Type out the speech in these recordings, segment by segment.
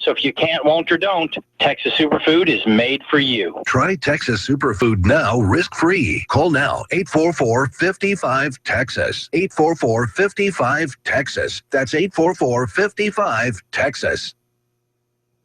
So if you can't, won't, or don't, Texas Superfood is made for you. Try Texas Superfood now, risk-free. Call now, 844-55-TEXAS. 844-55-TEXAS. That's 844-55-TEXAS.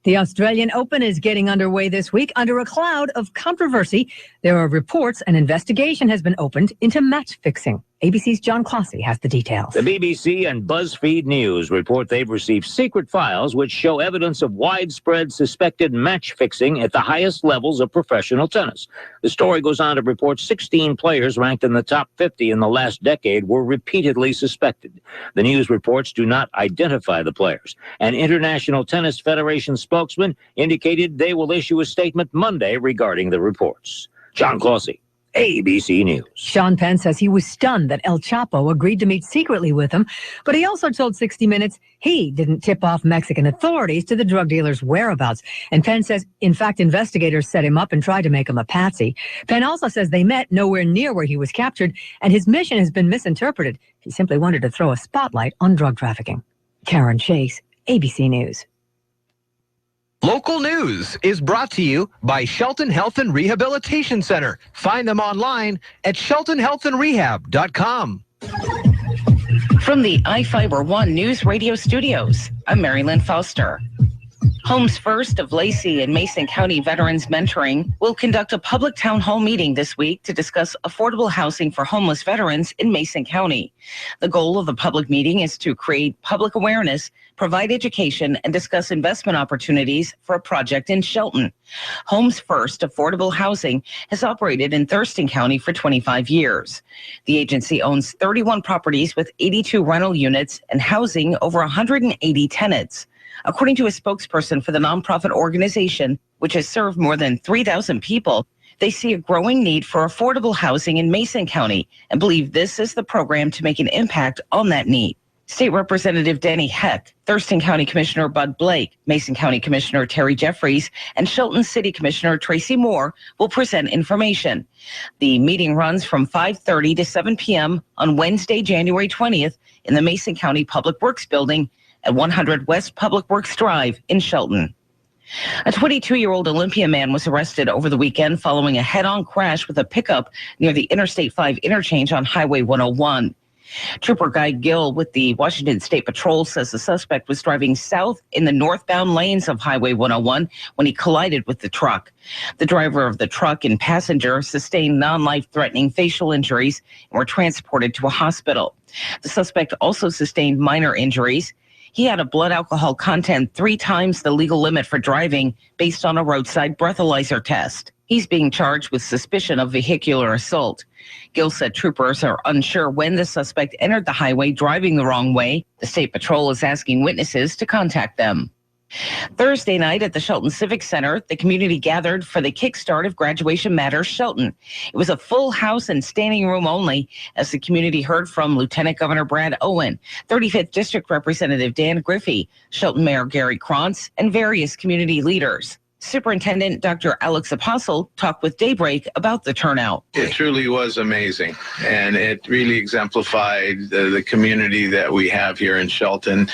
The Australian Open is getting underway this week under a cloud of controversy. There are reports an investigation has been opened into match fixing. ABC's John Clossy has the details. The BBC and BuzzFeed News report they've received secret files which show evidence of widespread suspected match fixing at the highest levels of professional tennis. The story goes on to report 16 players ranked in the top 50 in the last decade were repeatedly suspected. The news reports do not identify the players. An International Tennis Federation spokesman indicated they will issue a statement Monday regarding the reports. John Clossy, ABC News. Sean Penn says he was stunned that El Chapo agreed to meet secretly with him, but he also told 60 Minutes he didn't tip off Mexican authorities to the drug dealer's whereabouts. And Penn says, in fact, investigators set him up and tried to make him a patsy. Penn also says they met nowhere near where he was captured, and his mission has been misinterpreted. He simply wanted to throw a spotlight on drug trafficking. Karen Chase, ABC News. Local news is brought to you by Shelton Health and Rehabilitation Center. Find them online at sheltonhealthandrehab.com. From the iFIBER ONE Newsradio studios, I'm Mary Lynn Foster. Homes First of Lacey and Mason County Veterans Mentoring will conduct a public town hall meeting this week to discuss affordable housing for homeless veterans in Mason County. The goal of the public meeting is to create public awareness, provide education, and discuss investment opportunities for a project in Shelton. Homes First Affordable Housing has operated in Thurston County for 25 years. The agency owns 31 properties with 82 rental units and housing over 180 tenants. According to a spokesperson for the nonprofit organization, which has served more than 3,000 people, they see a growing need for affordable housing in Mason County and believe this is the program to make an impact on that need. State Representative Denny Heck, Thurston County Commissioner Bud Blake, Mason County Commissioner Terry Jeffries, and Shelton City Commissioner Tracy Moore will present information. The meeting runs from 5:30 to 7 p.m. on Wednesday, January 20th in the Mason County Public Works Building at 100 West Public Works Drive in Shelton. A 22-year-old Olympia man was arrested over the weekend following a head-on crash with a pickup near the Interstate 5 interchange on Highway 101. Trooper Guy Gill with the Washington State Patrol says the suspect was driving south in the northbound lanes of Highway 101 when he collided with the truck. The driver of the truck and passenger sustained non-life-threatening facial injuries and were transported to a hospital. The suspect also sustained minor injuries. He had a blood alcohol content 3 times the legal limit for driving based on a roadside breathalyzer test. He's being charged with suspicion of vehicular assault. Gill said troopers are unsure when the suspect entered the highway driving the wrong way. The State Patrol is asking witnesses to contact them. Thursday night at the Shelton Civic Center, the community gathered for the kickstart of Graduation Matters Shelton. It was a full house and standing room only as the community heard from Lieutenant Governor Brad Owen, 35th District Representative Dan Griffey, Shelton Mayor Gary Krantz, and various community leaders. Superintendent Dr. Alex Apostle talked with Daybreak about the turnout. It truly was amazing, and it really exemplified the community that we have here in Shelton.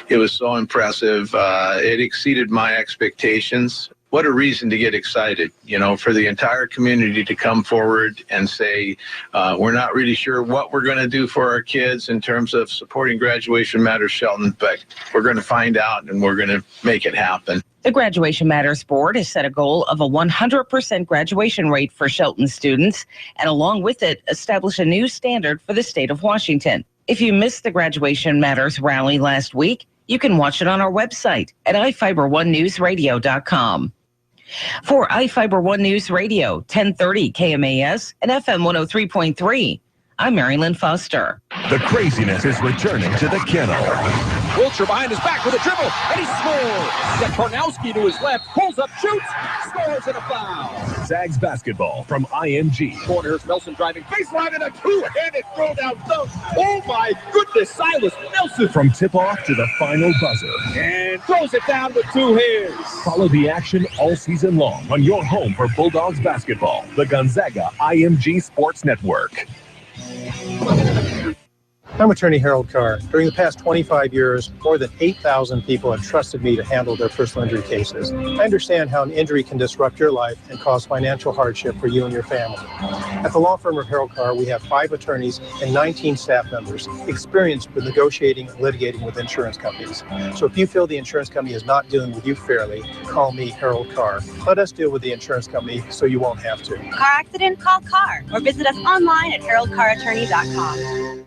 It was so impressive. It exceeded my expectations. What a reason to get excited, for the entire community to come forward and say, we're not really sure what we're going to do for our kids in terms of supporting Graduation Matters Shelton, but we're going to find out and we're going to make it happen. The Graduation Matters Board has set a goal of a 100% graduation rate for Shelton students, and along with it, establish a new standard for the state of Washington. If you missed the Graduation Matters rally last week, you can watch it on our website at iFIBER1newsradio.com. For iFIBER One News Radio, 1030 KMAS and FM 103.3, I'm Mary Lynn Foster. The craziness is returning to the kennel. Wiltshire behind his back with a dribble, and he scores! Kornowski to his left, pulls up, shoots, scores, and a foul. Zags basketball from IMG. Corners, Nelson driving baseline and a two-handed throw down dunk. Oh my goodness, Silas Nelson! From tip-off to the final buzzer. And throws it down with 2 hands. Follow the action all season long on your home for Bulldogs basketball, the Gonzaga IMG Sports Network. I'm attorney Harold Carr. During the past 25 years, more than 8,000 people have trusted me to handle their personal injury cases. I understand how an injury can disrupt your life and cause financial hardship for you and your family. At the law firm of Harold Carr, we have 5 attorneys and 19 staff members experienced with negotiating and litigating with insurance companies. So if you feel the insurance company is not dealing with you fairly, call me, Harold Carr. Let us deal with the insurance company so you won't have to. Car accident? Call Carr or visit us online at haroldcarrattorney.com.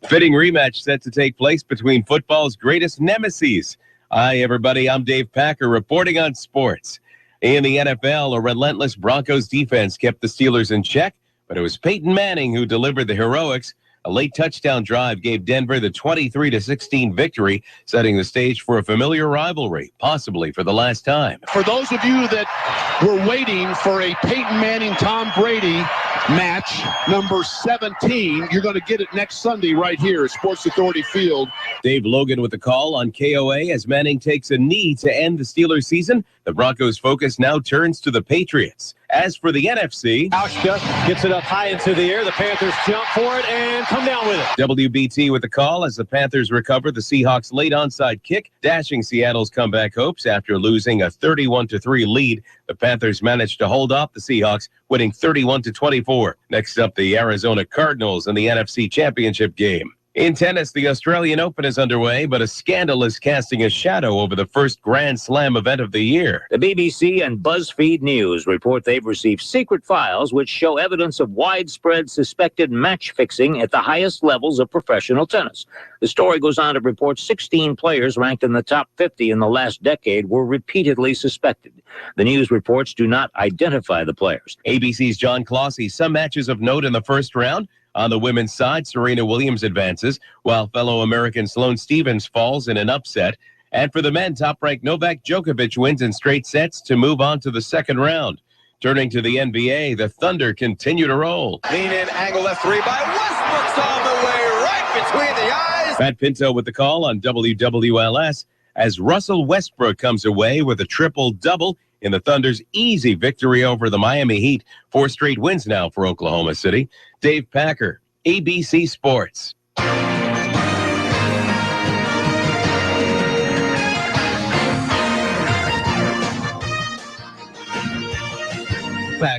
Fitting rematch set to take place between football's greatest nemeses. Hi, everybody. I'm Dave Packer reporting on sports. In the NFL, a relentless Broncos defense kept the Steelers in check, but it was Peyton Manning who delivered the heroics. A late touchdown drive gave Denver the 23-16 victory, setting the stage for a familiar rivalry, possibly for the last time. For those of you that were waiting for a Peyton Manning-Tom Brady match number 17, you're going to get it next Sunday right here at Sports Authority Field. Dave Logan with the call on KOA as Manning takes a knee to end the Steelers season. The Broncos' focus now turns to the Patriots. As for the NFC, Auschka gets it up high into the air. The Panthers jump for it and come down with it. WBT with the call as the Panthers recover the Seahawks' late onside kick, dashing Seattle's comeback hopes after losing a 31-3 lead. The Panthers managed to hold off the Seahawks, winning 31-24. Next up, the Arizona Cardinals in the NFC Championship game. In tennis, the Australian Open is underway, but a scandal is casting a shadow over the first Grand Slam event of the year. The BBC and BuzzFeed News report they've received secret files which show evidence of widespread suspected match fixing at the highest levels of professional tennis. The story goes on to report 16 players ranked in the top 50 in the last decade were repeatedly suspected. The news reports do not identify the players. ABC's John Clossy, some matches of note in the first round. On the women's side, Serena Williams advances, while fellow American Sloane Stephens falls in an upset. And for the men, top-ranked Novak Djokovic wins in straight sets to move on to the second round. Turning to the NBA, the Thunder continue to roll. Lean in, angle left three by Westbrook's on the way, right between the eyes. Pat Pinto with the call on WWLS as Russell Westbrook comes away with a triple-double in the Thunder's easy victory over the Miami Heat. 4 straight wins now for Oklahoma City. Dave Packer, ABC Sports.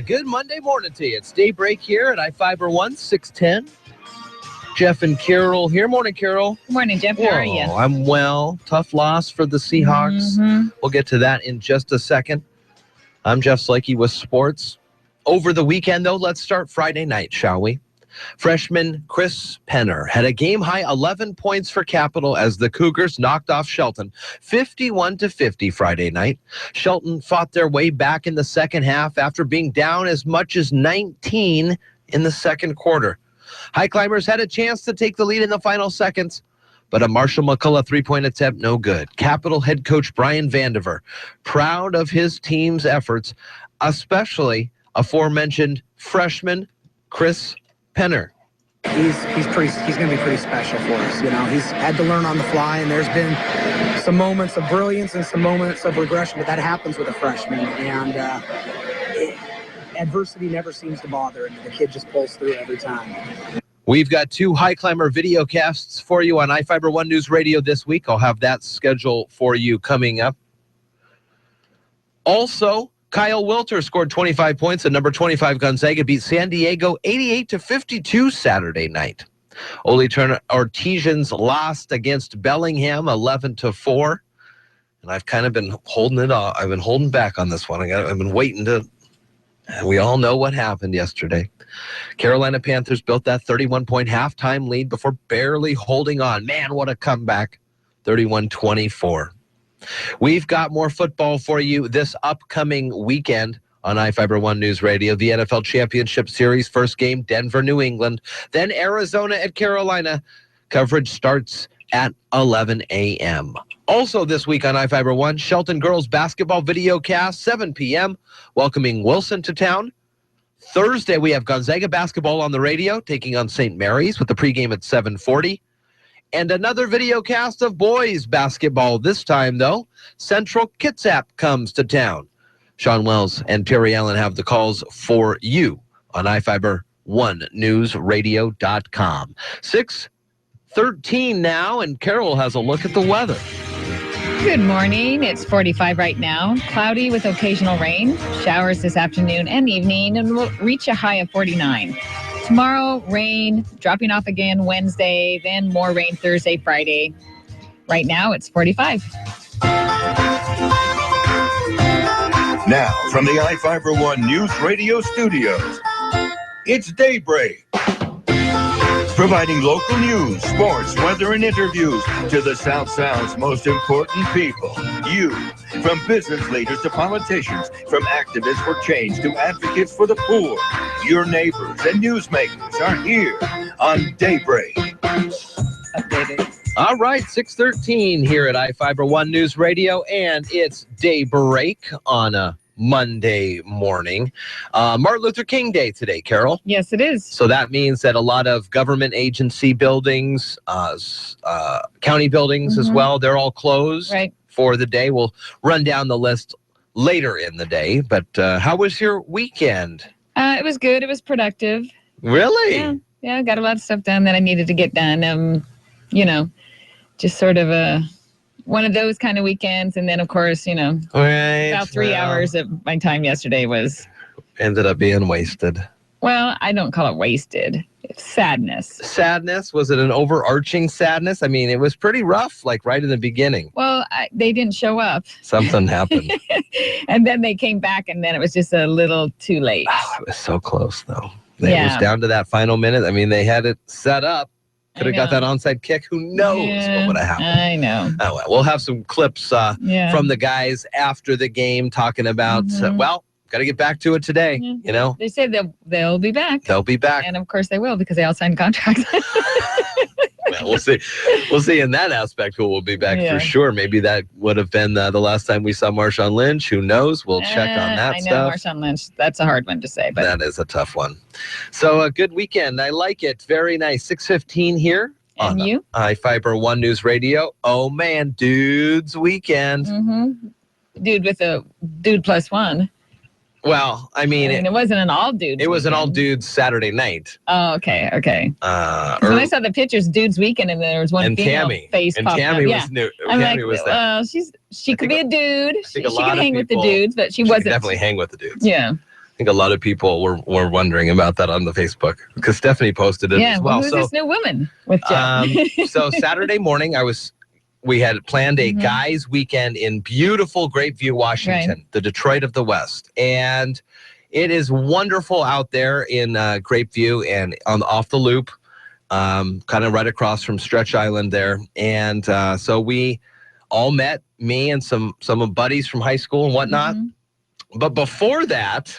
Good Monday morning to you. It's Daybreak here at iFIBER 1 610. Jeff and Carol here. Morning, Carol. Good morning, Jeff. How are you? I'm well. Tough loss for the Seahawks. We'll get to that in just a second. I'm Jeff Slakey with sports. Over the weekend, though, let's start Friday night, shall we? Freshman Chris Penner had a game-high 11 points for Capital as the Cougars knocked off Shelton 51-50 Friday night. Shelton fought their way back in the second half after being down as much as 19 in the second quarter. High Climbers had a chance to take the lead in the final seconds, but a Marshall McCullough three-point attempt, no good. Capital head coach Brian Vandiver, proud of his team's efforts, especially aforementioned freshman Chris Penner. He's going to be pretty special for us. You know, he's had to learn on the fly, and there's been some moments of brilliance and some moments of regression, but that happens with a freshman. And adversity never seems to bother him. The kid just pulls through every time. We've got 2 High Climber video casts for you on iFIBER ONE Newsradio this week. I'll have that schedule for you coming up. Also, Kyle Wilter scored 25 points, and number 25 Gonzaga beat San Diego 88-52 Saturday night. Ole Artesians lost against Bellingham 11-4, and I've kind of been holding it off. I've been holding back on this one. I've been waiting to. And we all know what happened yesterday. Carolina Panthers built that 31-point halftime lead before barely holding on. Man, what a comeback. 31-24. We've got more football for you this upcoming weekend on iFIBER ONE Newsradio. The NFL Championship Series, first game, Denver, New England. Then Arizona at Carolina. Coverage starts at 11 a.m. Also this week on iFIBER ONE, Shelton girls basketball video cast, 7 p.m., welcoming Wilson to town. Thursday, we have Gonzaga basketball on the radio, taking on St. Mary's with the pregame at 7:40. And another video cast of boys basketball. This time, though, Central Kitsap comes to town. Sean Wells and Terry Allen have the calls for you on iFIBER ONE Newsradio.com. 6 6:13 now, and Carol has a look at the weather. Good morning. It's 45 right now. Cloudy with occasional rain. Showers this afternoon and evening, and we'll reach a high of 49. Tomorrow, rain, dropping off again Wednesday, then more rain Thursday, Friday. Right now, it's 45. Now, from the iFIBER ONE News Radio studios, it's Daybreak. Providing local news, sports, weather, and interviews to the South Sound's most important people. You. From business leaders to politicians, from activists for change to advocates for the poor. Your neighbors and newsmakers are here on Daybreak. Updated. All right, 6:13 here at iFIBER ONE News Radio, and it's Daybreak on a Monday morning. Martin Luther King Day today, Carol. Yes, it is. So that means that a lot of government agency buildings, county buildings as well, they're all closed for the day. We'll run down the list later in the day. But how was your weekend? It was good. It was productive. Really? Yeah, got a lot of stuff done that I needed to get done. Just sort of one of those kind of weekends. And then, of course, about 3 hours of my time yesterday was... Ended up being wasted. Well, I don't call it wasted. It's sadness. Sadness? Was it an overarching sadness? I mean, it was pretty rough, like right in the beginning. Well, they didn't show up. Something happened. And then they came back, and then it was just a little too late. Oh, it was so close, though. It was down to that final minute. I mean, they had it set up. Could have got that onside kick. Who knows what would have happened? I know. Oh, well, we'll have some clips from the guys after the game talking about, got to get back to it today, They say they'll be back. They'll be back. And, of course, they will because they all signed contracts. Well, we'll see. We'll see in that aspect who will be back for sure. Maybe that would have been the last time we saw Marshawn Lynch. Who knows? We'll check on that stuff. I know Marshawn Lynch. That's a hard one to say. But that is a tough one. So a good weekend. I like it. Very nice. 6:15 here. And on you? iFIBER ONE News Radio. Oh, man. Dude's weekend. Dude with a dude plus one. Well, I mean, it wasn't an all dudes. It was an all dudes Saturday night. Oh, okay. When I saw the pictures, dudes weekend, and there was one female face popped up. Tammy was new. I'm Tammy was there. She could be a dude. She could hang with the dudes, but she could wasn't. Definitely hang with the dudes. Yeah. I think a lot of people were wondering about that on the Facebook because Stephanie posted it as well. Who's this new woman with Jeff? So Saturday morning, we had planned a guys' weekend in beautiful Grapeview, Washington, the Detroit of the West. And it is wonderful out there in Grapeview and off the loop, kind of right across from Stretch Island there. And so we all met, me and some buddies from high school and whatnot. But before that,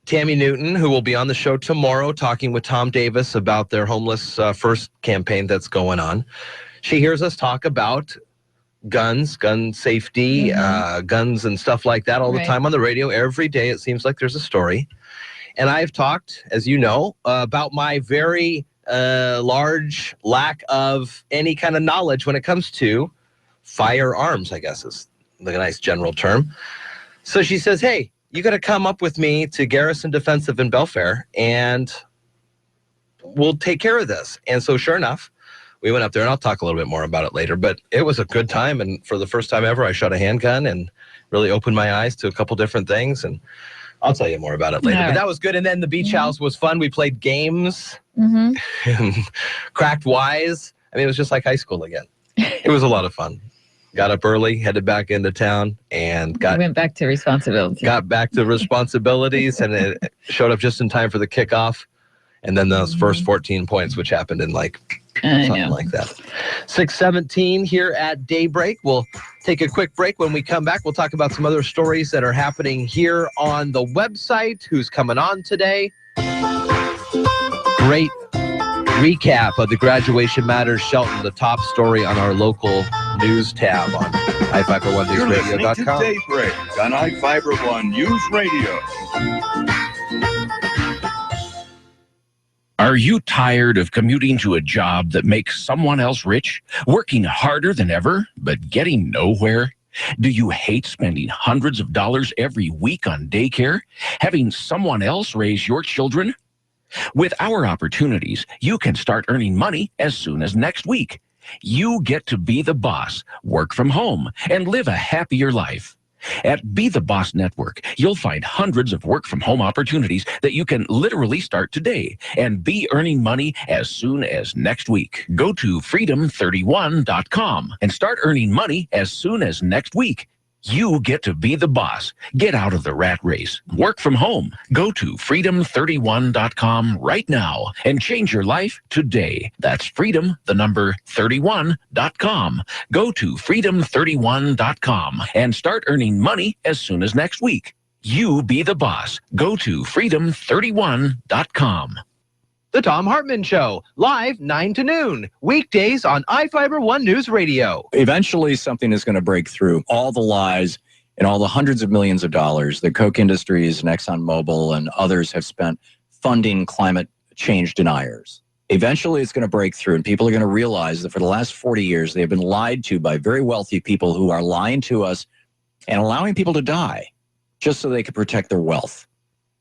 Tammy Newton, who will be on the show tomorrow talking with Tom Davis about their Homeless First campaign that's going on. She hears us talk about guns, gun safety, guns and stuff like that all the time on the radio. Every day it seems like there's a story. And I've talked, as you know, about my very large lack of any kind of knowledge when it comes to firearms, I guess is the nice general term. So she says, hey, you got to come up with me to Garrison Defensive in Belfair, and we'll take care of this. And so sure enough, we went up there, and I'll talk a little bit more about it later, but it was a good time. And for the first time ever, I shot a handgun and really opened my eyes to a couple different things. And I'll tell you more about it later. But that was good. And then the beach house was fun. We played games and cracked wise. I mean, it was just like high school again. It was a lot of fun. Got up early, headed back into town, and went back to responsibilities. Got back to responsibilities, and it showed up just in time for the kickoff. And then those first 14 points, which happened in like something like that. 6:17 here at Daybreak. We'll take a quick break. When we come back, we'll talk about some other stories that are happening here on the website. Who's coming on today? Great recap of the Graduation Matters Shelton, the top story on our local news tab on iFIBER1newsradio.com. Daybreak on iFIBER ONE News Radio. Are you tired of commuting to a job that makes someone else rich, working harder than ever, but getting nowhere? Do you hate spending hundreds of dollars every week on daycare, having someone else raise your children? With our opportunities, you can start earning money as soon as next week. You get to be the boss, work from home, and live a happier life. At Be the Boss Network, you'll find hundreds of work-from-home opportunities that you can literally start today and be earning money as soon as next week. Go to freedom31.com and start earning money as soon as next week. You get to be the boss. Get out of the rat race. Work from home. Go to freedom31.com right now and change your life today. That's freedom31.com. Go to freedom31.com and start earning money as soon as next week. You be the boss. Go to freedom31.com. The Tom Hartman Show, live 9 to noon, weekdays on iFIBER ONE News Radio. Eventually, something is going to break through all the lies and all the hundreds of millions of dollars that Koch Industries and ExxonMobil and others have spent funding climate change deniers. Eventually, it's going to break through, and people are going to realize that for the last 40 years, they have been lied to by very wealthy people who are lying to us and allowing people to die just so they can protect their wealth.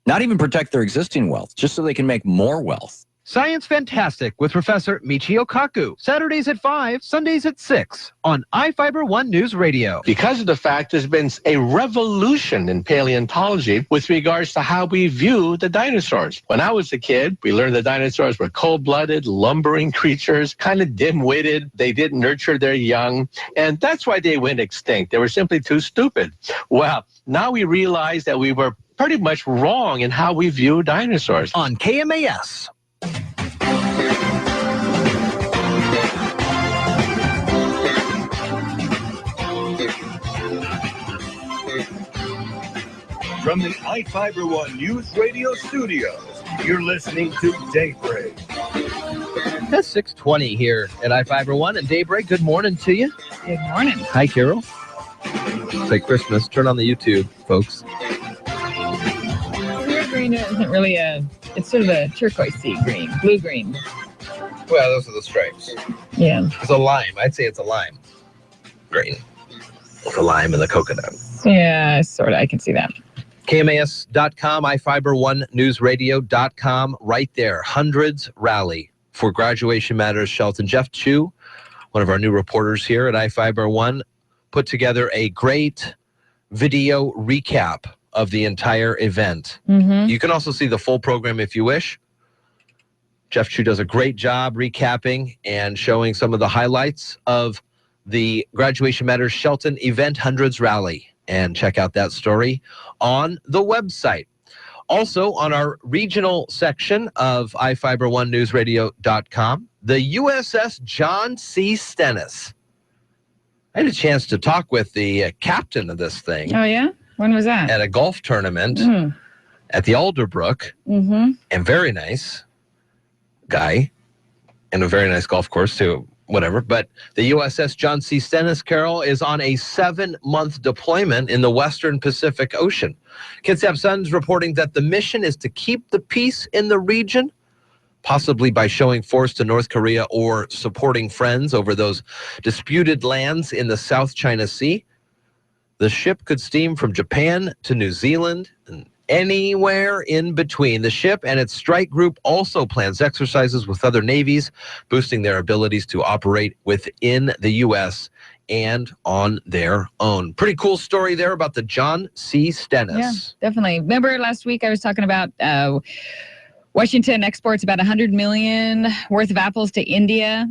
Not even protect their existing wealth, just so they can make more wealth. Science Fantastic with Professor Michio Kaku. Saturdays at 5, Sundays at 6 on iFIBER ONE News Radio. Because of the fact there's been a revolution in paleontology with regards to how we view the dinosaurs. When I was a kid, we learned the dinosaurs were cold-blooded, lumbering creatures, kind of dim-witted. They didn't nurture their young, and that's why they went extinct. They were simply too stupid. Well, now we realize that we were pretty much wrong in how we view dinosaurs. On KMAS. From the iFIBER ONE News Radio studios, you're listening to Daybreak. That's 6:20 here at iFIBER ONE and Daybreak. Good morning to you. Good morning. Hi, Carol. It's like Christmas. Turn on the YouTube, folks. Green isn't really it's sort of a turquoise-y green, blue-green. Well, those are the stripes. Yeah. It's a lime. I'd say it's a lime green. With the lime and the coconut. Yeah, sort of. I can see that. KMAS.com, iFIBER1newsradio.com, right there. Hundreds rally for Graduation Matters Shelton. Jeff Chu, one of our new reporters here at iFIBER ONE, put together a great video recap of the entire event. Mm-hmm. You can also see the full program if you wish. Jeff Chu does a great job recapping and showing some of the highlights of the Graduation Matters Shelton Event Hundreds Rally. And check out that story on the website. Also, on our regional section of iFIBER1newsradio.com, the USS John C. Stennis. I had a chance to talk with the captain of this thing. Oh, yeah? When was that? At a golf tournament at the Alderbrook. Mm-hmm. And very nice guy. And a very nice golf course, too. Whatever. But the USS John C. Stennis, Carol, is on a 7-month deployment in the Western Pacific Ocean. Kitsap Sun's reporting that the mission is to keep the peace in the region, possibly by showing force to North Korea or supporting friends over those disputed lands in the South China Sea. The ship could steam from Japan to New Zealand and anywhere in between. The ship and its strike group also plans exercises with other navies, boosting their abilities to operate within the U.S. and on their own. Pretty cool story there about the John C. Stennis. Yeah, definitely. Remember last week I was talking about Washington exports about $100 million worth of apples to India.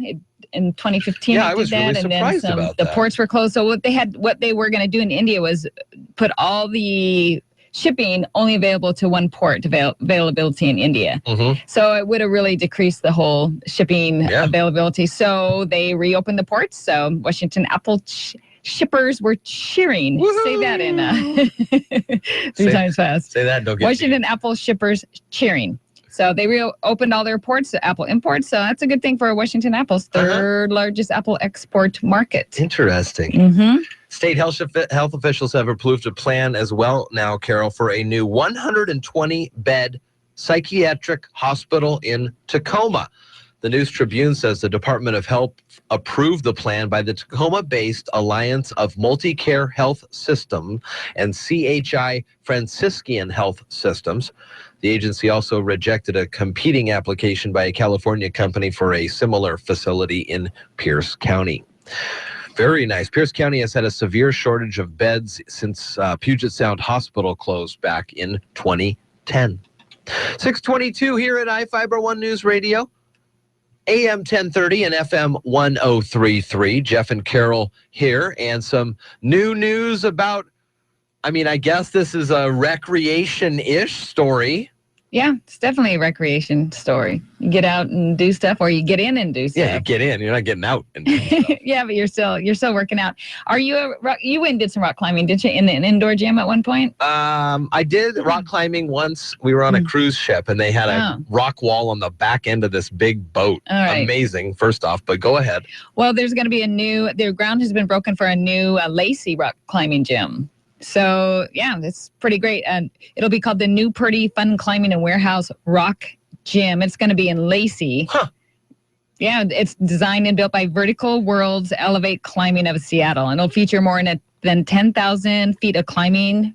In 2015, yeah, I was really surprised about that. The ports were closed. So what they were going to do in India was put all the shipping only available to one port availability in India. Mm-hmm. So it would have really decreased the whole shipping availability. So they reopened the ports. So Washington apple shippers were cheering. Woo-hoo! Say that in three times fast. Say that. Don't get Washington apple shippers cheering. So they reopened all their ports to Apple imports. So that's a good thing for Washington Apple's third largest Apple export market. Interesting. Mm-hmm. State health officials have approved a plan as well now, Carol, for a new 120-bed psychiatric hospital in Tacoma. The News Tribune says the Department of Health approved the plan by the Tacoma-based Alliance of Multicare Health System and CHI Franciscan Health Systems. The agency also rejected a competing application by a California company for a similar facility in Pierce County. Very nice. Pierce County has had a severe shortage of beds since Puget Sound Hospital closed back in 2010. 622 here at iFIBER One News Radio. AM 1030 and FM 1033. Jeff and Carol here, and some new news about, I guess this is a recreation-ish story. Yeah, it's definitely a recreation story. You get out and do stuff, or you get in and do stuff. Yeah, you get in. You're not getting out and do stuff. Yeah, but you're still working out. Are you you went and did some rock climbing, did you, in an indoor gym at one point? I did rock climbing once. We were on a cruise ship, and they had a rock wall on the back end of this big boat. All right. Amazing, first off, but go ahead. Well, there's going to be the ground has been broken for a new Lacey rock climbing gym. So, yeah, it's pretty great. And it'll be called the New Purdy Fun Climbing and Warehouse Rock Gym. It's going to be in Lacey. Huh. Yeah, it's designed and built by Vertical Worlds Elevate Climbing of Seattle. And it'll feature more than 10,000 feet of climbing,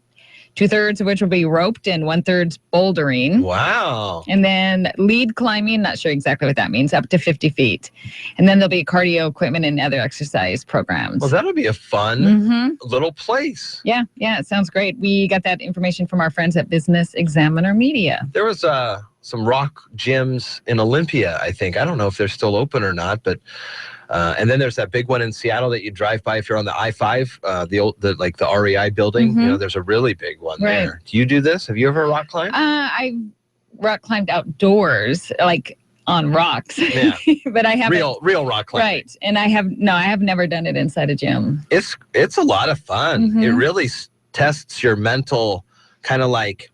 2/3 of which will be roped and 1/3 bouldering. Wow. And then lead climbing, not sure exactly what that means, up to 50 feet. And then there'll be cardio equipment and other exercise programs. Well, that'll be a fun little place. Yeah, it sounds great. We got that information from our friends at Business Examiner Media. There was some rock gyms in Olympia, I think. I don't know if they're still open or not, but and then there's that big one in Seattle that you drive by if you're on the I-5, the REI building. You know, there's a really big one there. Do you do this? Have you ever rock climbed? I rock climbed outdoors, like on rocks. Yeah. But I haven't. Real rock climbing. Right. And I have never done it inside a gym. It's a lot of fun. It really tests your mental kind of like,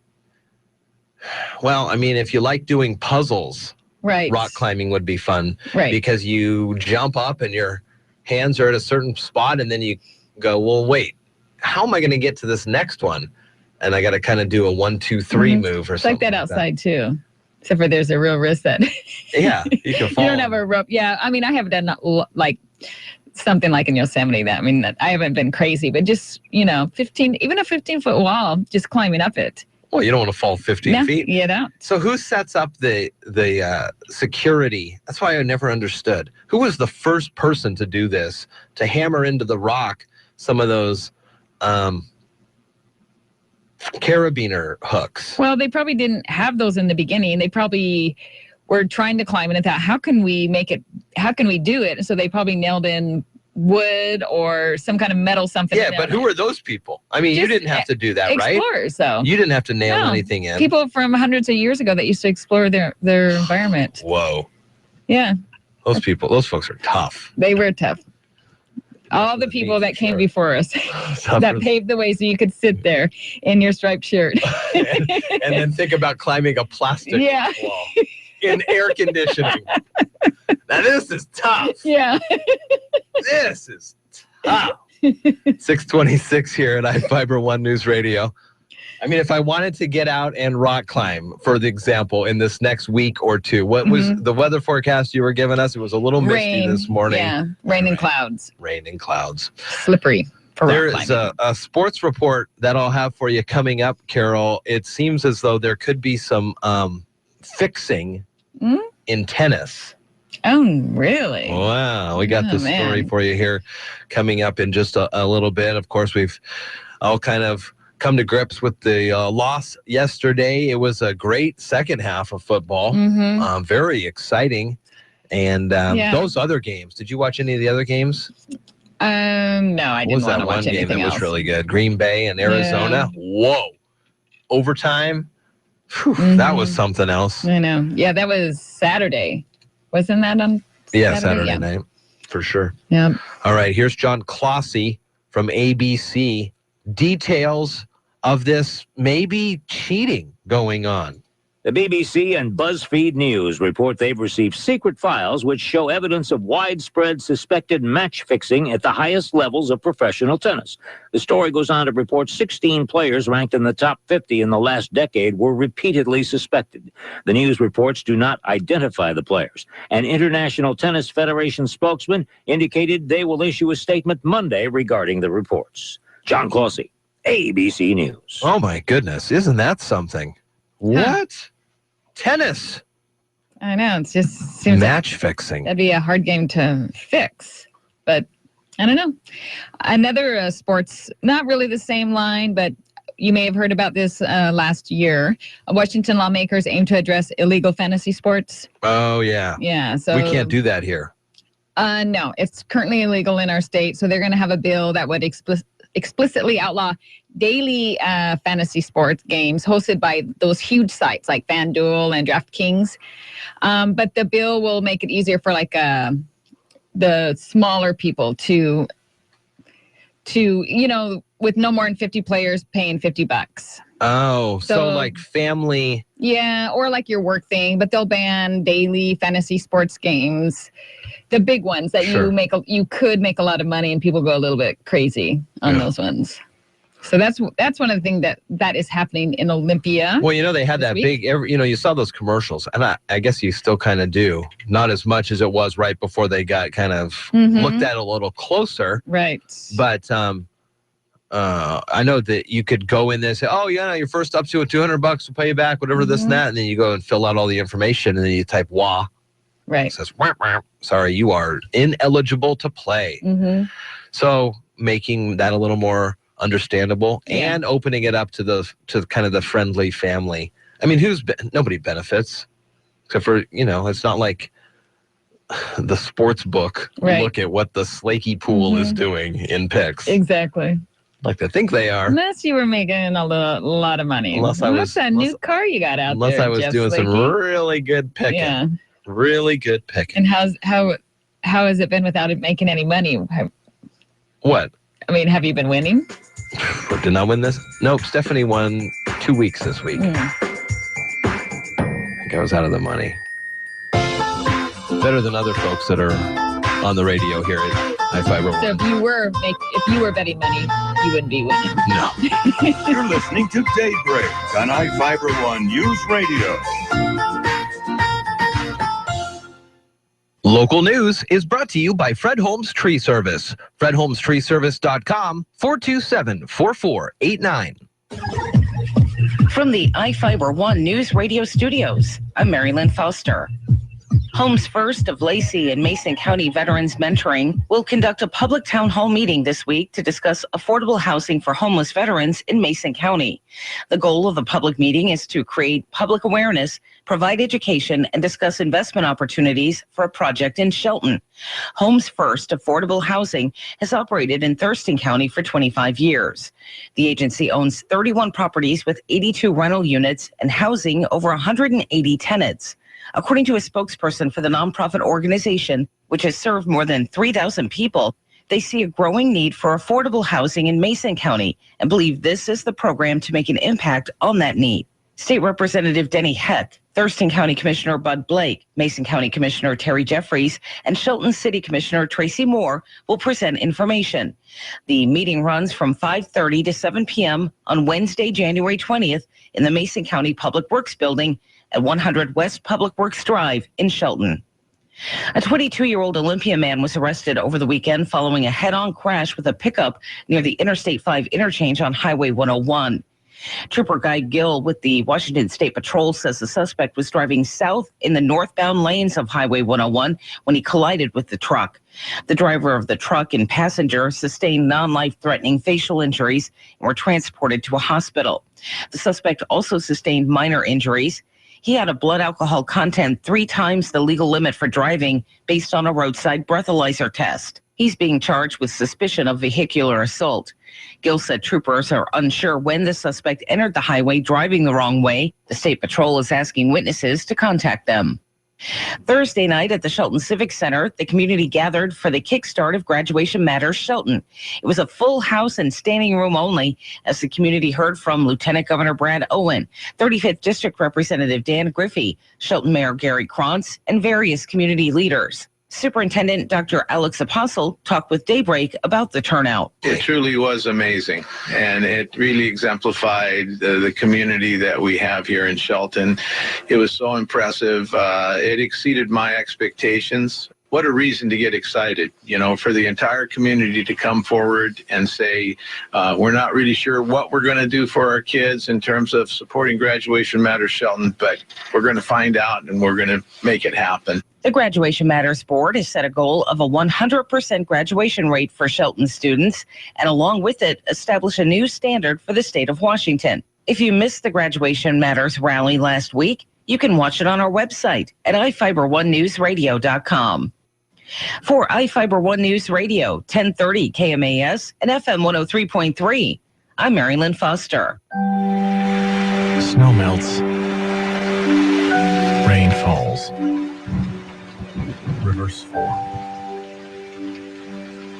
if you like doing puzzles, rock climbing would be fun. Right. Because you jump up and your hands are at a certain spot, and then you go, well, wait, how am I going to get to this next one? And I got to kind of do a 1, 2, 3 move or it's something. Like that outside too. Except for there's a real risk that yeah, you can fall. You don't have a rope. Yeah, I haven't done like something like in Yosemite. That I haven't been crazy, but just 15-foot wall, just climbing up it. Well, you don't want to fall 15 feet. You don't. So who sets up the security? That's why I never understood. Who was the first person to do this, to hammer into the rock some of those carabiner hooks? Well, they probably didn't have those in the beginning. They probably were trying to climb and thought, how can we do it? So they probably nailed in wood or some kind of metal something. Yeah, but who are those people? You didn't have to do that, right? Explorers, though. You didn't have to nail anything in. People from hundreds of years ago that used to explore their environment. Whoa. Yeah. Those folks are tough. They were tough. All the people that came before us that paved the way so you could sit there in your striped shirt. and then think about climbing a plastic wall in air conditioning. Now this is tough. Yeah. This is tough. 626 here at iFIBER One News Radio. If I wanted to get out and rock climb, for the example, in this next week or two, what was the weather forecast you were giving us? It was a little misty this morning. Yeah, rain and clouds. Rain and clouds. Slippery for rock There climbing. is a sports report that I'll have for you coming up, Carol. It seems as though there could be some fixing in tennis. Oh, really? Wow. We got this story for you here coming up in just a little bit. Of course, we've all kind of come to grips with the loss yesterday. It was a great second half of football. Very exciting. And those other games, did you watch any of the other games? No, I didn't want to watch anything else. What was that one game that was really good? Green Bay and Arizona? Yeah. Whoa. Overtime? Whew, that was something else. I know. Yeah, that was Saturday. Wasn't that on Saturday? Saturday night, for sure. Yeah. All right, here's John Clossy from ABC. Details of this maybe cheating going on. The BBC and BuzzFeed News report they've received secret files which show evidence of widespread suspected match fixing at the highest levels of professional tennis. The story goes on to report 16 players ranked in the top 50 in the last decade were repeatedly suspected. The news reports do not identify the players. An International Tennis Federation spokesman indicated they will issue a statement Monday regarding the reports. John Clossy, ABC News. Oh, my goodness. Isn't that something? What? Tennis. I know. It just seems match fixing. That'd be a hard game to fix. But I don't know. Another sports, not really the same line, but you may have heard about this last year. Washington lawmakers aim to address illegal fantasy sports. Oh, yeah. Yeah. So we can't do that here. No, it's currently illegal in our state. So they're going to have a bill that would explicitly outlaw daily fantasy sports games hosted by those huge sites like FanDuel and DraftKings. But the bill will make it easier for like the smaller people to with no more than 50 players paying $50. Oh, so like family. Yeah, or like your work thing, but they'll ban daily fantasy sports games. The big ones that you could make a lot of money and people go a little bit crazy on those ones. So that's one of the things that is happening in Olympia. Well, they had that big, you saw those commercials, and I guess you still kind of do. Not as much as it was right before they got kind of looked at a little closer. Right. But I know that you could go in there and say, oh, yeah, your first up to $200 will pay you back, whatever this and that. And then you go and fill out all the information, and then you type WA. Right. It says, wah, wah. Sorry, you are ineligible to play. So making that a little more understandable and opening it up to kind of the friendly family. I mean, nobody benefits except for, it's not like the sports book. Right. Look at what the Slakey pool is doing in picks. Exactly. Like they think they are. Unless you were making a lot of money. Unless that new car you got out there. Unless I was doing some really good picking. Yeah. Really good picking. And how has it been without it making any money? What? I mean, have you been winning? Did not win this? Nope. Stephanie won 2 weeks this week. I think I was out of the money. Better than other folks that are on the radio here at iFIBER. So if you were betting money, you wouldn't be winning. No. You're listening to Daybreak on iFIBER ONE Newsradio. Local news is brought to you by Fred Holmes Tree Service. FredHolmesTreeService.com 427-4489. From the iFIBER ONE News Radio Studios, I'm Marilyn Foster. Homes First of Lacey and Mason County Veterans Mentoring will conduct a public town hall meeting this week to discuss affordable housing for homeless veterans in Mason County. The goal of the public meeting is to create public awareness, provide education, and discuss investment opportunities for a project in Shelton. Homes First Affordable Housing has operated in Thurston County for 25 years. The agency owns 31 properties with 82 rental units and housing over 180 tenants. According to a spokesperson for the nonprofit organization, which has served more than 3,000 people, they see a growing need for affordable housing in Mason County and believe this is the program to make an impact on that need. State Representative Denny Heck, Thurston County Commissioner Bud Blake, Mason County Commissioner Terry Jeffries, and Shelton City Commissioner Tracy Moore will present information. The meeting runs from 5:30 to 7 p.m. on Wednesday, January 20th in the Mason County Public Works Building at 100 West Public Works Drive in Shelton. A 22-year-old Olympia man was arrested over the weekend following a head-on crash with a pickup near the Interstate 5 interchange on Highway 101. Trooper Guy Gill with the Washington State Patrol says the suspect was driving south in the northbound lanes of Highway 101 when he collided with the truck. The driver of the truck and passenger sustained non-life-threatening facial injuries and were transported to a hospital. The suspect also sustained minor injuries. He had a blood alcohol content 3 times the legal limit for driving based on a roadside breathalyzer test. He's being charged with suspicion of vehicular assault. Gill said troopers are unsure when the suspect entered the highway driving the wrong way. The State Patrol is asking witnesses to contact them. Thursday night at the Shelton Civic Center, the community gathered for the kickstart of Graduation Matters Shelton. It was a full house and standing room only as the community heard from Lieutenant Governor Brad Owen, 35th District Representative Dan Griffey, Shelton Mayor Gary Krantz, and various community leaders. Superintendent Dr. Alex Apostle talked with Daybreak about the turnout. It truly was amazing, and it really exemplified the community that we have here in Shelton. It was so impressive. It exceeded my expectations. what a reason to get excited, for the entire community to come forward and say, we're not really sure what we're going to do for our kids in terms of supporting Graduation Matters Shelton, but we're going to find out and we're going to make it happen. The Graduation Matters Board has set a goal of a 100% graduation rate for Shelton students, and along with it, establish a new standard for the state of Washington. If you missed the Graduation Matters rally last week, you can watch it on our website at iFIBER1Newsradio.com. For iFIBER One News Radio, 1030 KMAS and FM 103.3, I'm Marilyn Foster. Snow melts. Rain falls. Rivers form.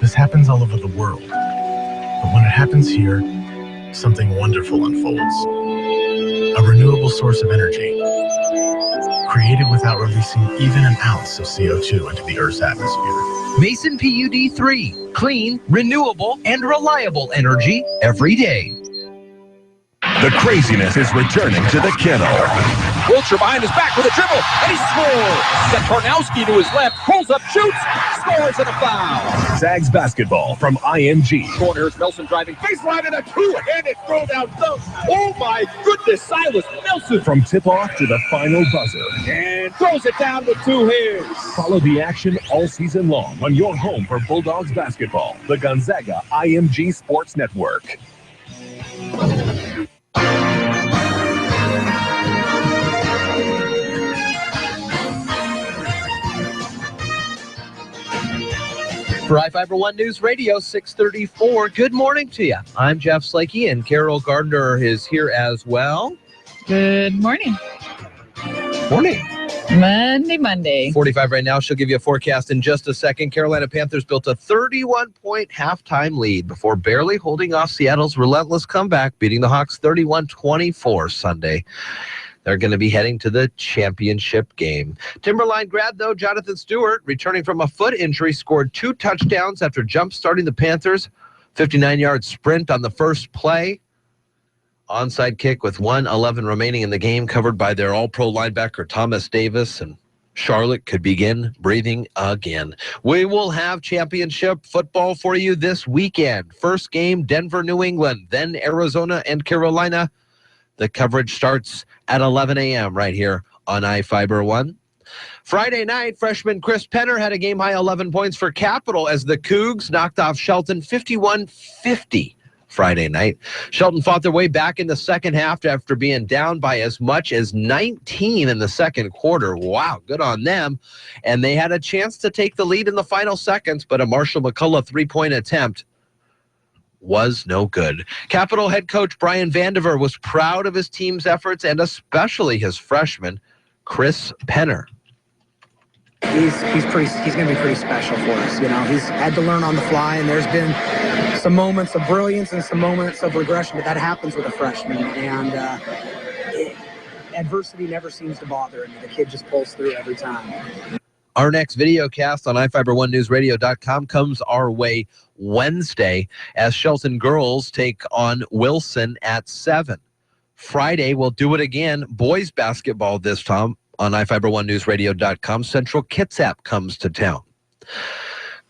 This happens all over the world. But when it happens here, something wonderful unfolds. A renewable source of energy, created without releasing even an ounce of CO2 into the Earth's atmosphere. Mason PUD3, clean, renewable, and reliable energy every day. The craziness is returning to the kennel. Wiltshire behind his back with a dribble, and he scores! Set Kornowski to his left, pulls up, shoots, scores, and a foul! Zags basketball from IMG. Corner, Nelson driving, baseline, and a two-handed throw down dunk. Oh my goodness, Silas Nelson! From tip-off to the final buzzer. And throws it down with two hands. Follow the action all season long on your home for Bulldogs basketball, the Gonzaga IMG Sports Network. For iFIBER One News Radio, 634. Good morning to you. I'm Jeff Slakey, and Carol Gardner is here as well. Good morning. Morning. Monday. 45 right now. She'll give you a forecast in just a second. Carolina Panthers built a 31-point halftime lead before barely holding off Seattle's relentless comeback, beating the Hawks 31-24 Sunday. They're going to be heading to the championship game. Timberline grad, though, Jonathan Stewart, returning from a foot injury, scored 2 touchdowns after jump-starting the Panthers. 59-yard sprint on the first play. Onside kick with 1:11 remaining in the game, covered by their all-pro linebacker Thomas Davis, and Charlotte could begin breathing again. We will have championship football for you this weekend. First game, Denver, New England, then Arizona and Carolina. The coverage starts at 11 a.m. right here on iFIBER 1. Friday night, freshman Chris Penner had a game-high 11 points for Capital as the Cougs knocked off Shelton 51-50 Friday night. Shelton fought their way back in the second half after being down by as much as 19 in the second quarter. Wow, good on them. And they had a chance to take the lead in the final seconds, but a Marshall McCullough three-point attempt was no good. Capital head coach Brian Vandiver was proud of his team's efforts and especially his freshman, Chris Penner. He's going to be pretty special for us. He's had to learn on the fly, and there's been some moments of brilliance and some moments of regression, but that happens with a freshman. And adversity never seems to bother him. The kid just pulls through every time. Our next video cast on iFIBER1Newsradio.com comes our way Wednesday as Shelton girls take on Wilson at 7. Friday, we'll do it again. Boys basketball this time on iFIBER1Newsradio.com. Central Kitsap comes to town.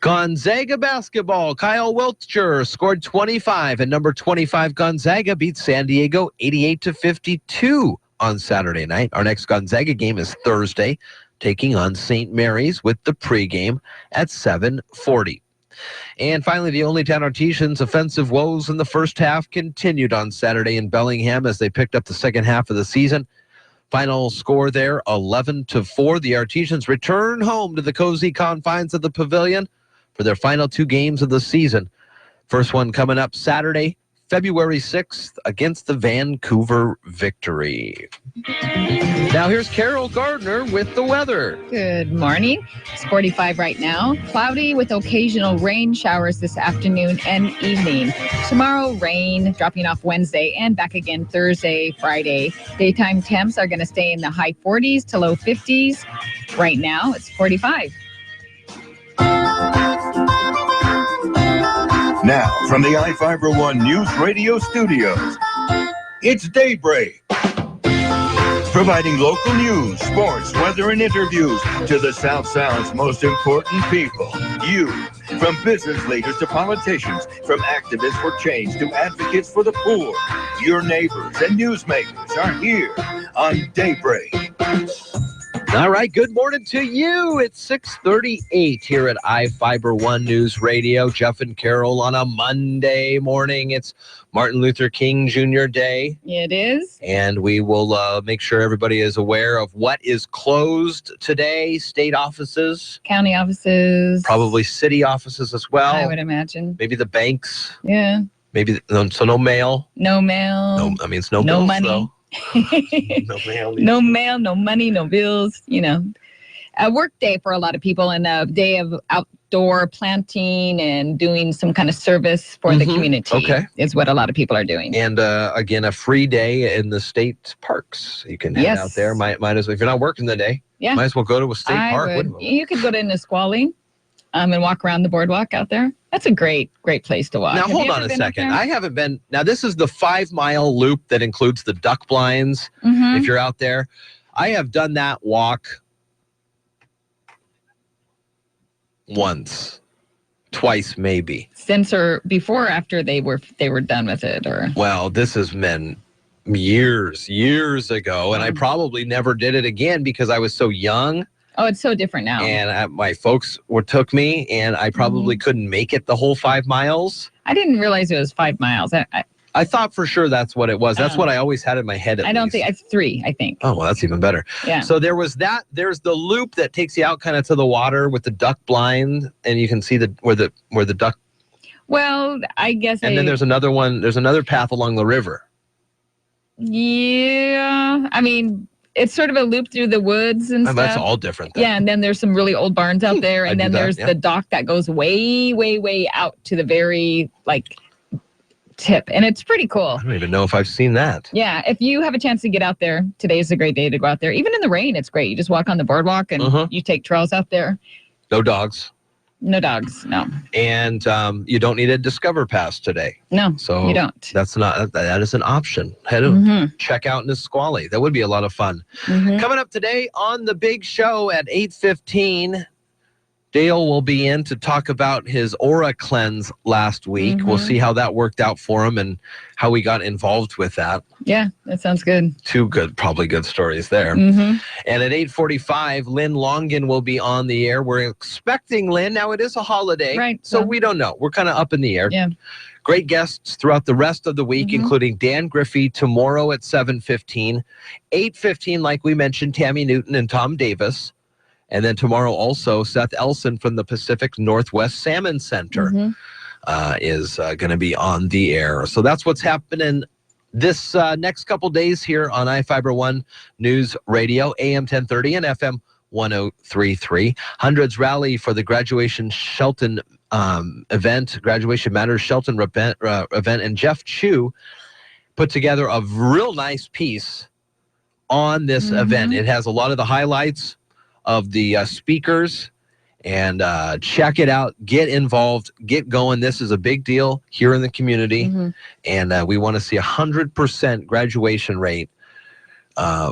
Gonzaga basketball. Kyle Wiltshire scored 25, and number 25 Gonzaga beat San Diego 88-52 on Saturday night. Our next Gonzaga game is Thursday, taking on St. Mary's with the pregame at 7:40. And finally, the Only Town Artesians' offensive woes in the first half continued on Saturday in Bellingham as they picked up the second half of the season. Final score there, 11-4. The Artesians return home to the cozy confines of the Pavilion for their final 2 games of the season. First one coming up Saturday, February 6th, against the Vancouver Victory. Now here's Carol Gardner with the weather. Good morning. It's 45 right now. Cloudy with occasional rain showers this afternoon and evening. Tomorrow, rain, dropping off Wednesday and back again Thursday, Friday. Daytime temps are going to stay in the high 40s to low 50s. Right now, it's 45. Now, from the iFIBER One News Radio studios, it's Daybreak. Providing local news, sports, weather, and interviews to the South Sound's most important people. You. From business leaders to politicians, from activists for change to advocates for the poor, your neighbors and newsmakers are here on Daybreak. All right, good morning to you. It's 6:38 here at iFIBER ONE News Radio. Jeff and Carol on a Monday morning. It's Martin Luther King Jr. Day. It is. And we will make sure everybody is aware of what is closed today. State offices. County offices. Probably city offices as well. I would imagine. Maybe the banks. Yeah. Maybe, so no mail. No mail. No, that means no No bills, money. though. No mail. No mail, no money, no bills, A work day for a lot of people and a day of outdoor planting and doing some kind of service for the community is what a lot of people are doing. And again, a free day in the state parks. You can head out there. Might as well, if you're not working the day, might as well go to a state park. Wouldn't you? You could go to Nisqually and walk around the boardwalk out there. That's a great place to walk. Now, hold on a second. I haven't been. Now, this is the 5-mile loop that includes the duck blinds. If you're out there, I have done that walk once, twice, maybe. Since or before or after they were done with it, or? Well, this has been years ago, and I probably never did it again because I was so young. Oh, it's so different now. And my folks took me, and I probably couldn't make it the whole 5 miles. I didn't realize it was 5 miles. I thought for sure that's what it was. That's what I always had in my head. I don't think it's 3, I think. Oh, well, that's even better. Yeah. So there was that. There's the loop that takes you out kind of to the water with the duck blind, and you can see where the duck. Well, I guess. And then there's another one. There's another path along the river. Yeah, I mean, it's sort of a loop through the woods and stuff. That's all different. Then. Yeah, and then there's some really old barns out there, and then there's the dock that goes way out to the very tip, and it's pretty cool. I don't even know if I've seen that. Yeah, if you have a chance to get out there, today is a great day to go out there. Even in the rain, it's great. You just walk on the boardwalk and you take trails out there. No dogs. No dogs, no. And you don't need a Discover Pass today. No, so you don't. That is an option. Head and check out Nisqually. That would be a lot of fun. Coming up today on the big show at 8:15, Dale will be in to talk about his aura cleanse last week. We'll see how that worked out for him and how we got involved with that. Yeah, that sounds good. Probably good stories there. And at 8:45, Lynn Longan will be on the air. We're expecting Lynn. Now, it is a holiday, right? So we don't know. We're kind of up in the air. Yeah. Great guests throughout the rest of the week, including Dan Griffey tomorrow at 7:15. 8:15, like we mentioned, Tammy Newton and Tom Davis. And then tomorrow also, Seth Elson from the Pacific Northwest Salmon Center is going to be on the air. So that's what's happening this next couple days here on iFIBER ONE News Radio, AM 1030 and FM 1033. Hundreds rally for the Graduation Shelton event, Graduation Matters Shelton event, and Jeff Chu put together a real nice piece on this event. It has a lot of the highlights of the speakers, and check it out. Get involved. Get going. This is a big deal here in the community, and we want to see 100% graduation rate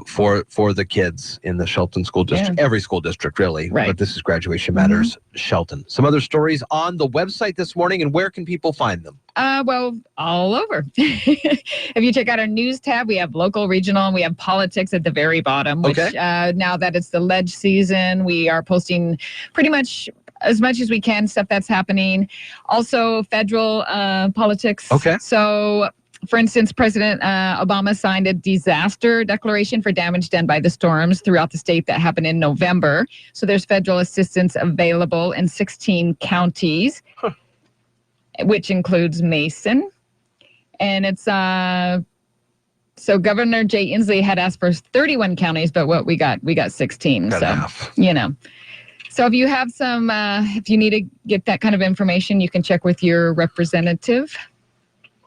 for the kids in the Shelton School District. Every school district, really. Right. But this is Graduation Matters Shelton. Some other stories on the website this morning, and where can people find them? Well, all over. If you check out our news tab, we have local, regional, and we have politics at the very bottom, which now that it's the ledge season, we are posting pretty much as much as we can, stuff that's happening. Also, federal politics. So, for instance, President Obama signed a disaster declaration for damage done by the storms throughout the state that happened in November. So there's federal assistance available in 16 counties. Which includes Mason. And it's, so Governor Jay Inslee had asked for 31 counties, but what we got 16. Got so, half. So if you have some, if you need to get that kind of information, you can check with your representative.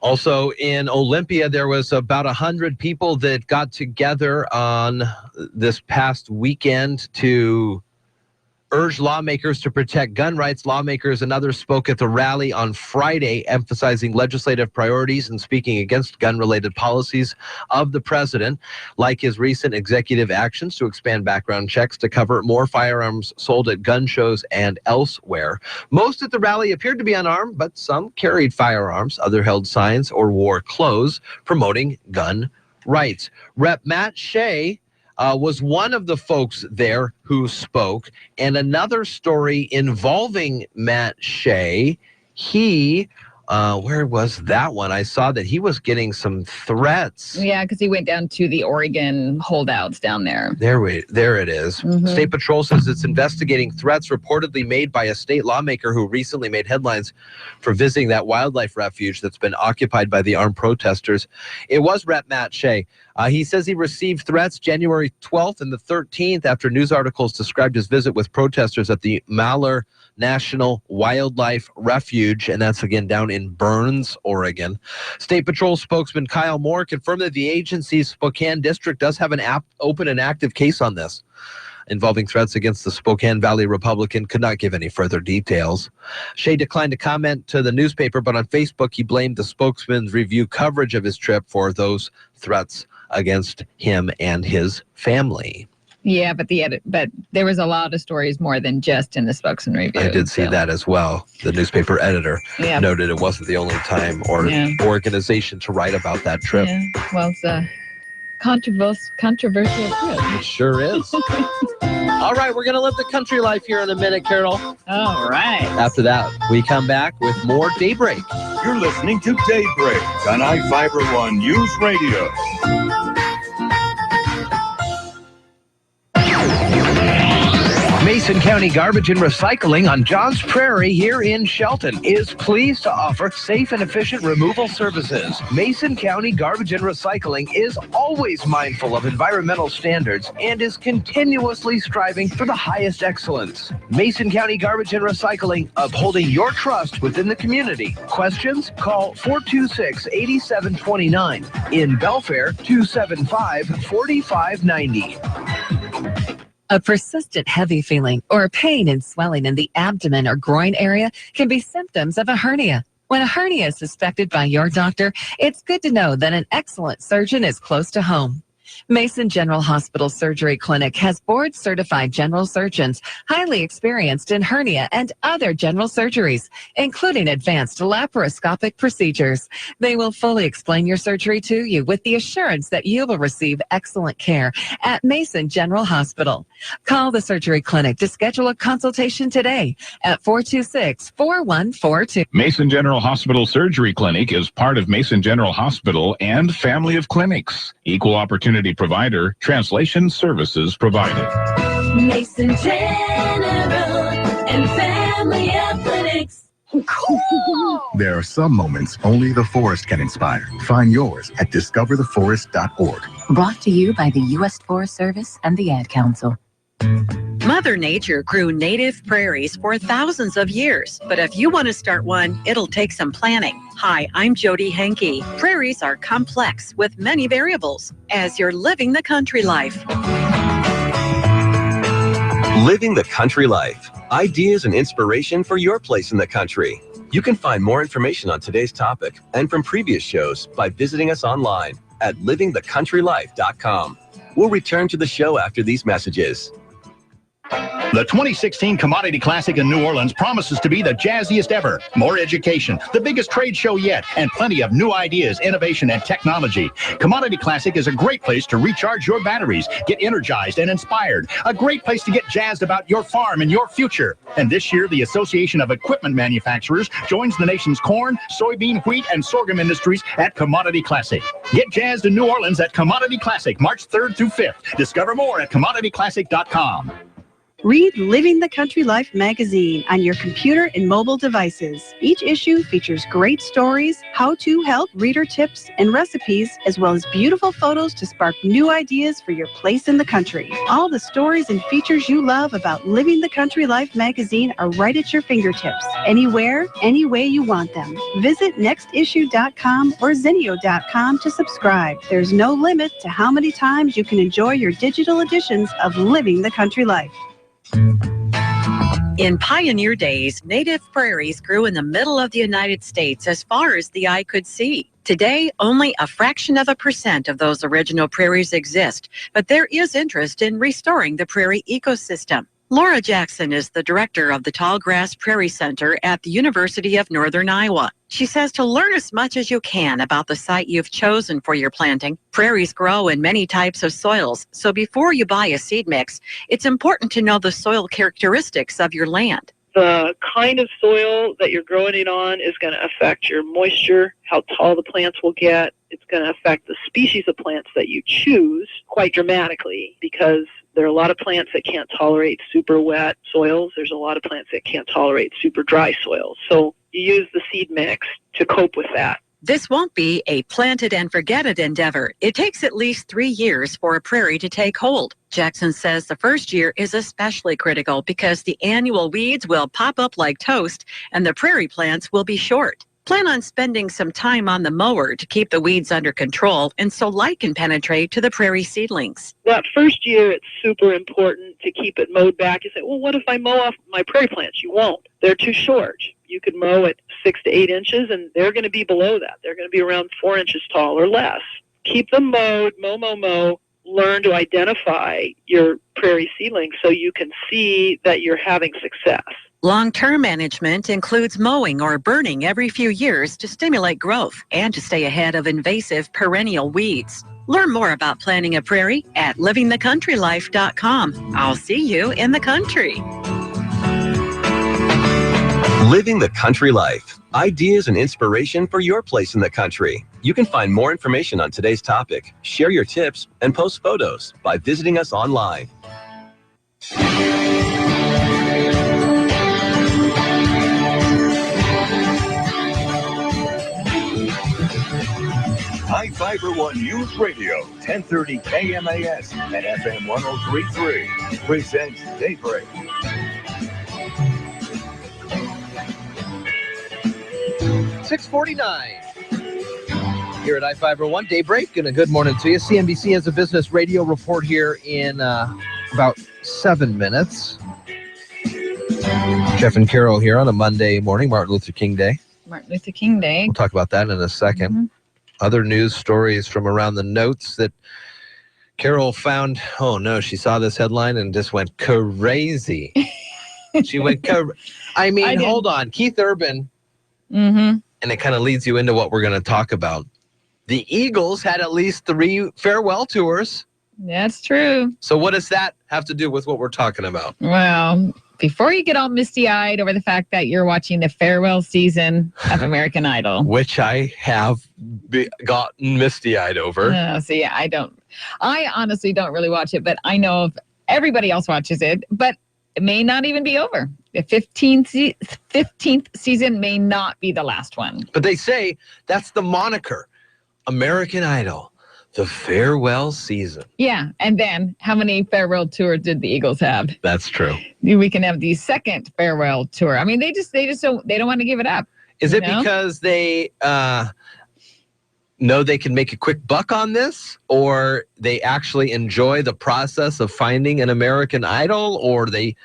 Also in Olympia, there was about 100 people that got together on this past weekend to urged lawmakers to protect gun rights. Lawmakers and others spoke at the rally on Friday, emphasizing legislative priorities and speaking against gun-related policies of the president, like his recent executive actions to expand background checks to cover more firearms sold at gun shows and elsewhere. Most at the rally appeared to be unarmed, but some carried firearms. Others held signs or wore clothes promoting gun rights. Rep. Matt Shea was one of the folks there who spoke. And another story involving Matt Shea, where was that one? I saw that he was getting some threats. Yeah, because he went down to the Oregon holdouts down there. There it is. State Patrol says it's investigating threats reportedly made by a state lawmaker who recently made headlines for visiting that wildlife refuge that's been occupied by the armed protesters. It was Rep. Matt Shea. He says he received threats January 12th and the 13th after news articles described his visit with protesters at the Malheur National Wildlife Refuge, and that's again down in Burns, Oregon. State Patrol spokesman Kyle Moore confirmed that the agency's Spokane district does have an open and active case on this involving threats against the Spokane Valley Republican. Could not give any further details. Shea declined to comment to the newspaper, but on Facebook he blamed the spokesman's review coverage of his trip for those threats against him and his family. Yeah, but there was a lot of stories more than just in the spokesman review. I did see that as well. The newspaper editor noted it wasn't the only time or organization to write about that trip. Yeah. Well, it's a controversial trip. It sure is. All right, we're going to live the country life here in a minute, Carol. All right. After that, we come back with more Daybreak. You're listening to Daybreak on iFIBER One News Radio. Mason County Garbage and Recycling on Johns Prairie here in Shelton is pleased to offer safe and efficient removal services. Mason County Garbage and Recycling is always mindful of environmental standards and is continuously striving for the highest excellence. Mason County Garbage and Recycling, upholding your trust within the community. Questions? Call 426-8729. In Belfair, 275-4590. A persistent heavy feeling or pain and swelling in the abdomen or groin area can be symptoms of a hernia. When a hernia is suspected by your doctor, it's good to know that an excellent surgeon is close to home. Mason General Hospital Surgery Clinic has board-certified general surgeons highly experienced in hernia and other general surgeries, including advanced laparoscopic procedures. They will fully explain your surgery to you with the assurance that you will receive excellent care at Mason General Hospital. Call the Surgery Clinic to schedule a consultation today at 426-4142. Mason General Hospital Surgery Clinic is part of Mason General Hospital and family of clinics. Equal opportunity provider, translation services provided. Mason General and family of clinics. Cool. There are some moments only the forest can inspire. Find yours at discovertheforest.org. Brought to you by the U.S. Forest Service and the Ad Council. Mother Nature grew native prairies for thousands of years, but if you want to start one, it'll take some planning. Hi, I'm Jody Henke. Prairies are complex with many variables as you're living the country life. Living the country life. Ideas and inspiration for your place in the country. You can find more information on today's topic and from previous shows by visiting us online at livingthecountrylife.com. We'll return to the show after these messages. The 2016 Commodity Classic in New Orleans promises to be the jazziest ever. More education, the biggest trade show yet, and plenty of new ideas, innovation, and technology. Commodity Classic is a great place to recharge your batteries, get energized and inspired. A great place to get jazzed about your farm and your future. And this year, the Association of Equipment Manufacturers joins the nation's corn, soybean, wheat, and sorghum industries at Commodity Classic. Get jazzed in New Orleans at Commodity Classic, March 3rd through 5th. Discover more at commodityclassic.com. Read Living the Country Life magazine on your computer and mobile devices. Each issue features great stories, how-to help, reader tips, and recipes, as well as beautiful photos to spark new ideas for your place in the country. All the stories and features you love about Living the Country Life magazine are right at your fingertips, anywhere, any way you want them. Visit nextissue.com or zenio.com to subscribe. There's no limit to how many times you can enjoy your digital editions of Living the Country Life. In pioneer days, native prairies grew in the middle of the United States as far as the eye could see. Today, only a fraction of a % of those original prairies exist, but there is interest in restoring the prairie ecosystem. Laura Jackson is the director of the Tallgrass Prairie Center at the University of Northern Iowa. She says to learn as much as you can about the site you've chosen for your planting. Prairies grow in many types of soils, so before you buy a seed mix, it's important to know the soil characteristics of your land. The kind of soil that you're growing it on is going to affect your moisture, how tall the plants will get. It's going to affect the species of plants that you choose quite dramatically, because there are a lot of plants that can't tolerate super wet soils. There's a lot of plants that can't tolerate super dry soils. So you use the seed mix to cope with that. This won't be a plant it and forget it endeavor. It takes at least 3 years for a prairie to take hold. Jackson says the first year is especially critical because the annual weeds will pop up like toast and the prairie plants will be short. Plan on spending some time on the mower to keep the weeds under control and so light can penetrate to the prairie seedlings. That first year, it's super important to keep it mowed back. You say, well, what if I mow off my prairie plants? You won't. They're too short. You could mow at 6 to 8 inches, and they're going to be below that. They're going to be around 4 inches tall or less. Keep them mowed, mow. Learn to identify your prairie seedlings so you can see that you're having success. Long-term management includes mowing or burning every few years to stimulate growth and to stay ahead of invasive perennial weeds. Learn more about planting a prairie at livingthecountrylife.com. I'll see you in the country. Living the Country Life. Ideas and inspiration for your place in the country. You can find more information on today's topic, share your tips, and post photos by visiting us online. iFIBER One News Radio, 1030 KMAS and FM 103.3 presents Daybreak. $6:49 here at iFIBER One Daybreak, and a good morning to you. CNBC has a business radio report here in about 7 minutes. Jeff and Carol here on a Monday morning, Martin Luther King Day. Martin Luther King Day. We'll talk about that in a second. Mm-hmm. Other news stories from around the notes that Carol found. Oh no, she saw this headline and just went crazy. She went hold on. Keith Urban. Mm-hmm. And it kind of leads you into what we're going to talk about. The Eagles had at least 3 farewell tours. That's true. So what does that have to do with what we're talking about? Well, before you get all misty-eyed over the fact that you're watching the farewell season of American Idol. Which I have gotten misty-eyed over. I honestly don't really watch it, but I know if everybody else watches it, but it may not even be over. The 15th season may not be the last one. But they say that's the moniker, American Idol, the farewell season. Yeah, and then how many farewell tours did the Eagles have? That's true. We can have the second farewell tour. I mean, they don't want to give it up. Is it because they know they can make a quick buck on this, or they actually enjoy the process of finding an American Idol, or they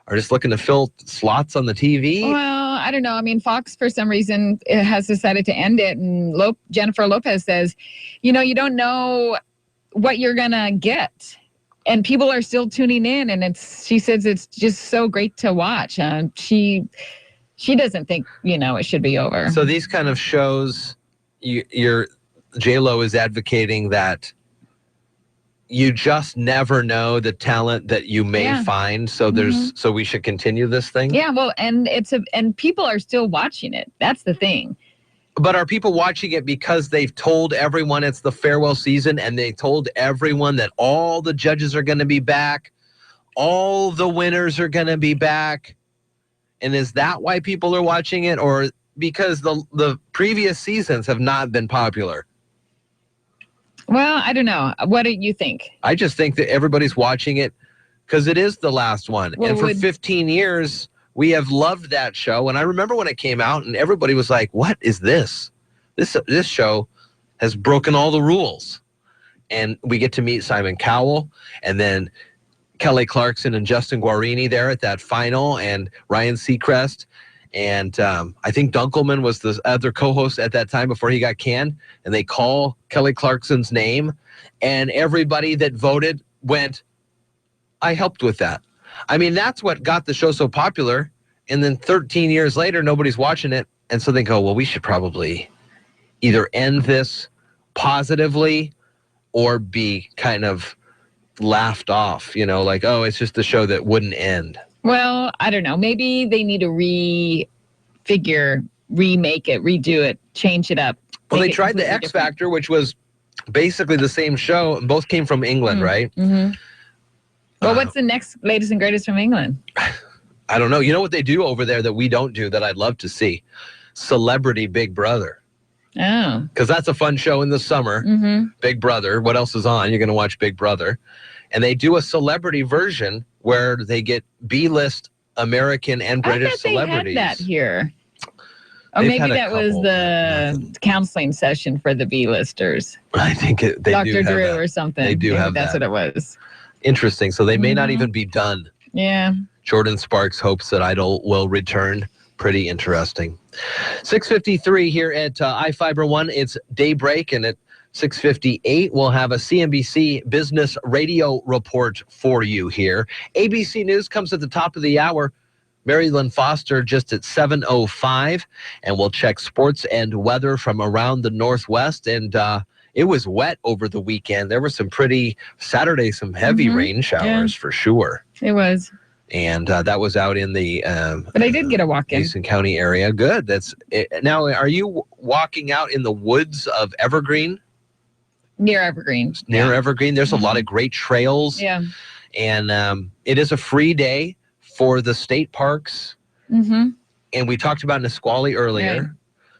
are just looking to fill slots on the TV? Well, I don't know. I mean, Fox, for some reason, has decided to end it. And Jennifer Lopez says, you don't know what you're going to get. And people are still tuning in. And she says it's just so great to watch. She doesn't think, it should be over. So these kind of shows, J-Lo is advocating that you just never know the talent that you may find. So so we should continue this thing. Yeah, well, and people are still watching it. That's the thing. But are people watching it because they've told everyone it's the farewell season and they told everyone that all the judges are going to be back, all the winners are going to be back? And is that why people are watching it, or because the previous seasons have not been popular? Well, I don't know. What do you think? I just think that everybody's watching it because it is the last one. And for 15 years, we have loved that show. And I remember when it came out and everybody was like, what is this? This show has broken all the rules. And we get to meet Simon Cowell. And then Kelly Clarkson and Justin Guarini there at that final, and Ryan Seacrest. And I think Dunkelman was the other co-host at that time before he got canned. And they call Kelly Clarkson's name, and everybody that voted went, I helped with that. I mean, that's what got the show so popular. And then 13 years later, nobody's watching it. And so they go, well, we should probably either end this positively or be kind of laughed off, you know, like, oh, it's just a show that wouldn't end. Well, I don't know. Maybe they need to refigure, remake it, redo it, change it up. Well, they tried the X Factor, which was basically the same show, and both came from England, right? Mm-hmm. Well, what's the next latest and greatest from England? I don't know. You know what they do over there that we don't do that I'd love to see? Celebrity Big Brother. Oh. Because that's a fun show in the summer. Mm-hmm. Big Brother. What else is on? You're going to watch Big Brother. And they do a celebrity version where they get B-list American and British celebrities. They had that here. Or They've maybe that was the counseling session for the B-listers. I think they Dr. do have Drew that. or something. They do Maybe have that's that. what it was. Interesting. So they may not even be done. Yeah. Jordan Sparks hopes that Idol will return. Pretty interesting. 6:53 here at iFIBER One. It's Daybreak, and at 6:58 we'll have a CNBC Business Radio report for you here. ABC News comes at the top of the hour. Mary Lynn Foster just at 7:05, and we'll check sports and weather from around the Northwest. And it was wet over the weekend. There were some some heavy rain showers for sure. It was. And that was out in the but I did get a walk in Mason County area. Good. That's it. Now, are you walking out in the woods of Evergreen? Near Evergreen. Near Evergreen. There's a lot of great trails. Yeah. And it is a free day for the state parks. Mm-hmm. And we talked about Nisqually earlier. Right.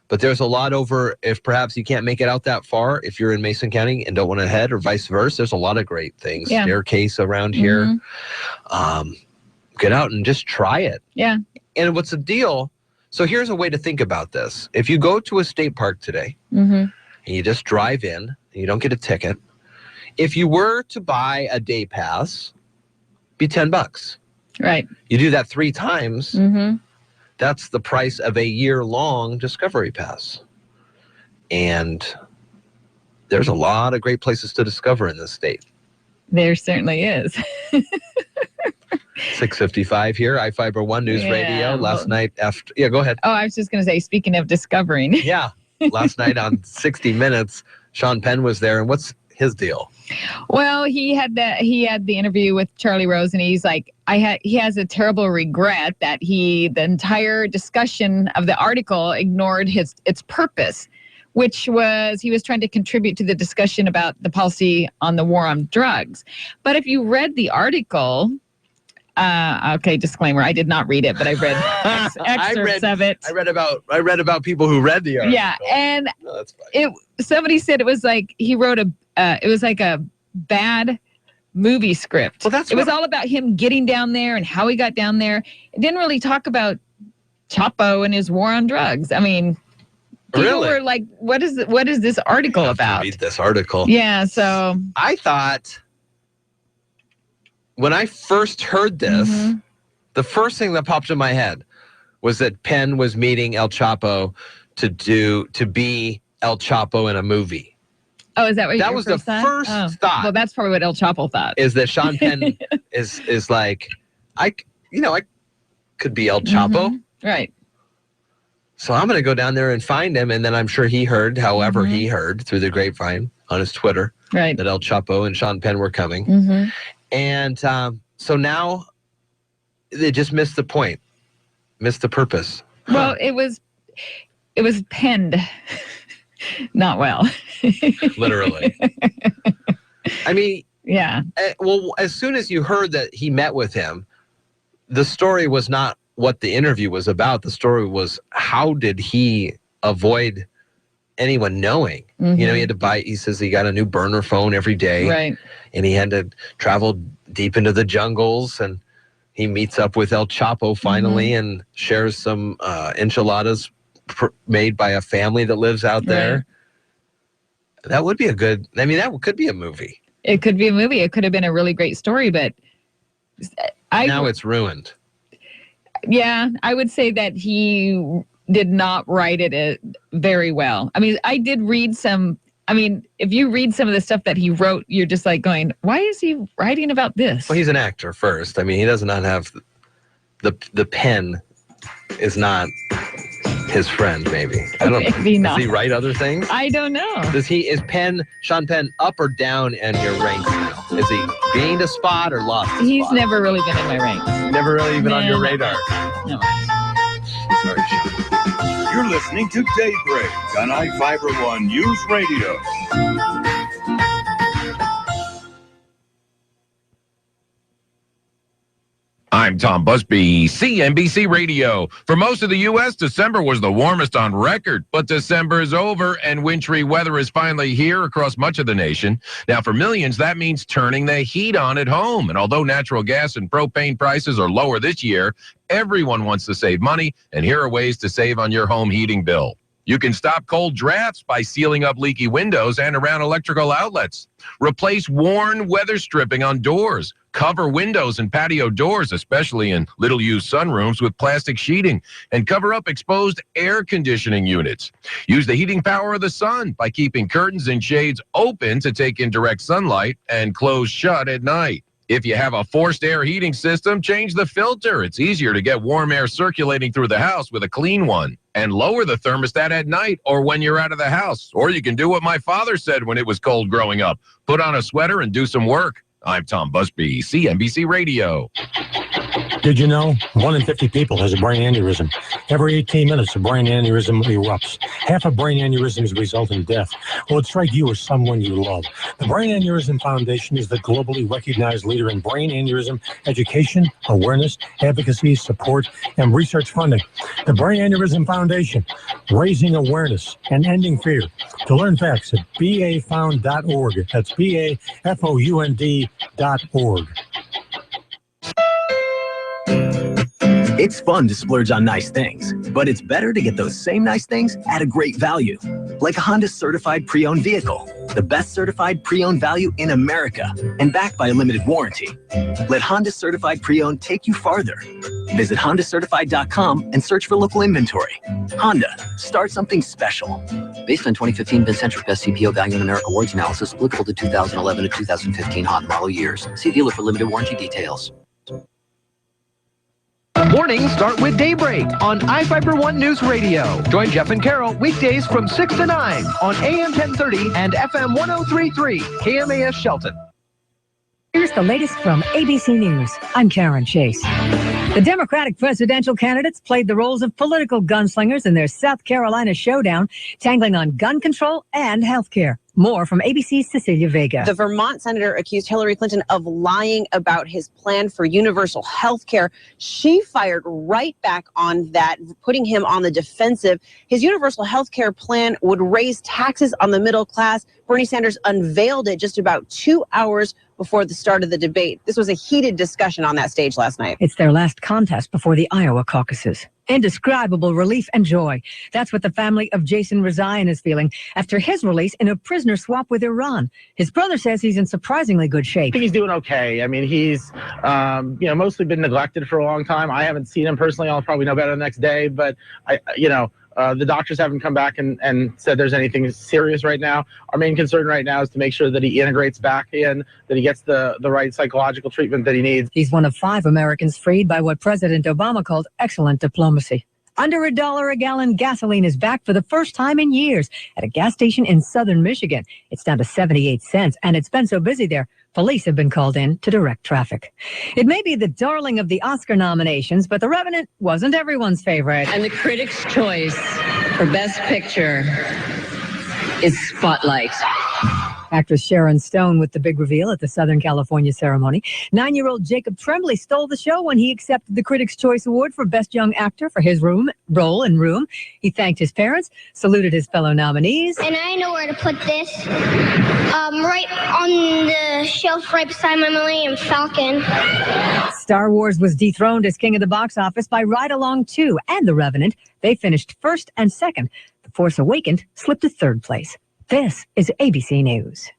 But there's a lot over, if perhaps you can't make it out that far, if you're in Mason County and don't want to head, or vice versa, there's a lot of great things. Yeah. Staircase around here. Mm-hmm. Get out and just try it. Yeah. And what's the deal? So here's a way to think about this. If you go to a state park today and you just drive in, and you don't get a ticket. If you were to buy a day pass, be $10. Right. You do that 3 times. That's the price of a year-long Discovery Pass. And there's a lot of great places to discover in this state. There certainly is. 6:55 here, iFIBER One News Radio. Last night after, go ahead. Oh, I was just going to say, speaking of discovering. Yeah, last night on 60 Minutes, Sean Penn was there, and what's his deal? Well, he had the interview with Charlie Rose, and he's like, he has a terrible regret that the entire discussion of the article ignored its purpose, which was he was trying to contribute to the discussion about the policy on the war on drugs. But if you read the article, okay, disclaimer, I did not read it, but I read excerpts of it. I read about people who read the article. Yeah, and somebody said it was like he wrote it was like a bad movie script. Well, it was all about him getting down there and how he got down there. It didn't really talk about Chapo and his war on drugs. I mean, people were like, what is this article about? Read this article. Yeah, so I thought when I first heard this, the first thing that popped in my head was that Penn was meeting El Chapo to be El Chapo in a movie. Oh, is that what that was the first thought? Well, that's probably what El Chapo thought. Is that Sean Penn is like, I could be El Chapo. Right. So I'm going to go down there and find him, and then I'm sure he heard, however he heard through the grapevine on his Twitter, right, that El Chapo and Sean Penn were coming. And so now they just missed the point, missed the purpose. Well, it was penned not well. Literally. I mean, yeah. Well, as soon as you heard that he met with him, the story was not what the interview was about. The story was, how did he avoid anyone knowing? He had to buy, he says he got a new burner phone every day. Right. And he had to travel deep into the jungles, and he meets up with El Chapo finally and shares some enchiladas made by a family that lives out there. Right. That would be that could be a movie. It could be a movie. It could have been a really great story, but now it's ruined. Yeah, I would say that he did not write it very well. I mean, I did read some. I mean, if you read some of the stuff that he wrote, you're just like going, why is he writing about this? Well, he's an actor first. I mean, he does not have the pen is not his friend, maybe. I don't know. Maybe not. Does he write other things? I don't know. Is Sean Penn up or down in your ranks now? Is he gained a spot or lost a spot? He's never really been in my ranks. Never really been on your radar. No. Sorry, Sean. You're listening to Daybreak on iFIBER ONE News Radio. I'm Tom Busby, CNBC Radio. For most of the U.S., December was the warmest on record, but December is over and wintry weather is finally here across much of the nation. Now, for millions, that means turning the heat on at home. And although natural gas and propane prices are lower this year, everyone wants to save money, and here are ways to save on your home heating bill. You can stop cold drafts by sealing up leaky windows and around electrical outlets. Replace worn weather stripping on doors. Cover windows and patio doors, especially in little-used sunrooms, with plastic sheeting. And cover up exposed air conditioning units. Use the heating power of the sun by keeping curtains and shades open to take in direct sunlight and closed shut at night. If you have a forced air heating system, change the filter. It's easier to get warm air circulating through the house with a clean one. And lower the thermostat at night or when you're out of the house. Or you can do what my father said when it was cold growing up. Put on a sweater and do some work. I'm Tom Busby, CNBC Radio. Did you know 1 in 50 people has a brain aneurysm? Every 18 minutes, a brain aneurysm erupts. Half of brain aneurysms result in death. Well, it strike you or someone you love. The Brain Aneurysm Foundation is the globally recognized leader in brain aneurysm education, awareness, advocacy, support, and research funding. The Brain Aneurysm Foundation, raising awareness and ending fear. To learn facts at bafound.org. That's bafound.org. It's fun to splurge on nice things, but it's better to get those same nice things at a great value. Like a Honda certified pre-owned vehicle, the best certified pre-owned value in America, and backed by a limited warranty. Let Honda certified pre-owned take you farther. Visit HondaCertified.com and search for local inventory. Honda, start something special. Based on 2015 VinCentric Best CPO Value in America Awards analysis, applicable to 2011 to 2015 Honda model years. See dealer for limited warranty details. Mornings start with Daybreak on iFIBER ONE News Radio. Join Jeff and Carol weekdays from 6 to 9 on AM 1030 and FM 1033 KMAS Shelton. Here's the latest from ABC News. I'm Karen Chase. The Democratic presidential candidates played the roles of political gunslingers in their South Carolina showdown, tangling on gun control and health care. More from ABC's Cecilia Vega. The Vermont senator accused Hillary Clinton of lying about his plan for universal health care. She fired right back on that, putting him on the defensive. His universal health care plan would raise taxes on the middle class. Bernie Sanders unveiled it just about 2 hours before the start of the debate. This was a heated discussion on that stage last night. It's their last contest before the Iowa caucuses. Indescribable relief and joy. That's what the family of Jason Rezaian is feeling after his release in a prisoner swap with Iran. His brother says he's in surprisingly good shape. I think he's doing okay. I mean, he's, mostly been neglected for a long time. I haven't seen him personally. I'll probably know better the next day, but the doctors haven't come back and said there's anything serious right now. Our main concern right now is to make sure that he integrates back in, that he gets the right psychological treatment that he needs. He's one of 5 Americans freed by what President Obama called excellent diplomacy. Under $1 a gallon gasoline is back for the first time in years at a gas station in southern Michigan. It's down to 78 cents, and it's been so busy there, police have been called in to direct traffic. It may be the darling of the Oscar nominations, but The Revenant wasn't everyone's favorite. And the critics' choice for Best Picture is Spotlight. Actress Sharon Stone with the big reveal at the Southern California ceremony. 9-year-old Jacob Tremblay stole the show when he accepted the Critics' Choice Award for Best Young Actor for his role in Room. He thanked his parents, saluted his fellow nominees. And I know where to put this. Right on the shelf right beside my Millennium Falcon. Star Wars was dethroned as king of the box office by Ride Along 2 and The Revenant. They finished first and second. The Force Awakens slipped to third place. This is ABC News.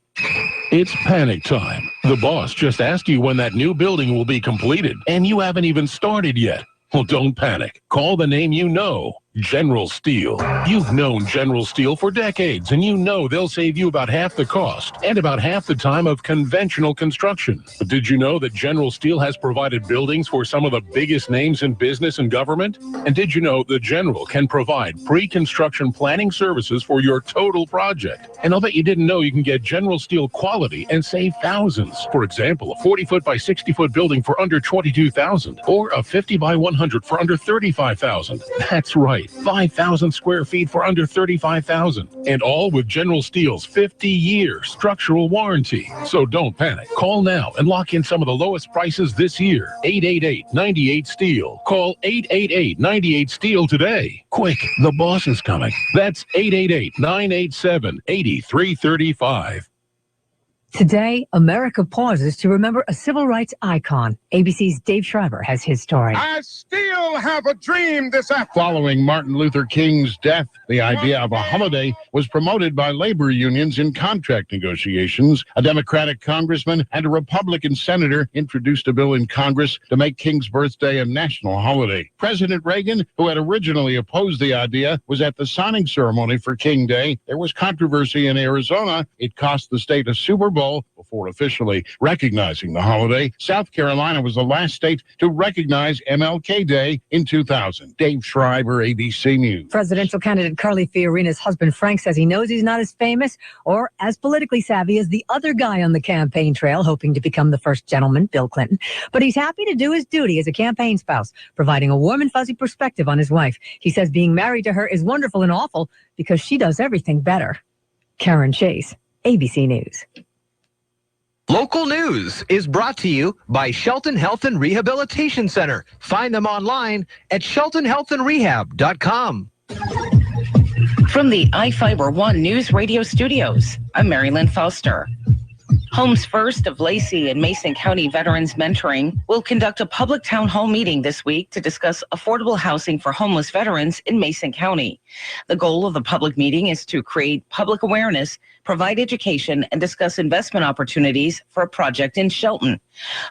It's panic time. The boss just asked you when that new building will be completed, and you haven't even started yet. Well, don't panic. Call the name you know, General Steel. You've known General Steel for decades, and you know they'll save you about half the cost and about half the time of conventional construction. But did you know that General Steel has provided buildings for some of the biggest names in business and government? And did you know the General can provide pre-construction planning services for your total project? And I'll bet you didn't know you can get General Steel quality and save thousands. For example, a 40-foot by 60-foot building for under $22,000, or a 50 by 100 for under $35,000. That's right. 5,000 square feet for under $35,000, and all with General Steel's 50-year structural warranty. So don't panic. Call now and lock in some of the lowest prices this year. 888-98-STEEL. Call 888-98-STEEL today. Quick, the boss is coming. That's 888-987-8335. Today, America pauses to remember a civil rights icon. ABC's Dave Schreiber has his story. I still have a dream this afternoon. Following Martin Luther King's death, the idea of a holiday was promoted by labor unions in contract negotiations. A Democratic congressman and a Republican senator introduced a bill in Congress to make King's birthday a national holiday. President Reagan, who had originally opposed the idea, was at the signing ceremony for King Day. There was controversy in Arizona. It cost the state a Super Bowl before officially recognizing the holiday. South Carolina was the last state to recognize MLK Day in 2000. Dave Schreiber, ABC News. Presidential candidate Carly Fiorina's husband Frank says he knows he's not as famous or as politically savvy as the other guy on the campaign trail, hoping to become the first gentleman, Bill Clinton. But he's happy to do his duty as a campaign spouse, providing a warm and fuzzy perspective on his wife. He says being married to her is wonderful and awful because she does everything better. Karen Chase, ABC News. Local news is brought to you by Shelton Health and Rehabilitation Center. Find them online at sheltonhealthandrehab.com. From the iFIBER ONE Newsradio studios, I'm Mary Lynn Foster. Homes First of Lacey and Mason County Veterans Mentoring will conduct a public town hall meeting this week to discuss affordable housing for homeless veterans in Mason County. The goal of the public meeting is to create public awareness, provide education, and discuss investment opportunities for a project in Shelton.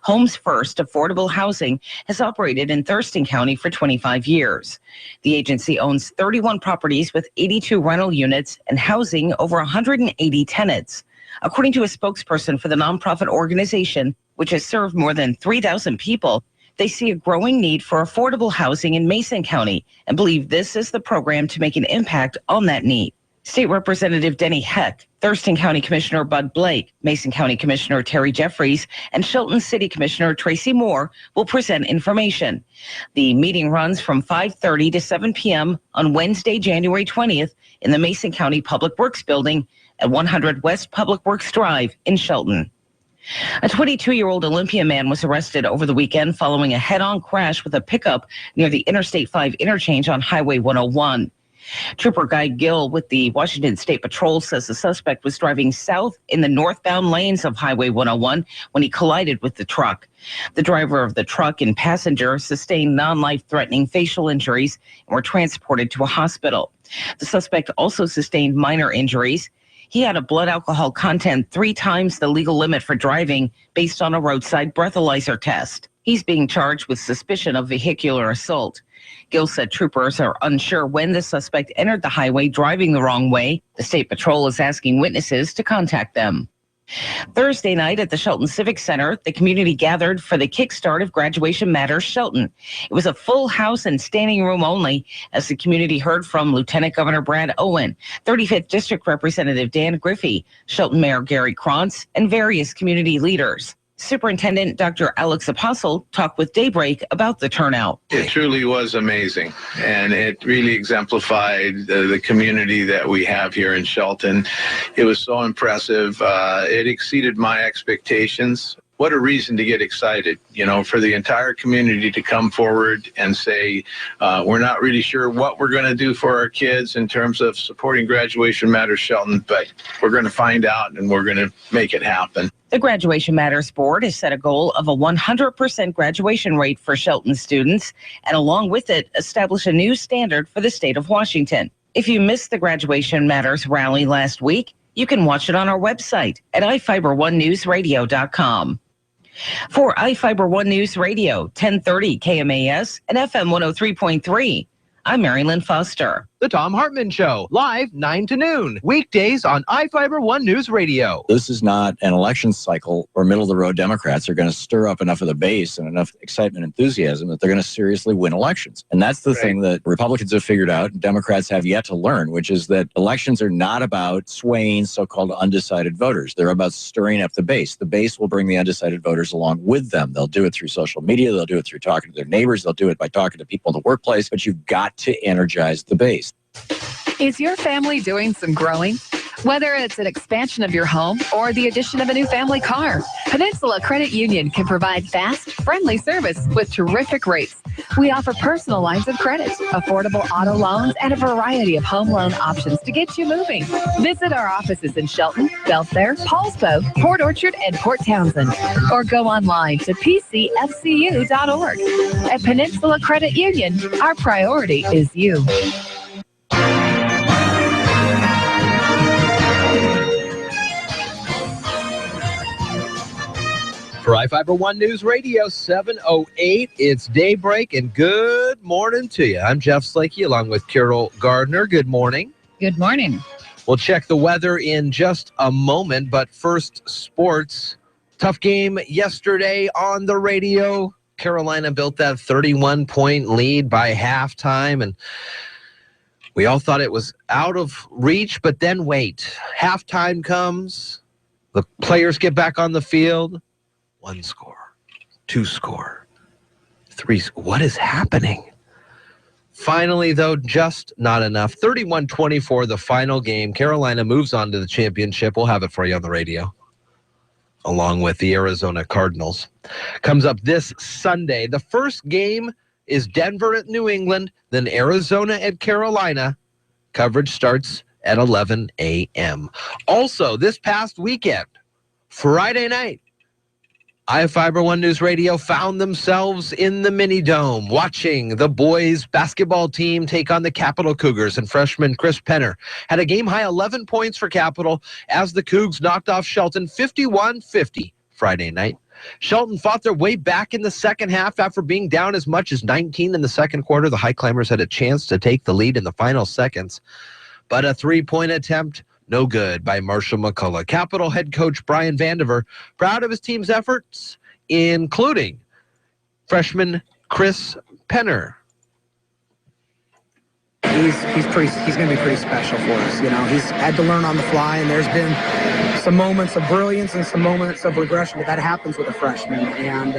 Homes First Affordable Housing has operated in Thurston County for 25 years. The agency owns 31 properties with 82 rental units and housing over 180 tenants. According to a spokesperson for the nonprofit organization, which has served more than 3,000 people, they see a growing need for affordable housing in Mason County and believe this is the program to make an impact on that need. State Representative Denny Heck, Thurston County Commissioner Bud Blake, Mason County Commissioner Terry Jeffries, and Shelton City Commissioner Tracy Moore will present information. The meeting runs from 5:30 to 7 p.m. on Wednesday, January 20th in the Mason County Public Works Building at 100 West Public Works Drive in Shelton. A 22-year-old Olympia man was arrested over the weekend following a head-on crash with a pickup near the Interstate 5 interchange on Highway 101. Trooper Guy Gill with the Washington State Patrol says the suspect was driving south in the northbound lanes of Highway 101 when he collided with the truck. The driver of the truck and passenger sustained non-life-threatening facial injuries and were transported to a hospital. The suspect also sustained minor injuries. He had a blood alcohol content 3 times the legal limit for driving based on a roadside breathalyzer test. He's being charged with suspicion of vehicular assault. Gill said troopers are unsure when the suspect entered the highway driving the wrong way. The State Patrol is asking witnesses to contact them. Thursday night at the Shelton Civic Center, the community gathered for the kickstart of Graduation Matters Shelton. It was a full house and standing room only as the community heard from Lieutenant Governor Brad Owen, 35th District Representative Dan Griffey, Shelton Mayor Gary Krantz, and various community leaders. Superintendent Dr. Alex Apostle talked with Daybreak about the turnout. It truly was amazing, and it really exemplified the community that we have here in Shelton. It was so impressive. It exceeded my expectations. What a reason to get excited, you know, for the entire community to come forward and say, we're not really sure what we're going to do for our kids in terms of supporting Graduation Matters Shelton, but we're going to find out and we're going to make it happen. The Graduation Matters Board has set a goal of a 100% graduation rate for Shelton students, and along with it, establish a new standard for the state of Washington. If you missed the Graduation Matters rally last week, You can watch it on our website at iFiber1newsradio.com. For iFiber One News Radio, 1030 KMAS and FM 103.3, I'm Mary Lynn Foster. The Tom Hartman Show, live 9 to noon, weekdays on iFiber One News Radio. This is not an election cycle where middle-of-the-road Democrats are going to stir up enough of the base and enough excitement and enthusiasm that they're going to seriously win elections. And that's the thing that Republicans have figured out and Democrats have yet to learn, which is that elections are not about swaying so-called undecided voters. They're about stirring up the base. The base will bring the undecided voters along with them. They'll do it through social media. They'll do it through talking to their neighbors. They'll do it by talking to people in the workplace. But you've got to energize the base. Is your family doing some growing? Whether it's an expansion of your home or the addition of a new family car, Peninsula Credit Union can provide fast, friendly service with terrific rates. We offer personal lines of credit, affordable auto loans, and a variety of home loan options to get you moving. Visit our offices in Shelton, Belfair, Paulsbo, Port Orchard, and Port Townsend, or go online to pcfcu.org. At Peninsula Credit Union, our priority is you. For iFiber One News Radio, 7:08, it's Daybreak, and good morning to you. I'm Jeff Slakey along with Carol Gardner. Good morning. Good morning. We'll check the weather in just a moment, but first, sports. Tough game yesterday on the radio. Carolina built that 31-point lead by halftime, and we all thought it was out of reach, but then wait. Halftime comes, the players get back on the field. 1 score, 2 score, 3 score. What is happening? Finally, though, just not enough. 31-24, the final game. Carolina moves on to the championship. We'll have it for you on the radio, along with the Arizona Cardinals. Comes up this Sunday. The first game is Denver at New England, then Arizona at Carolina. Coverage starts at 11 a.m. Also, this past weekend, Friday night, iFiber One News Radio found themselves in the mini dome watching the boys basketball team take on the Capital Cougars, and freshman Chris Penner had a game-high 11 points for Capital as the Cougs knocked off Shelton 51-50 Friday night. Shelton fought their way back in the second half after being down as much as 19 in the second quarter. The High Climbers had a chance to take the lead in the final seconds, but a three-point attempt no good by Marshall McCullough. Capital head coach Brian Vandiver proud of his team's efforts, including freshman Chris Penner. He's going to be pretty special for us. You know, he's had to learn on the fly, and there's been some moments of brilliance and some moments of regression, but that happens with a freshman. And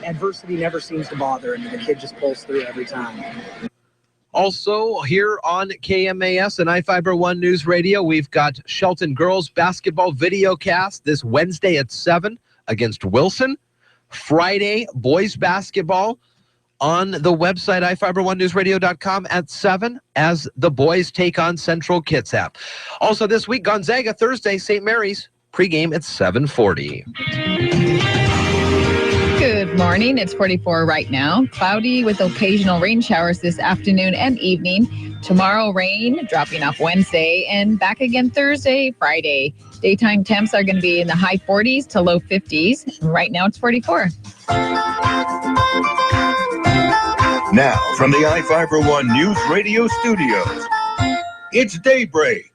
adversity never seems to bother him. The kid just pulls through every time. Also, here on KMAS and iFiber One News Radio, we've got Shelton girls basketball video cast this Wednesday at 7 against Wilson. Friday, boys basketball on the website, iFiber1newsradio.com at 7 as the boys take on Central Kitsap. Also this week, Gonzaga, Thursday, St. Mary's, pregame at 7:40. Good morning. It's 44 right now. Cloudy with occasional rain showers this afternoon and evening. Tomorrow, rain, dropping off Wednesday, and back again Thursday, Friday. Daytime temps are going to be in the high 40s to low 50s. Right now, it's 44. Now, from the iFiber One News Radio studios, it's Daybreak.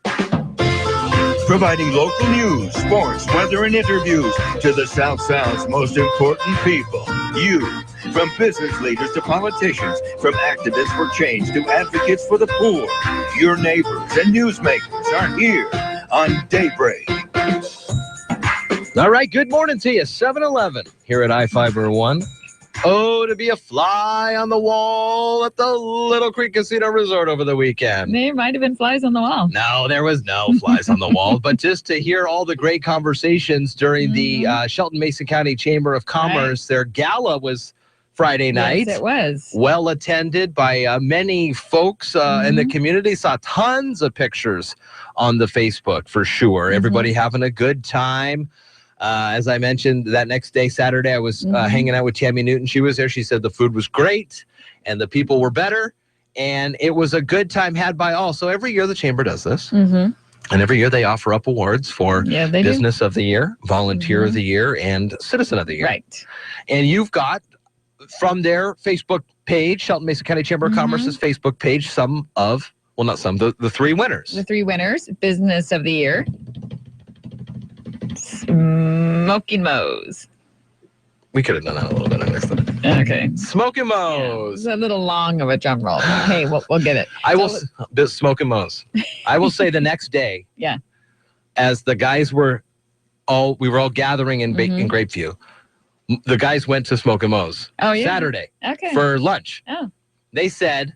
Providing local news, sports, weather, and interviews to the South Sound's most important people. You. From business leaders to politicians, from activists for change to advocates for the poor. Your neighbors and newsmakers are here on Daybreak. All right, good morning to you. 7-11 here at iFiber One. Oh, to be a fly on the wall at the Little Creek Casino Resort over the weekend. There might have been flies on the wall. No, there was no flies on the wall. But just to hear all the great conversations during the Shelton Mason County Chamber of Commerce, their gala was Friday night. Yes, it was. Well attended by many folks in the community. Saw tons of pictures on the Facebook for sure. Everybody having a good time. As I mentioned, that next day, Saturday, I was hanging out with Tammy Newton. She was there. She said the food was great and the people were better. And it was a good time had by all. So every year the chamber does this. And every year they offer up awards for Business of the Year, Volunteer of the Year, and Citizen of the Year. Right. And you've got from their Facebook page, Shelton Mesa County Chamber of Commerce's Facebook page, the 3 winners. The 3 winners, Business of the Year, Smoking Moe's. We could have done that a little bit next time. Okay. Smoking Moe's. It's a little long of a drum roll. Hey, we'll get it. Smoking Moe's. I will say the next day, yeah, as the guys we were all gathering in Grapeview, the guys went to Smoking Moe's Saturday for lunch. Oh. They said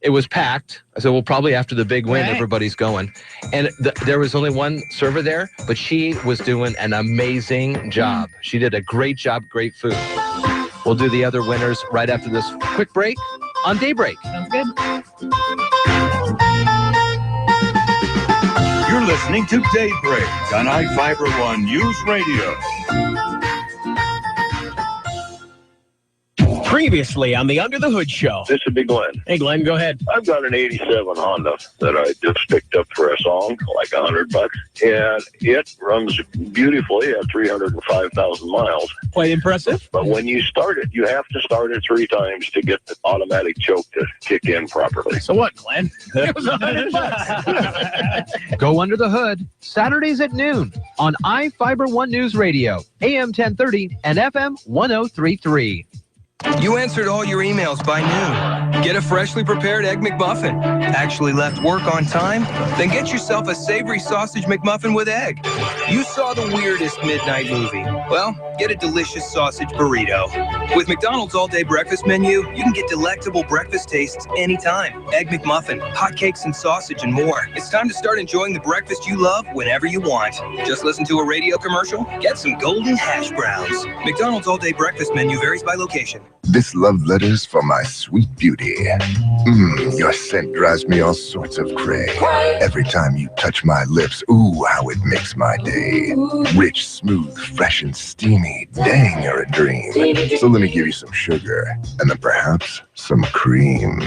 it was packed. I said, well, probably after the big win, everybody's going. And there was only one server there, but she was doing an amazing job. She did a great job, great food. We'll do the other winners right after this quick break on Daybreak. Sounds good. You're listening to Daybreak on iFIBER One News Radio. Previously on the Under the Hood Show. This would be Glenn. Hey, Glenn, go ahead. I've got an 87 Honda that I just picked up for a song, like $100, and it runs beautifully at 305,000 miles. Quite impressive. But when you start it, you have to start it 3 times to get the automatic choke to kick in properly. So what, Glenn? It was $100. Go under the hood, Saturdays at noon on iFIBER One News Radio, AM 1030 and FM 1033. You answered all your emails by noon. Get a freshly prepared Egg McMuffin. Actually left work on time? Then get yourself a savory sausage McMuffin with egg. You saw the weirdest midnight movie. Well, get a delicious sausage burrito. With McDonald's all-day breakfast menu, you can get delectable breakfast tastes anytime. Egg McMuffin, hotcakes and sausage and more. It's time to start enjoying the breakfast you love whenever you want. Just listen to a radio commercial? Get some golden hash browns. McDonald's all-day breakfast menu varies by location. This love letter's for my sweet beauty. Your scent drives me all sorts of cray. Every time you touch my lips, ooh, how it makes my day. Rich, smooth, fresh, and steamy. Dang, you're a dream. So let me give you some sugar, and then perhaps some cream.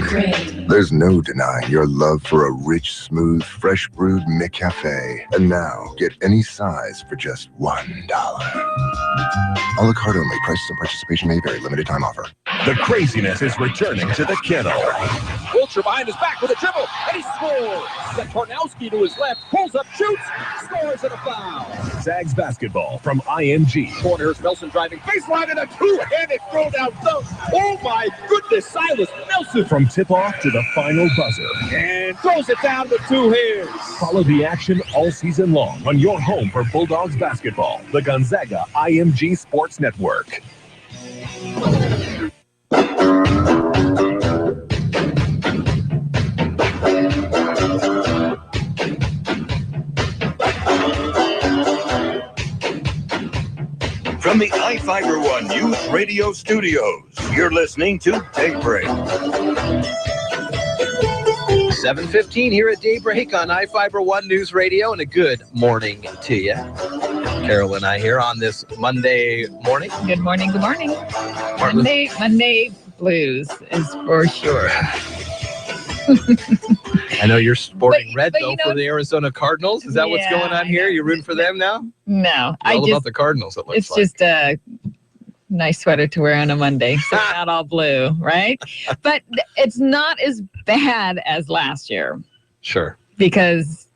There's no denying your love for a rich, smooth, fresh brewed McCafe. And now, get any size for just $1. A la carte only. Prices and participation may vary. Limited time offer. The craziness is returning to the kennel. Wiltshire behind his back with a dribble, and he scores. Then Kornowski to his left, pulls up, shoots, scores, and a foul. Zags basketball from IMG. Corners, Nelson driving baseline, and a two-handed throw-down dunk. Oh my goodness, Silas Nelson. From tip-off to the final buzzer. And throws it down with 2 hands. Follow the action all season long on your home for Bulldogs basketball, the Gonzaga IMG Sports Network. From the iFIBER One News Radio Studios, you're listening to Daybreak. 7:15 here at Daybreak on iFIBER One News Radio, and a good morning to you. Carol and I here on this Monday morning. Good morning, good morning. Monday blues is for sure. I know you're sporting red, though, for the Arizona Cardinals. Is that what's going on here? You're rooting for them now? No. All about the Cardinals, it looks it's just a nice sweater to wear on a Monday, so not all blue, right? But it's not as bad as last year. Sure. Because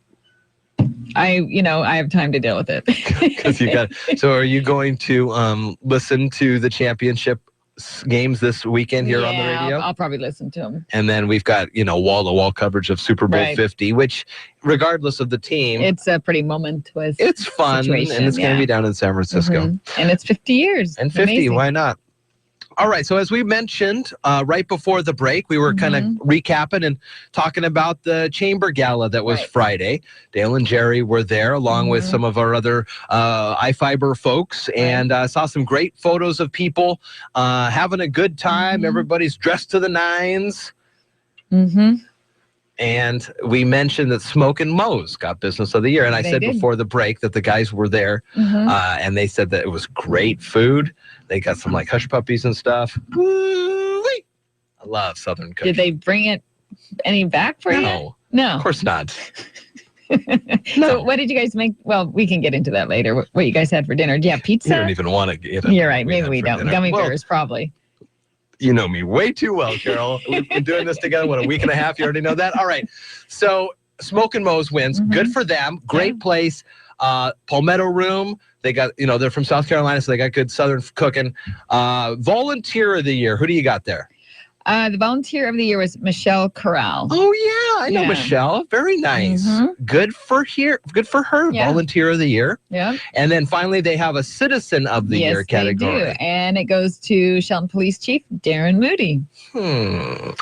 I have time to deal with it. So are you going to listen to the championship games this weekend here on the radio? I'll probably listen to them. And then we've got, wall-to-wall coverage of Super Bowl 50, which, regardless of the team, it's a pretty momentous It's fun, and it's going to be down in San Francisco. And it's 50 years. And 50, amazing. Why not? All right, so as we mentioned right before the break, we were kind of recapping and talking about the Chamber Gala that was Friday. Dale and Jerry were there along with some of our other iFIBER folks, and saw some great photos of people having a good time. Everybody's dressed to the nines. And we mentioned that Smokin' Moe's got Business of the Year. And I said before the break that the guys were there, and they said that it was great food. They got some hush puppies and stuff. Woo-wee. I love Southern cooking. Did they bring any back for you? No. No. Of course not. So what did you guys make? Well, we can get into that later. What you guys had for dinner? Do you have pizza? You don't even want to get it. You're right. Maybe we don't. Gummy bears, probably. You know me way too well, Carol. We've been doing this together, what, a week and a half? You already know that? All right. So Smoke and Moe's wins. Good for them. Great place. Palmetto Room. They got, they're from South Carolina, so they got good Southern cooking. Volunteer of the Year. Who do you got there? The volunteer of the year was Michelle Corral. Oh yeah, I know Michelle. Very nice. Good for her. Yeah. Volunteer of the year. Yeah. And then finally, they have a Citizen of the Year category. They do. And it goes to Shelton Police Chief Darren Moody.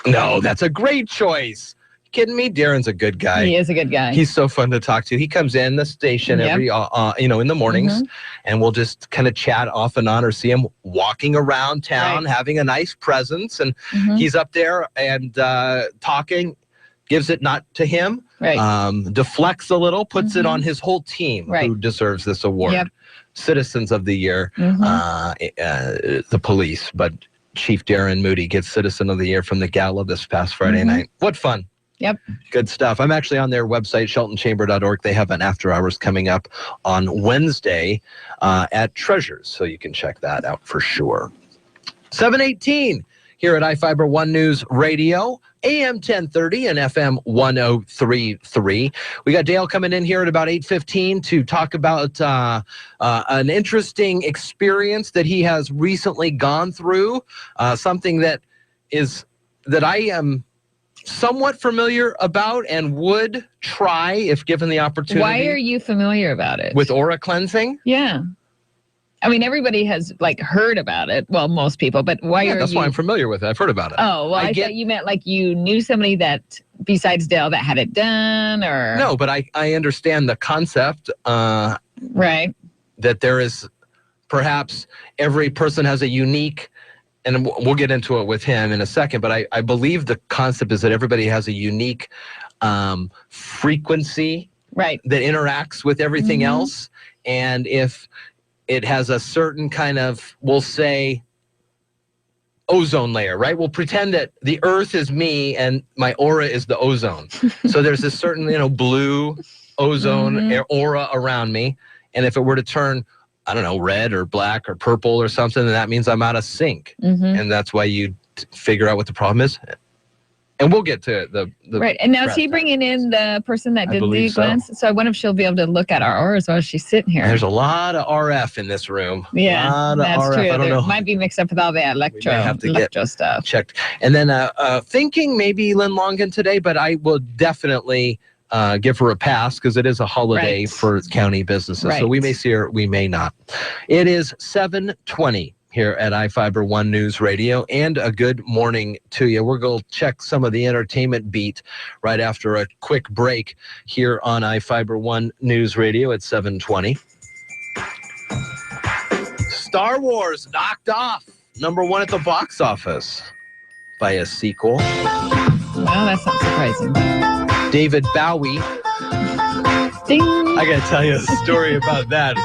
No, that's a great choice. Kidding me? Darren's a good guy. He is a good guy. He's so fun to talk to. He comes in the station every, in the mornings, and we'll just kind of chat off and on, or see him walking around town, having a nice presence, and he's up there and talking. Gives it not to him, deflects a little, puts it on his whole team who deserves this award. Citizens of the Year, the police, but Chief Darren Moody gets Citizen of the Year from the gala this past Friday night. What fun. Yep. Good stuff. I'm actually on their website, sheltonchamber.org. They have an after hours coming up on Wednesday at Treasures, so you can check that out for sure. 7:18 here at iFIBER One News Radio, AM 1030 and FM 103.3. We got Dale coming in here at about 8:15 to talk about an interesting experience that he has recently gone through, something that I am somewhat familiar about and would try if given the opportunity. Why are you familiar about it? With aura cleansing? Yeah. I mean, everybody has heard about it. Well, most people, but that's why I'm familiar with it. I've heard about it. Oh, well, I thought you meant you knew somebody that, besides Dale, that had it done, or... No, but I understand the concept. Right. That there is, perhaps every person has a unique, and we'll get into it with him in a second, but I believe the concept is that everybody has a unique frequency that interacts with everything else. And if it has a certain kind of, we'll say, ozone layer, right? We'll pretend that the Earth is me and my aura is the ozone. So there's this certain, blue ozone aura around me. And if it were to turn, I don't know, red or black or purple or something, then that means I'm out of sync. And that's why you figure out what the problem is. And we'll get to the right. And now is he bringing in the person that did the glance? So I wonder if she'll be able to look at our auras while she's sitting here. There's a lot of RF in this room. Yeah, that's RF. true. I don't know. Might be mixed up with all the electro stuff. Checked. And then thinking maybe Lynn Longan today, but I will definitely give her a pass because it is a holiday for county businesses. So we may see her, we may not. It is 7:20. Here at iFIBER One News Radio, and a good morning to you. We're going to check some of the entertainment beat right after a quick break here on iFIBER One News Radio at 7:20. Star Wars knocked off #1 at the box office by a sequel. Well, that's not surprising. David Bowie. Ding. I got to tell you a story about that.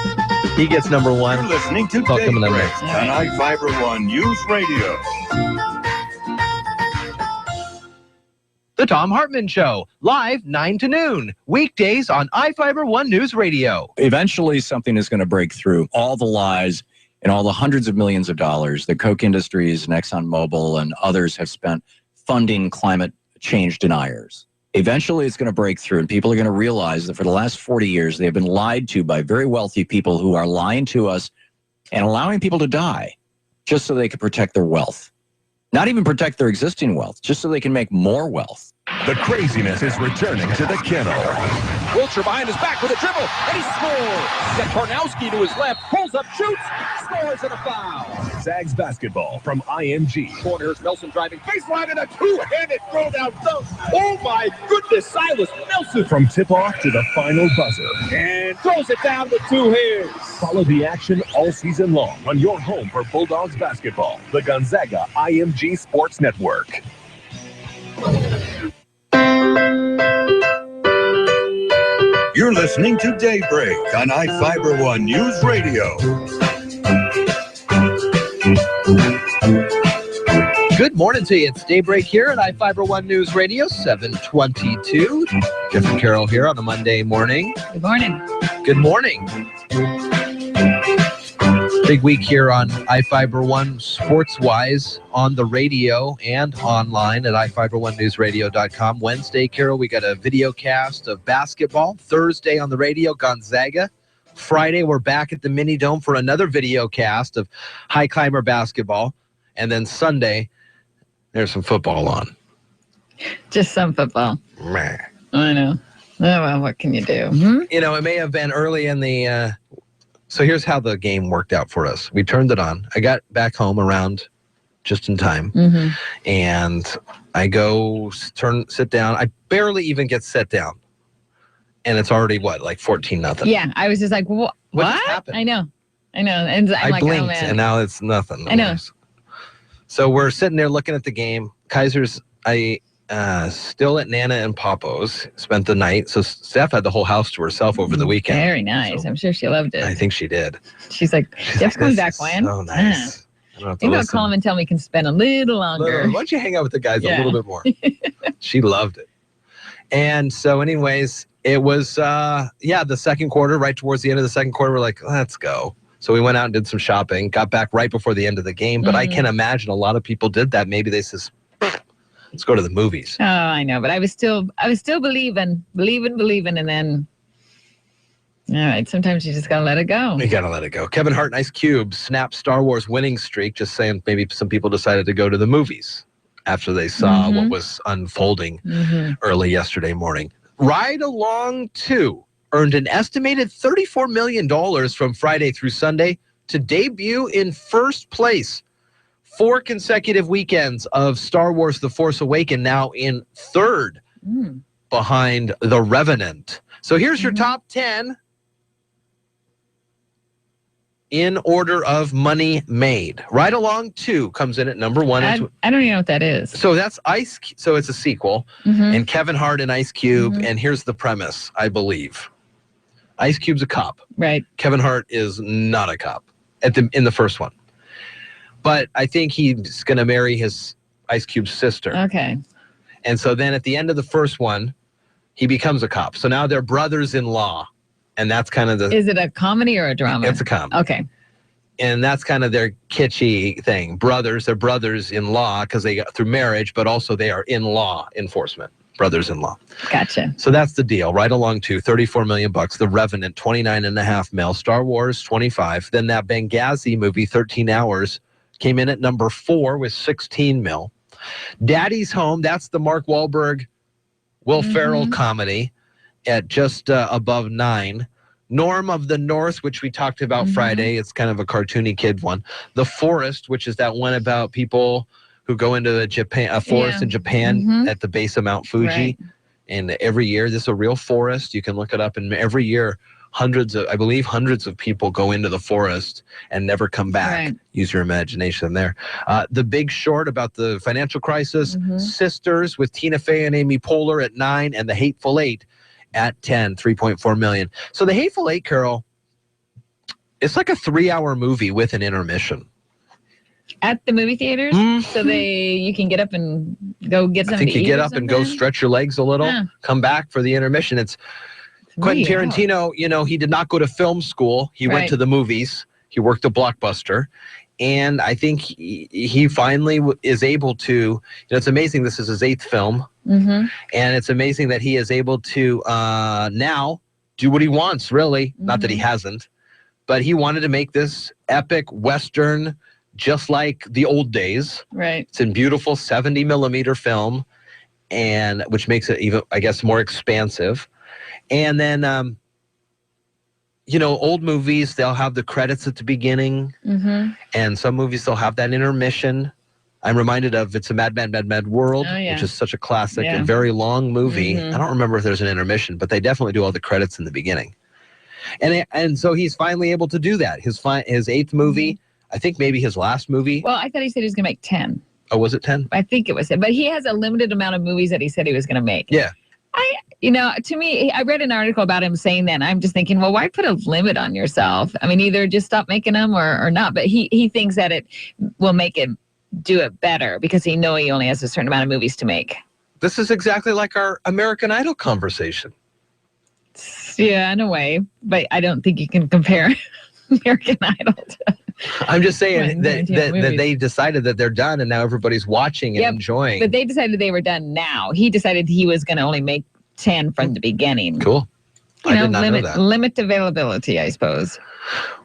He gets #1. You're listening to Daybreak on iFIBER One News Radio. The Tom Hartman Show, live 9 to noon, weekdays on iFIBER One News Radio. Eventually, something is going to break through all the lies and all the hundreds of millions of dollars that Koch Industries and ExxonMobil and others have spent funding climate change deniers. Eventually, it's going to break through, and people are going to realize that for the last 40 years, they've been lied to by very wealthy people who are lying to us and allowing people to die just so they can protect their wealth. Not even protect their existing wealth, just so they can make more wealth. The craziness is returning to the kennel. Wiltshire behind his back with a dribble, and he scores. Got Karnowski to his left, pulls up, shoots, scores, and a foul. Zags basketball from IMG. Corners, Nelson driving baseline, and a two-handed throw down dunk. Oh my goodness, Silas Nelson. From tip-off to the final buzzer. And throws it down with two hands. Follow the action all season long on your home for Bulldogs basketball, the Gonzaga IMG Sports Network. You're listening to Daybreak on iFIBER One News Radio. Good morning to you. It's Daybreak here at iFIBER One News Radio, 7:22. Jeff and Carol here on a Monday morning. Good morning. Good morning. Big week here on iFIBER One sports-wise on the radio and online at iFIBER1newsradio.com. Wednesday, Carol, we got a video cast of basketball. Thursday on the radio, Gonzaga. Friday, we're back at the Mini Dome for another video cast of high climber basketball. And then Sunday, there's some football on. Just some football. Meh. I know. Oh, well, what can you do? You know, it may have been early in the... So here's how the game worked out for us. We turned it on. I got back home around just in time. And I go sit down. I barely even get set down. And it's already, like 14-0. Yeah, I was just like, what? Just happened? I know. And I'm I like, blinked, oh, man. and now it's nothing. I know. So we're sitting there looking at the game. Kaiser's, still at Nana and Papo's, spent the night. So Steph had the whole house to herself over the weekend. Very nice. So, I'm sure she loved it. I think she did. She's like, Jeff's coming back when? So nice. Maybe I'll call him and tell him he can spend a little longer. Why don't you hang out with the guys a little bit more? She loved it. And so anyways, it was, the second quarter, right towards the end of the second quarter, we're like, let's go. So we went out and did some shopping, got back right before the end of the game. But I can imagine a lot of people did that. Maybe they says, let's go to the movies. Oh, I know. But I was still believing. And then, all right, sometimes you just got to let it go. You got to let it go. Kevin Hart and Ice Cube snapped Star Wars winning streak, just saying maybe some people decided to go to the movies after they saw what was unfolding early yesterday morning. Ride Along 2 earned an estimated $34 million from Friday through Sunday to debut in first place. 4 consecutive weekends of Star Wars The Force Awakens, now in third behind The Revenant. So here's your top 10 in order of money made. Ride Along 2 comes in at number 1. I don't even know what that is. So that's so it's a sequel. And Kevin Hart and Ice Cube. And here's the premise, I believe. Ice Cube's a cop. Right. Kevin Hart is not a cop in the first one. But I think he's going to marry his Ice Cube's sister. Okay. And so then at the end of the first one, he becomes a cop. So now they're brothers-in-law. And that's kind of the... Is it a comedy or a drama? It's a comedy. Okay. And that's kind of their kitschy thing. They're brothers-in-law because they got through marriage, but also they are in-law enforcement. Brothers-in-law. Gotcha. So that's the deal. Ride Along 2, $34 million. The Revenant, $29.5 million. Star Wars, $25. Then that Benghazi movie, 13 Hours, came in at number 4 with $16 million. Daddy's Home, that's the Mark Wahlberg, Will Ferrell comedy at just above 9. Norm of the North, which we talked about Friday. It's kind of a cartoony kid one. The Forest, which is that one about people who go into a forest in Japan at the base of Mount Fuji. Right. And every year, this is a real forest. You can look it up. And every year, hundreds of people go into the forest and never come back. Right. Use your imagination there. The Big Short, about the financial crisis. Sisters with Tina Fey and Amy Poehler at 9. And The Hateful Eight at 10, $3.4 million. So The Hateful Eight, Carol, it's like a 3-hour movie with an intermission. At the movie theaters? So you can get up and go get something to eat? I think you get up and go stretch your legs a little, come back for the intermission. It's Quentin Tarantino, he did not go to film school. He went to the movies. He worked at Blockbuster. And I think he finally is able to, it's amazing this is his 8th film. And it's amazing that he is able to now do what he wants, really. Not that he hasn't. But he wanted to make this epic Western, just like the old days. Right. It's in beautiful 70 millimeter film, and which makes it even, I guess, more expansive. And then, old movies, they'll have the credits at the beginning. And some movies, they'll have that intermission. I'm reminded of It's a Mad, Mad, Mad, Mad World, which is such a classic and very long movie. I don't remember if there's an intermission, but they definitely do all the credits in the beginning. And so he's finally able to do that. His 8th movie, I think maybe his last movie. Well, I thought he said he was going to make 10. Oh, was it 10? I think it was 10. But he has a limited amount of movies that he said he was going to make. Yeah. To me, I read an article about him saying that, and I'm just thinking, well, why put a limit on yourself? I mean, either just stop making them or not. But he thinks that it will make it do it better because he only has a certain amount of movies to make. This is exactly like our American Idol conversation. Yeah, in a way, but I don't think you can compare American Idol to I'm just saying that movies. they decided that they're done and now everybody's watching and enjoying. But they decided they were done now. He decided he was going to only make 10 from the beginning. Cool. I did not know that. Limit availability, I suppose.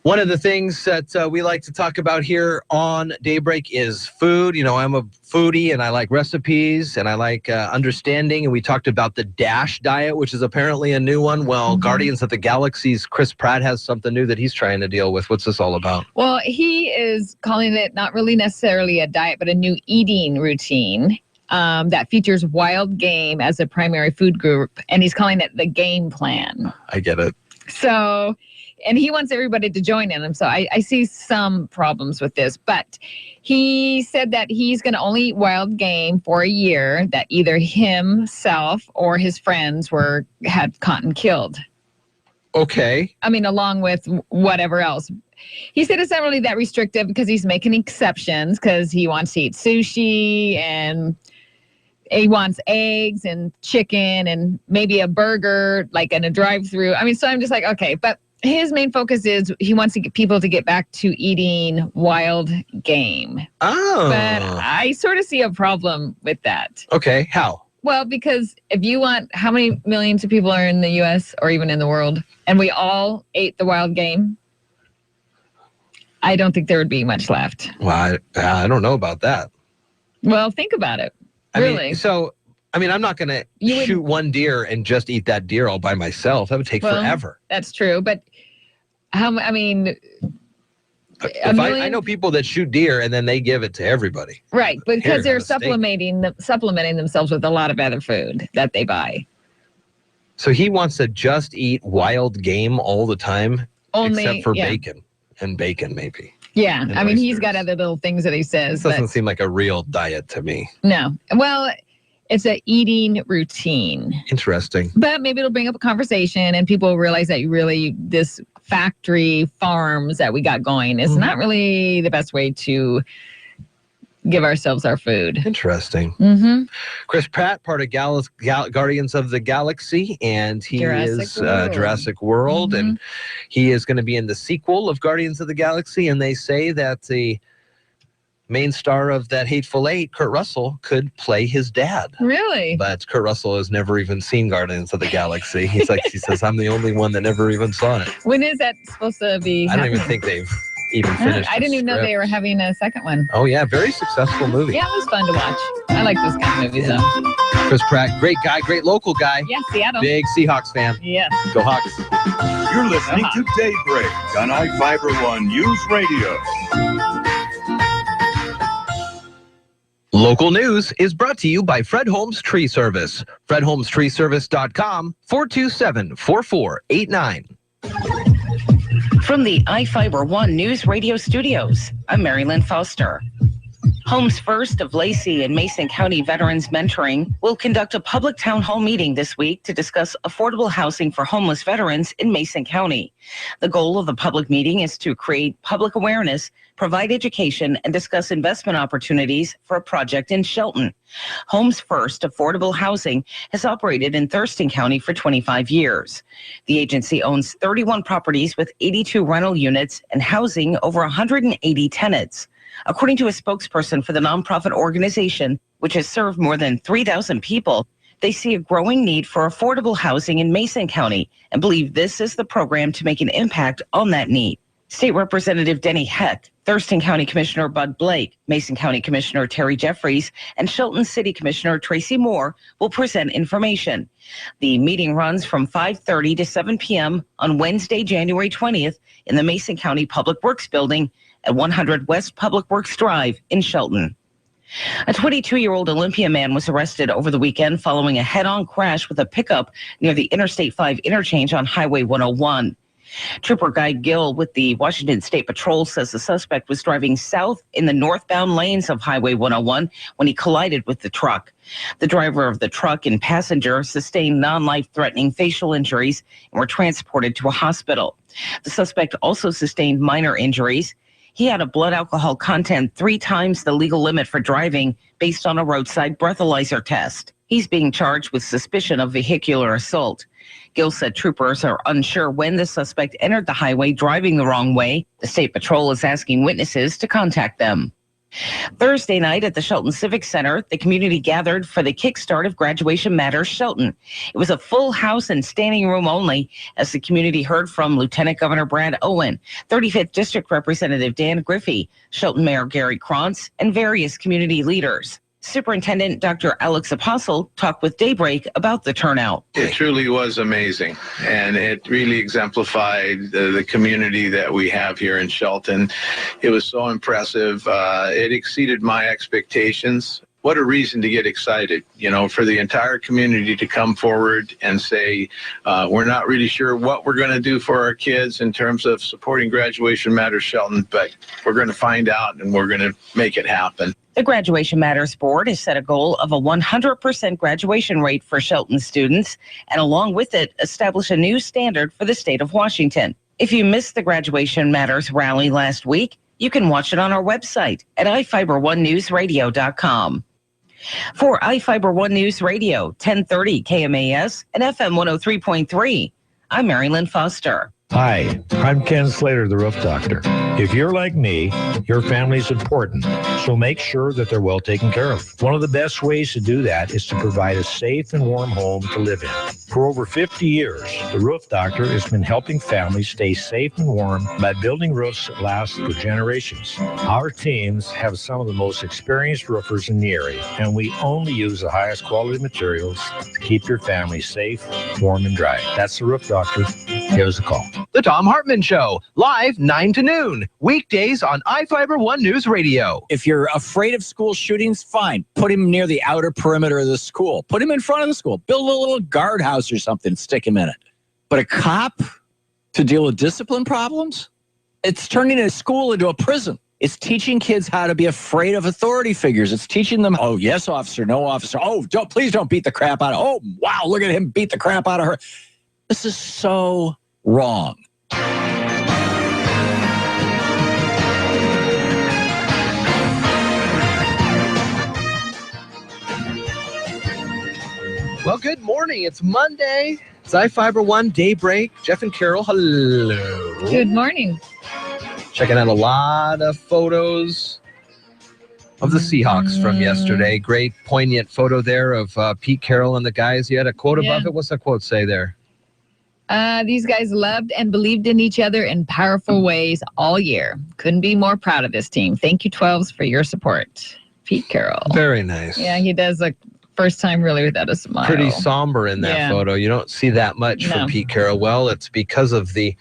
One of the things that we like to talk about here on Daybreak is food. You know, I'm a foodie and I like recipes and I like understanding. And we talked about the DASH diet, which is apparently a new one. Well, Guardians of the Galaxy's Chris Pratt has something new that he's trying to deal with. What's this all about? Well, he is calling it not really necessarily a diet, but a new eating routine that features wild game as a primary food group. And he's calling it the game plan. I get it. So, and he wants everybody to join in him. So I see some problems with this, but he said that he's going to only eat wild game for a year that either himself or his friends had caught and killed. Okay. I mean, along with whatever else. He said it's not really that restrictive because he's making exceptions because he wants to eat sushi and he wants eggs and chicken and maybe a burger, like in a drive-through. I mean, so I'm just like, okay, but his main focus is he wants to get people to get back to eating wild game. Oh. But I sort of see a problem with that. Okay, how? Well, because if you want, how many millions of people are in the U.S. or even in the world, and we all ate the wild game? I don't think there would be much left. Well, I don't know about that. Well, think about it. Really? I'm not going to shoot one deer and just eat that deer all by myself. That would take forever. That's true. But I know people that shoot deer and then they give it to everybody. Right. Because they're supplementing themselves with a lot of other food that they buy. So he wants to just eat wild game all the time, except for bacon. And bacon, maybe. Yeah. I mean, he's got other little things that he says. This doesn't seem like a real diet to me. No. Well, it's an eating routine. Interesting. But maybe it'll bring up a conversation and people will realize that really this factory farms that we got going is not really the best way to give ourselves our food. Interesting. Mm-hmm. Chris Pratt, part of Guardians of the Galaxy, and he is Jurassic World, and he is going to be in the sequel of Guardians of the Galaxy, and they say that the main star of that Hateful Eight, Kurt Russell, could play his dad. Really? But Kurt Russell has never even seen Guardians of the Galaxy. He says, I'm the only one that never even saw it. When is that supposed to be happening? I don't even think they've even finished. I didn't even know they were having a second one. Oh, yeah. Very successful movie. Yeah, it was fun to watch. I like those kind of movies, though. Chris Pratt, great guy, great local guy. Yeah, Seattle. Big Seahawks fan. Yes. Go Hawks. You're listening to Daybreak on iFIBER One News Radio. Local news is brought to you by Fred Holmes Tree Service. FredHolmesTreeService.com, 427-4489. From the iFIBER One News Radio Studios, I'm Mary Lynn Foster. Homes First of Lacey and Mason County Veterans Mentoring will conduct a public town hall meeting this week to discuss affordable housing for homeless veterans in Mason County. The goal of the public meeting is to create public awareness, provide education, and discuss investment opportunities for a project in Shelton. Homes First Affordable Housing has operated in Thurston County for 25 years. The agency owns 31 properties with 82 rental units and housing over 180 tenants. According to a spokesperson for the nonprofit organization, which has served more than 3,000 people, they see a growing need for affordable housing in Mason County and believe this is the program to make an impact on that need. State Representative Denny Heck, Thurston County Commissioner Bud Blake, Mason County Commissioner Terry Jeffries, and Shelton City Commissioner Tracy Moore will present information. The meeting runs from 5:30 to 7 p.m. on Wednesday, January 20th in the Mason County Public Works Building at 100 West Public Works Drive in Shelton. A 22-year-old Olympia man was arrested over the weekend following a head-on crash with a pickup near the Interstate 5 interchange on Highway 101. Trooper Guy Gill with the Washington State Patrol says the suspect was driving south in the northbound lanes of Highway 101 when he collided with the truck. The driver of the truck and passenger sustained non-life-threatening facial injuries and were transported to a hospital. The suspect also sustained minor injuries. He had a blood alcohol content 3 times the legal limit for driving based on a roadside breathalyzer test. He's being charged with suspicion of vehicular assault. Gill said troopers are unsure when the suspect entered the highway driving the wrong way. The state patrol is asking witnesses to contact them. Thursday night at the Shelton Civic Center, the community gathered for the kickstart of Graduation Matters Shelton. It was a full house and standing room only as the community heard from Lieutenant Governor Brad Owen, 35th District Representative Dan Griffey, Shelton Mayor Gary Krantz, and various community leaders. Superintendent Dr. Alex Apostle talked with Daybreak about the turnout. It truly was amazing, and it really exemplified the community that we have here in Shelton. It was so impressive. It exceeded my expectations. What a reason to get excited, for the entire community to come forward and say, we're not really sure what we're going to do for our kids in terms of supporting Graduation Matters Shelton, but we're going to find out and we're going to make it happen. The Graduation Matters Board has set a goal of a 100% graduation rate for Shelton students, and along with it, establish a new standard for the state of Washington. If you missed the Graduation Matters rally last week, you can watch it on our website at iFIBER1newsradio.com. For iFIBER One News Radio, 1030 KMAS and FM 103.3, I'm Mary Lynn Foster. Hi, I'm Ken Slater, the Roof Doctor. If you're like me, your family's important, so make sure that they're well taken care of. One of the best ways to do that is to provide a safe and warm home to live in. For over 50 years, the Roof Doctor has been helping families stay safe and warm by building roofs that last for generations. Our teams have some of the most experienced roofers in the area, and we only use the highest quality materials to keep your family safe, warm, and dry. That's the Roof Doctor. Give us a call. The Tom Hartman Show, live 9 to noon, weekdays on iFIBER One News Radio. If you're afraid of school shootings, fine. Put him near the outer perimeter of the school. Put him in front of the school. Build a little guardhouse or something. Stick him in it. But a cop to deal with discipline problems? It's turning a school into a prison. It's teaching kids how to be afraid of authority figures. It's teaching them, oh, yes, officer, no, officer. Oh, please don't beat the crap out of her. Oh, wow, look at him beat the crap out of her. This is so wrong. Well, good morning. It's Monday. It's iFIBER One Daybreak. Jeff and Carol, hello. Good morning. Checking out a lot of photos of the Seahawks from yesterday. Great, poignant photo there of Pete Carroll and the guys. You had a quote above it. What's the quote say there? These guys loved and believed in each other in powerful ways all year. Couldn't be more proud of this team. Thank you, 12s, for your support. Pete Carroll. Very nice. Yeah, he does look first time really without a smile. Pretty somber in that photo. You don't see that much from Pete Carroll. Well, it's because of the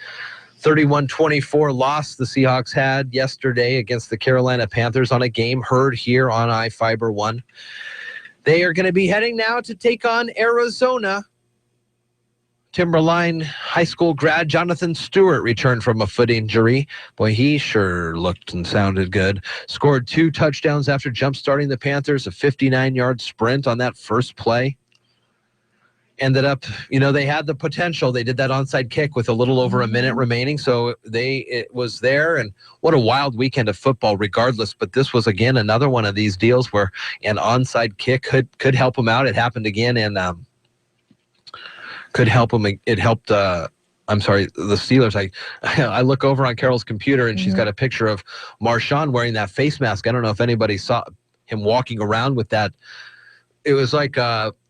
31-24 loss the Seahawks had yesterday against the Carolina Panthers on a game heard here on iFIBER One. They are going to be heading now to take on Arizona. Timberline High School grad Jonathan Stewart returned from a foot injury. Boy, he sure looked and sounded good. Scored 2 touchdowns after jump-starting the Panthers, a 59-yard sprint on that first play. Ended up, they had the potential. They did that onside kick with a little over a minute remaining, so it was there. And what a wild weekend of football regardless. But this was, again, another one of these deals where an onside kick could help them out. It happened again, and could help them. It helped, the Steelers. I look over on Carol's computer, and she's got a picture of Marshawn wearing that face mask. I don't know if anybody saw him walking around with that. It was like,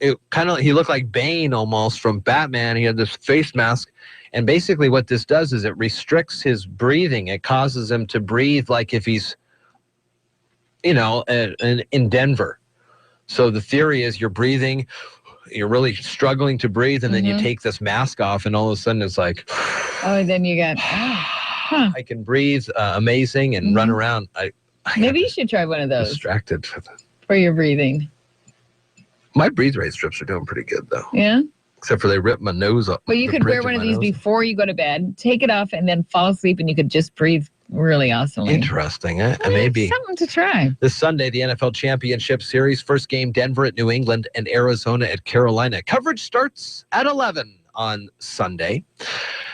he looked like Bane almost from Batman. He had this face mask. And basically what this does is it restricts his breathing. It causes him to breathe like if he's, in Denver. So the theory is you're breathing, you're really struggling to breathe, and then you take this mask off, and all of a sudden it's like, then you got, I can breathe amazing and run around. Maybe you should try one of those. Distracted for your breathing. My breathe rate strips are doing pretty good, though. Yeah? Except for they rip my nose up. Well, you could wear one of these before you go to bed, take it off, and then fall asleep, and you could just breathe really awesomely. Interesting. Maybe. Something to try. This Sunday, the NFL Championship Series, first game, Denver at New England and Arizona at Carolina. Coverage starts at 11 on Sunday.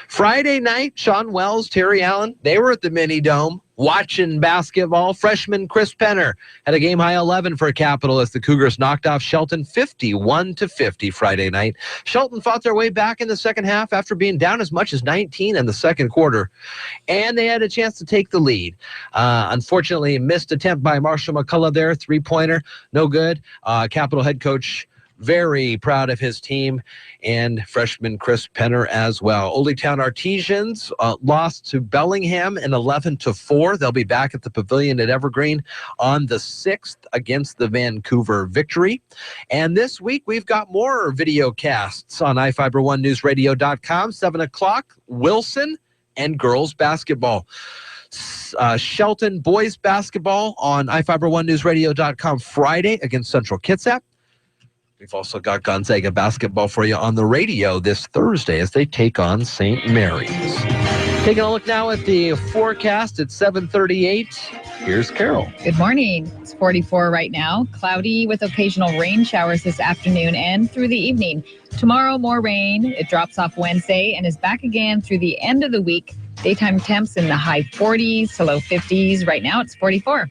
Friday night, Sean Wells, Terry Allen, they were at the Mini Dome. Watching basketball, freshman Chris Penner had a game-high 11 for Capital as the Cougars knocked off Shelton 51-50 Friday night. Shelton fought their way back in the second half after being down as much as 19 in the second quarter, and they had a chance to take the lead. Unfortunately, missed attempt by Marshall McCullough there, three-pointer, no good. Capital head coach very proud of his team, and freshman Chris Penner as well. Old Town Artesians lost to Bellingham in 11-4. They'll be back at the Pavilion at Evergreen on the 6th against the Vancouver Victory. And this week, we've got more video casts on iFIBER1Newsradio.com. 7 o'clock, Wilson and girls basketball. Shelton boys basketball on iFIBER1Newsradio.com Friday against Central Kitsap. We've also got Gonzaga basketball for you on the radio this Thursday as they take on St. Mary's. Taking a look now at the forecast at 7:38. Here's Carol. Good morning. It's 44 right now. Cloudy with occasional rain showers this afternoon and through the evening. Tomorrow, more rain. It drops off Wednesday and is back again through the end of the week. Daytime temps in the high 40s to low 50s. Right now, it's 44.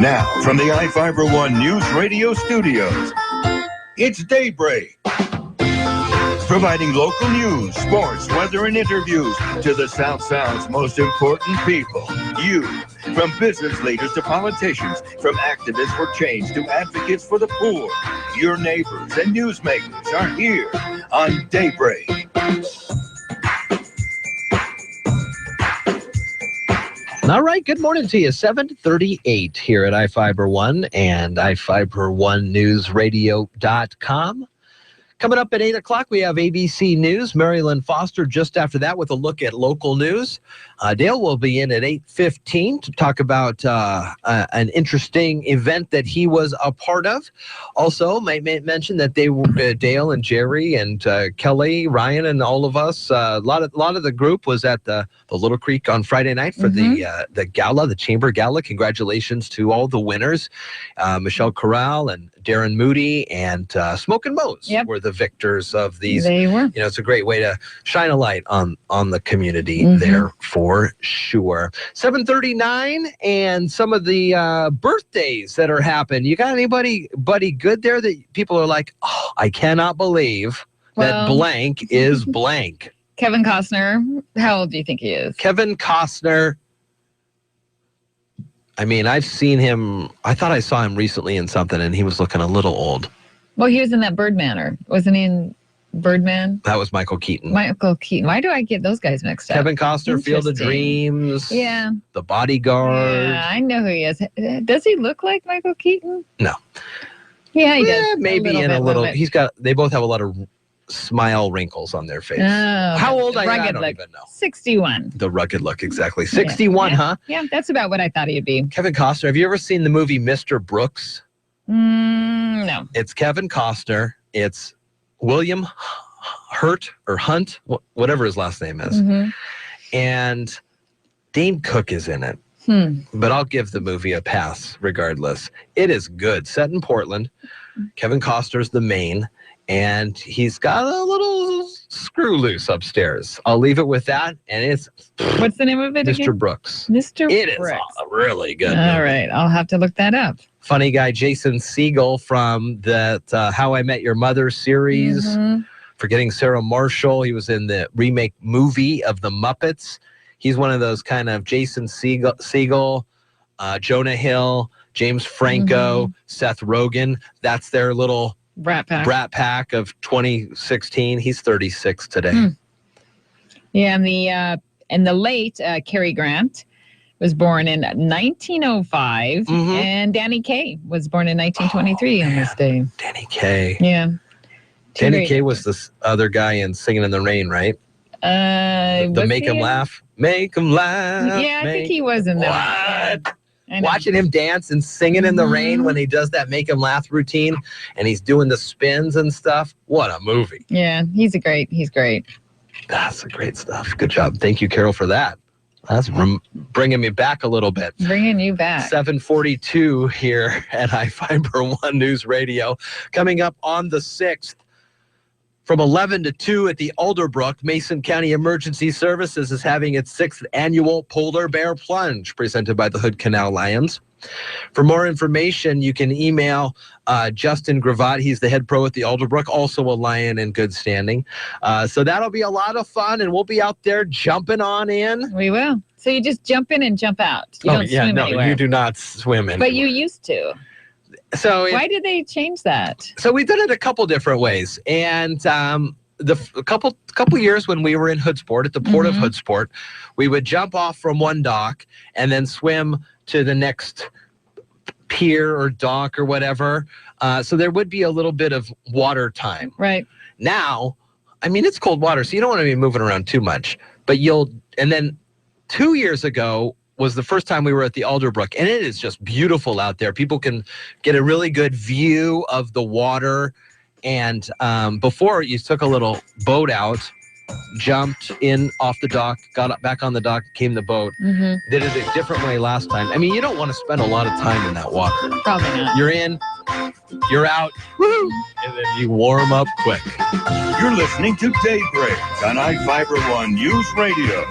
Now, from the iFIBER One News Radio studios, it's Daybreak. Providing local news, sports, weather, and interviews to the South Sound's most important people. You, from business leaders to politicians, from activists for change to advocates for the poor. Your neighbors and newsmakers are here on Daybreak. All right, good morning to you. 7:38 here at iFIBER One and iFIBER1Newsradio.com. Coming up at 8 o'clock, we have ABC News. Mary Lynn Foster just after that with a look at local news. Dale will be in at 8:15 to talk about an interesting event that he was a part of. Also, might mention that they were Dale and Jerry and Kelly, Ryan, and all of us. A lot of the group was at the Little Creek on Friday night for the gala, the Chamber Gala. Congratulations to all the winners, Michelle Corral and Darren Moody and Smoke and Moe's were the victors of these. They were. You know, it's a great way to shine a light on the community there for sure. 7:39 and some of the birthdays that are happening. You got anybody good there that people are like, oh, I cannot believe that blank is blank. Kevin Costner, how old do you think he is? Kevin Costner. I mean, I've seen him. I thought I saw him recently in something, and he was looking a little old. Well, he was in that Birdman, wasn't he in Birdman? That was Michael Keaton. Michael Keaton. Why do I get those guys mixed up? Kevin Costner, Field of Dreams. Yeah. The Bodyguard. Yeah, I know who he is. Does he look like Michael Keaton? No. Yeah, he does. Maybe in a little. He's got. They both have a lot of smile wrinkles on their face. Oh, how old I don't look. even know. 61. The rugged look, exactly. 61, huh? Yeah, that's about what I thought he'd be. Kevin Costner. Have you ever seen the movie Mr. Brooks? No. It's Kevin Costner. It's William Hurt or Hunt, whatever his last name is. And Dane Cook is in it. But I'll give the movie a pass regardless. It is good. Set in Portland. Kevin Costner's the main. And he's got a little screw loose upstairs. I'll leave it with that. And it's... What's the name of it again? Mr. Brooks. Mr. It Brooks. is a really good All movie. right. I'll have to look that up. Funny guy Jason Segel from that How I Met Your Mother series. Forgetting Sarah Marshall. He was in the remake movie of The Muppets. He's one of those kind of Jason Segel, Jonah Hill, James Franco, Seth Rogen. That's their little... Brat Pack of 2016. He's 36 today. Yeah, and the late Cary Grant was born in 1905, and Danny Kaye was born in 1923 on this day. Danny Kaye. Yeah. Danny Kaye was this other guy in Singing in the Rain, right? The Make Him Laugh. Make him laugh. Yeah, I think he was in that. What? Watching him dance and singing in the rain when he does that Make Him Laugh routine and he's doing the spins and stuff. What a movie. Yeah, he's great. That's great stuff. Good job. Thank you, Carol, for that. That's bringing me back a little bit. Bringing you back. 7:42 here at iFIBER One News Radio. Coming up on the 6th, From 11 to 2 at the Alderbrook, Mason County Emergency Services is having its 6th annual Polar Bear Plunge presented by the Hood Canal Lions. For more information, you can email Justin Gravatt. He's the head pro at the Alderbrook, also a Lion in good standing. So that'll be a lot of fun, and we'll be out there jumping on in. We will. So you just jump in and jump out. You don't swim anywhere. You do not swim anywhere. But you used to. So why did they change that? So we did it a couple different ways, and a couple years when we were in Hoodsport at the Port of Hoodsport, we would jump off from one dock and then swim to the next pier or dock or whatever. So there would be a little bit of water time. Right. Now, I mean, it's cold water, so you don't want to be moving around too much. But and then 2 years ago was the first time we were at the Alderbrook, and it is just beautiful out there. People can get a really good view of the water. And before, you took a little boat out, jumped in off the dock, got up back on the dock, came the boat. Did it a different way last time. I mean, you don't want to spend a lot of time in that water. Probably not. You're in, you're out, woo, and then you warm up quick. You're listening to Daybreak on iFIBER One News Radio.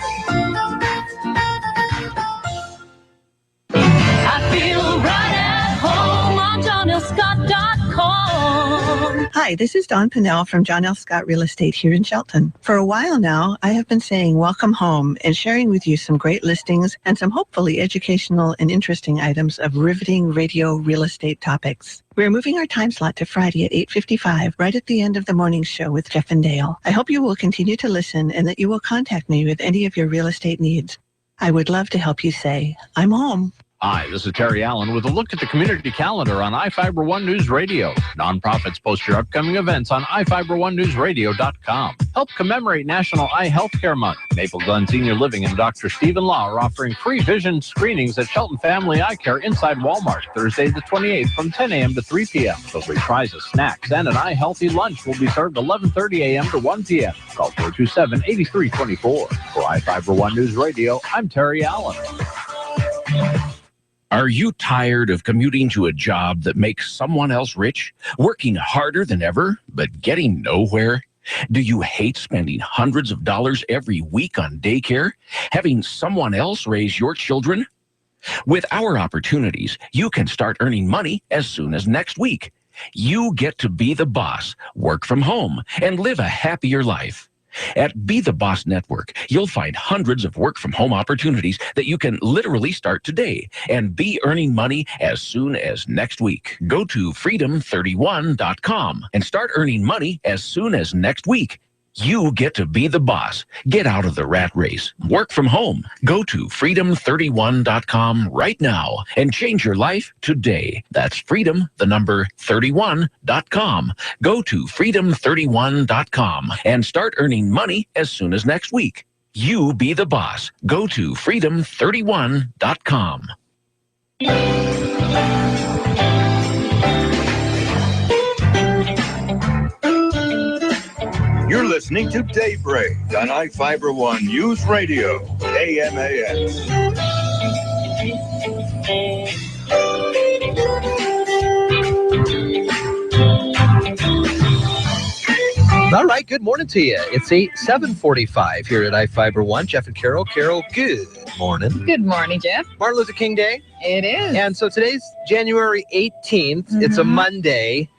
I feel right at home on JohnLScott.com. Hi, this is Dawn Pinnell from John L. Scott Real Estate here in Shelton. For a while now, I have been saying welcome home and sharing with you some great listings and some hopefully educational and interesting items of riveting radio real estate topics. We're moving our time slot to Friday at 8:55, right at the end of the morning show with Jeff and Dale. I hope you will continue to listen and that you will contact me with any of your real estate needs. I would love to help you say, I'm home. Hi, this is Terry Allen with a look at the community calendar on iFIBER One News Radio. Nonprofits post your upcoming events on iFiberOneNewsRadio.com. Help commemorate National Eye Healthcare Month. Maple Glen Senior Living and Dr. Stephen Law are offering free vision screenings at Shelton Family Eye Care inside Walmart Thursday the 28th from 10 a.m. to 3 p.m. They'll free prizes, snacks, and an eye healthy lunch will be served 11:30 a.m. to 1 p.m. Call 427-8324. For iFIBER One News Radio, I'm Terry Allen. Are you tired of commuting to a job that makes someone else rich, working harder than ever, but getting nowhere? Do you hate spending hundreds of dollars every week on daycare, having someone else raise your children? With our opportunities, you can start earning money as soon as next week. You get to be the boss, work from home, and live a happier life. At Be the Boss Network, you'll find hundreds of work-from-home opportunities that you can literally start today and be earning money as soon as next week. Go to freedom31.com and start earning money as soon as next week. You get to be the boss. Get out of the rat race. Work from home. Go to freedom31.com right now and change your life today. That's freedom31.com. Go to freedom31.com and start earning money as soon as next week. You be the boss. Go to freedom31.com. You're listening to Daybreak on iFIBER One News Radio, AMAX. All right, good morning to you. It's 7:45 here at iFIBER One. Jeff and Carol. Carol, good morning. Good morning, Jeff. Martin Luther King Day. It is. And so today's January 18th. It's a Monday.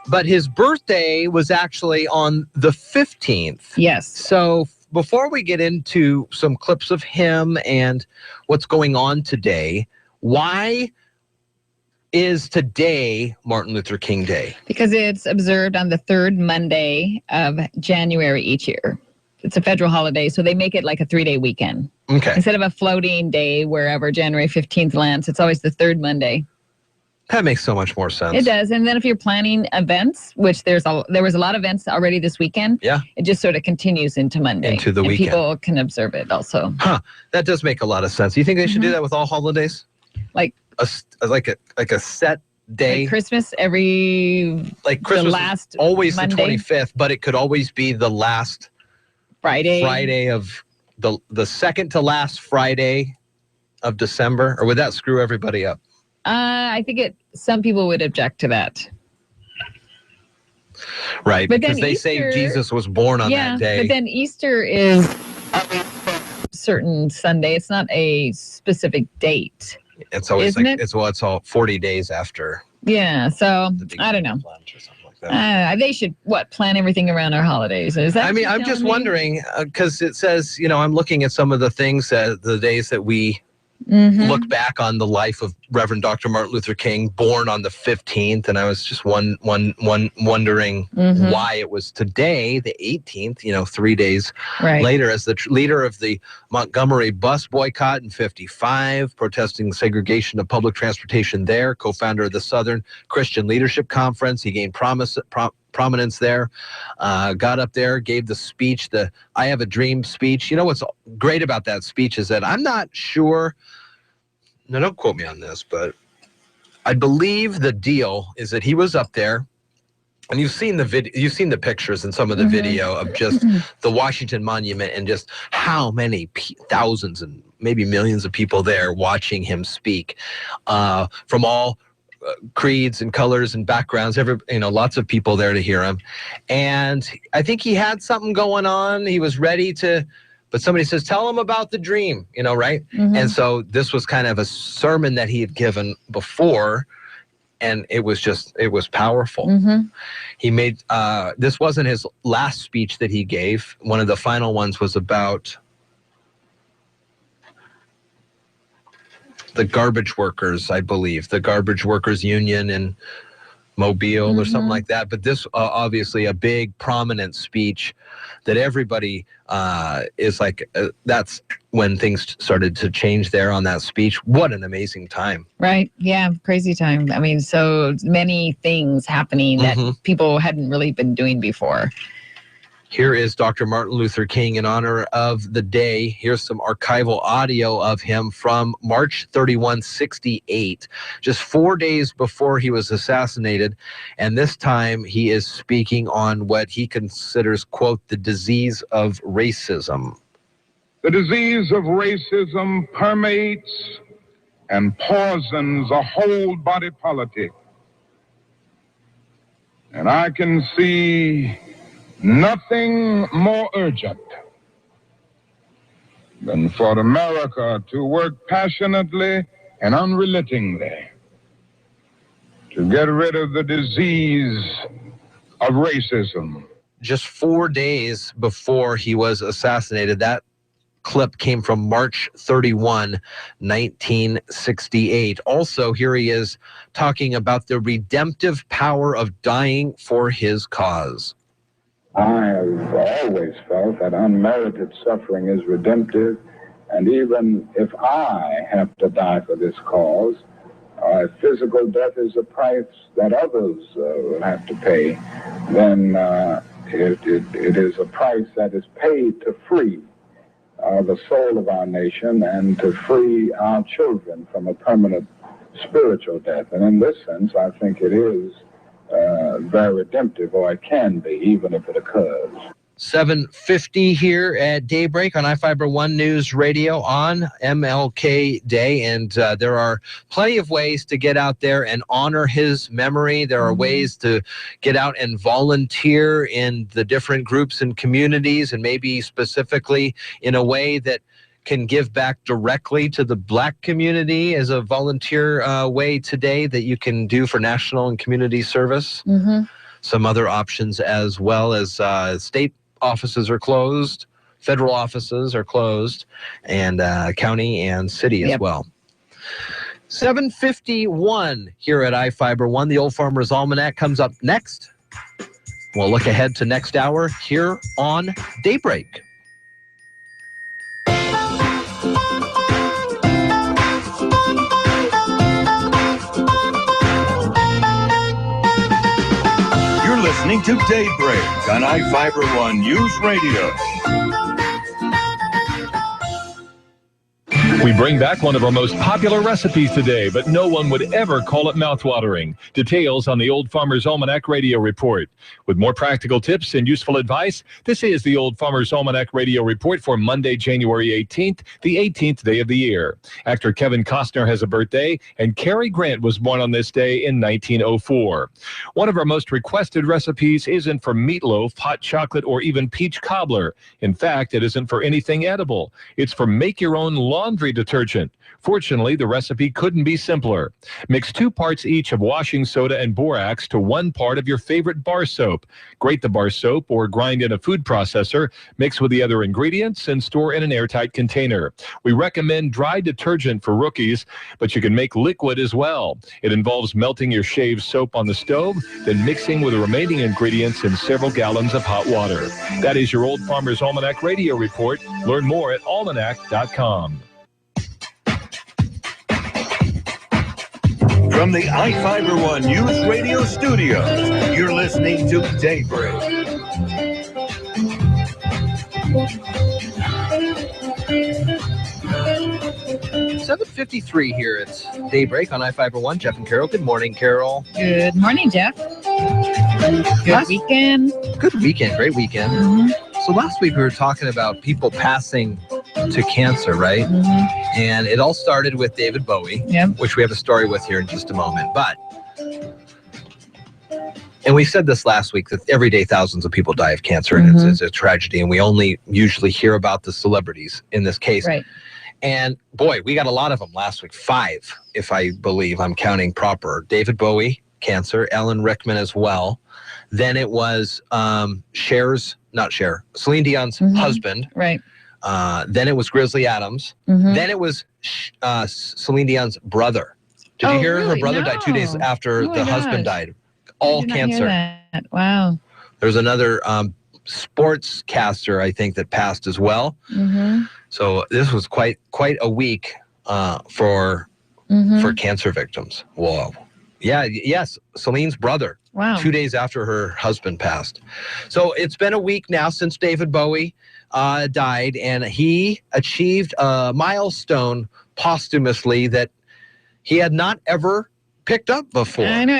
But his birthday was actually on the 15th. Yes. So before we get into some clips of him and what's going on today, why is today Martin Luther King Day? Because it's observed on the third Monday of January each year. It's a federal holiday, so they make it like a 3-day weekend. Okay. Instead of a floating day wherever January 15th lands, it's always the third Monday. That makes so much more sense. It does. And then if you're planning events, which there was a lot of events already this weekend, yeah, it just sort of continues into Monday. Into the weekend. People can observe it also. Huh. That does make a lot of sense. You think they should do that with all holidays? Like a set day? Like Christmas like Christmas the last always Monday. The 25th, but it could always be the last Friday of the second to last Friday of December, or would that screw everybody up? I think some people would object to that. Right, But because then they Easter- say Jesus was born on that day. But then Easter is a certain Sunday. It's not a specific date. It's always Isn't like it? it's all 40 days after. Yeah, so I don't know. They should plan everything around our holidays. Is that? I mean, what you're I'm just telling me? wondering because it says, I'm looking at some of the things that the days that we look back on the life of Reverend Dr. Martin Luther King, born on the 15th, and I was just wondering why it was today, the 18th. 3 days later, as the leader of the Montgomery bus boycott in '55, protesting segregation of public transportation there, co-founder of the Southern Christian Leadership Conference. He gained prominence there, got up there, gave the speech, the I Have a Dream speech. What's great about that speech is that I'm not sure, now don't quote me on this, but I believe the deal is that he was up there, and you've seen the pictures and some of the video of just the Washington Monument and just how many thousands and maybe millions of people there watching him speak, from all creeds and colors and backgrounds, lots of people there to hear him. And I think he had something going on. He was ready to, but somebody says, tell him about the dream, right? And so this was kind of a sermon that he had given before, and it was powerful. He made, this wasn't his last speech that he gave. One of the final ones was about the garbage workers, I believe, the garbage workers union in Mobile or something like that. But this obviously a big prominent speech that everybody is like, that's when things started to change there on that speech. What an amazing time. Right. Yeah. Crazy time. I mean, so many things happening that people hadn't really been doing before. Here is Dr. Martin Luther King in honor of the day. Here's some archival audio of him from March 31, 1968, just 4 days before he was assassinated. And this time he is speaking on what he considers, quote, the disease of racism. The disease of racism permeates and poisons a whole body politic. And I can see nothing more urgent than for America to work passionately and unrelentingly to get rid of the disease of racism. Just 4 days before he was assassinated, that clip came from March 31, 1968. Also, here he is talking about the redemptive power of dying for his cause. I have always felt that unmerited suffering is redemptive, and even if I have to die for this cause, physical death is a price that others will have to pay, then it is a price that is paid to free the soul of our nation and to free our children from a permanent spiritual death. And in this sense, I think it is very redemptive, or it can be, even if it occurs. 7:50 here at Daybreak on iFIBER ONE News Radio on MLK Day. And there are plenty of ways to get out there and honor his memory. There are ways to get out and volunteer in the different groups and communities, and maybe specifically in a way that can give back directly to the Black community as a volunteer way today that you can do for national and community service. Some other options as well, as state offices are closed, federal offices are closed, and county and city as well. 7:51 here at iFIBER ONE. The Old Farmer's Almanac comes up next. We'll look ahead to next hour here on Daybreak. Listening to Daybreak on iFIBER ONE News Radio. We bring back one of our most popular recipes today, but no one would ever call it mouthwatering. Details on the Old Farmer's Almanac Radio Report. With more practical tips and useful advice, this is the Old Farmer's Almanac Radio Report for Monday, January 18th, the 18th day of the year. Actor Kevin Costner has a birthday, and Cary Grant was born on this day in 1904. One of our most requested recipes isn't for meatloaf, hot chocolate, or even peach cobbler. In fact, it isn't for anything edible. It's for make-your-own laundry detergent. Fortunately, the recipe couldn't be simpler. Mix 2 parts each of washing soda and borax to 1 part of your favorite bar soap. Grate the bar soap or grind in a food processor, mix with the other ingredients, and store in an airtight container. We recommend dry detergent for rookies, but you can make liquid as well. It involves melting your shaved soap on the stove, then mixing with the remaining ingredients in several gallons of hot water. That is your Old Farmer's Almanac Radio Report. Learn more at almanac.com. From the iFIBER One News Radio Studios, you're listening to Daybreak. $7:53 here. It's Daybreak on iFIBER One. Jeff and Carol. Good morning, Carol. Good morning, Jeff. Good weekend. Good weekend. Great weekend. Mm-hmm. So last week we were talking about people passing to cancer, right? Mm-hmm. And it all started with David Bowie, which we have a story with here in just a moment. And we said this last week, that every day thousands of people die of cancer, and it's a tragedy, and we only usually hear about the celebrities in this case. Right. And boy, we got a lot of them last week. 5, if I believe I'm counting proper. David Bowie, cancer. Alan Rickman as well. Then it was Celine Dion's husband. Right. Then it was Grizzly Adams. Then it was Celine Dion's brother. Did you hear her brother died 2 days after the husband died? All cancer. Wow. There's another sportscaster, I think, that passed as well. So this was quite a week for cancer victims. Whoa. Yeah, yes, Celine's brother. Wow. 2 days after her husband passed. So it's been a week now since David Bowie died, and he achieved a milestone posthumously that he had not ever picked up before. I know,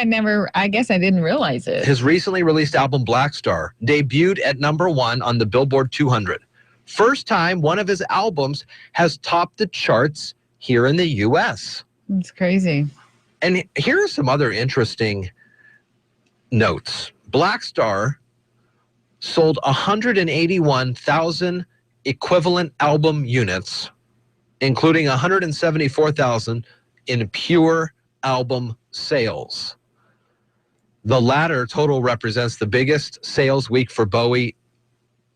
I guess I didn't realize it. His recently released album, Black Star, debuted at #1 on the Billboard 200. First time one of his albums has topped the charts here in the U.S. It's crazy. And here are some other interesting notes. Black Star sold 181,000 equivalent album units, including 174,000 in pure album sales. The latter total represents the biggest sales week for Bowie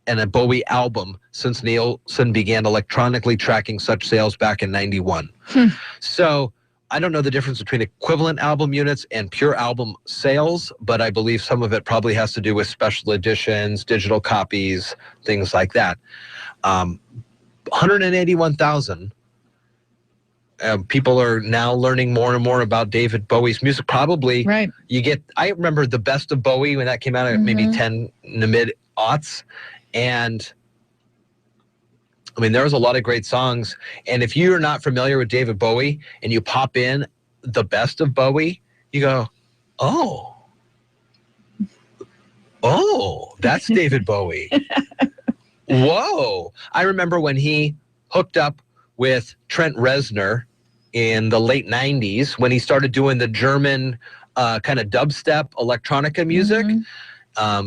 and a Bowie album since Nielsen began electronically tracking such sales back in '91. So I don't know the difference between equivalent album units and pure album sales, but I believe some of it probably has to do with special editions, digital copies, things like that. 181,000. People are now learning more and more about David Bowie's music. Probably, right. I remember the Best of Bowie when that came out, maybe 10 in the mid-aughts. And I mean, there was a lot of great songs. And if you're not familiar with David Bowie and you pop in the Best of Bowie, you go, oh, that's David Bowie. Whoa. I remember when he hooked up with Trent Reznor in the late 90s, when he started doing the German kind of dubstep electronica music,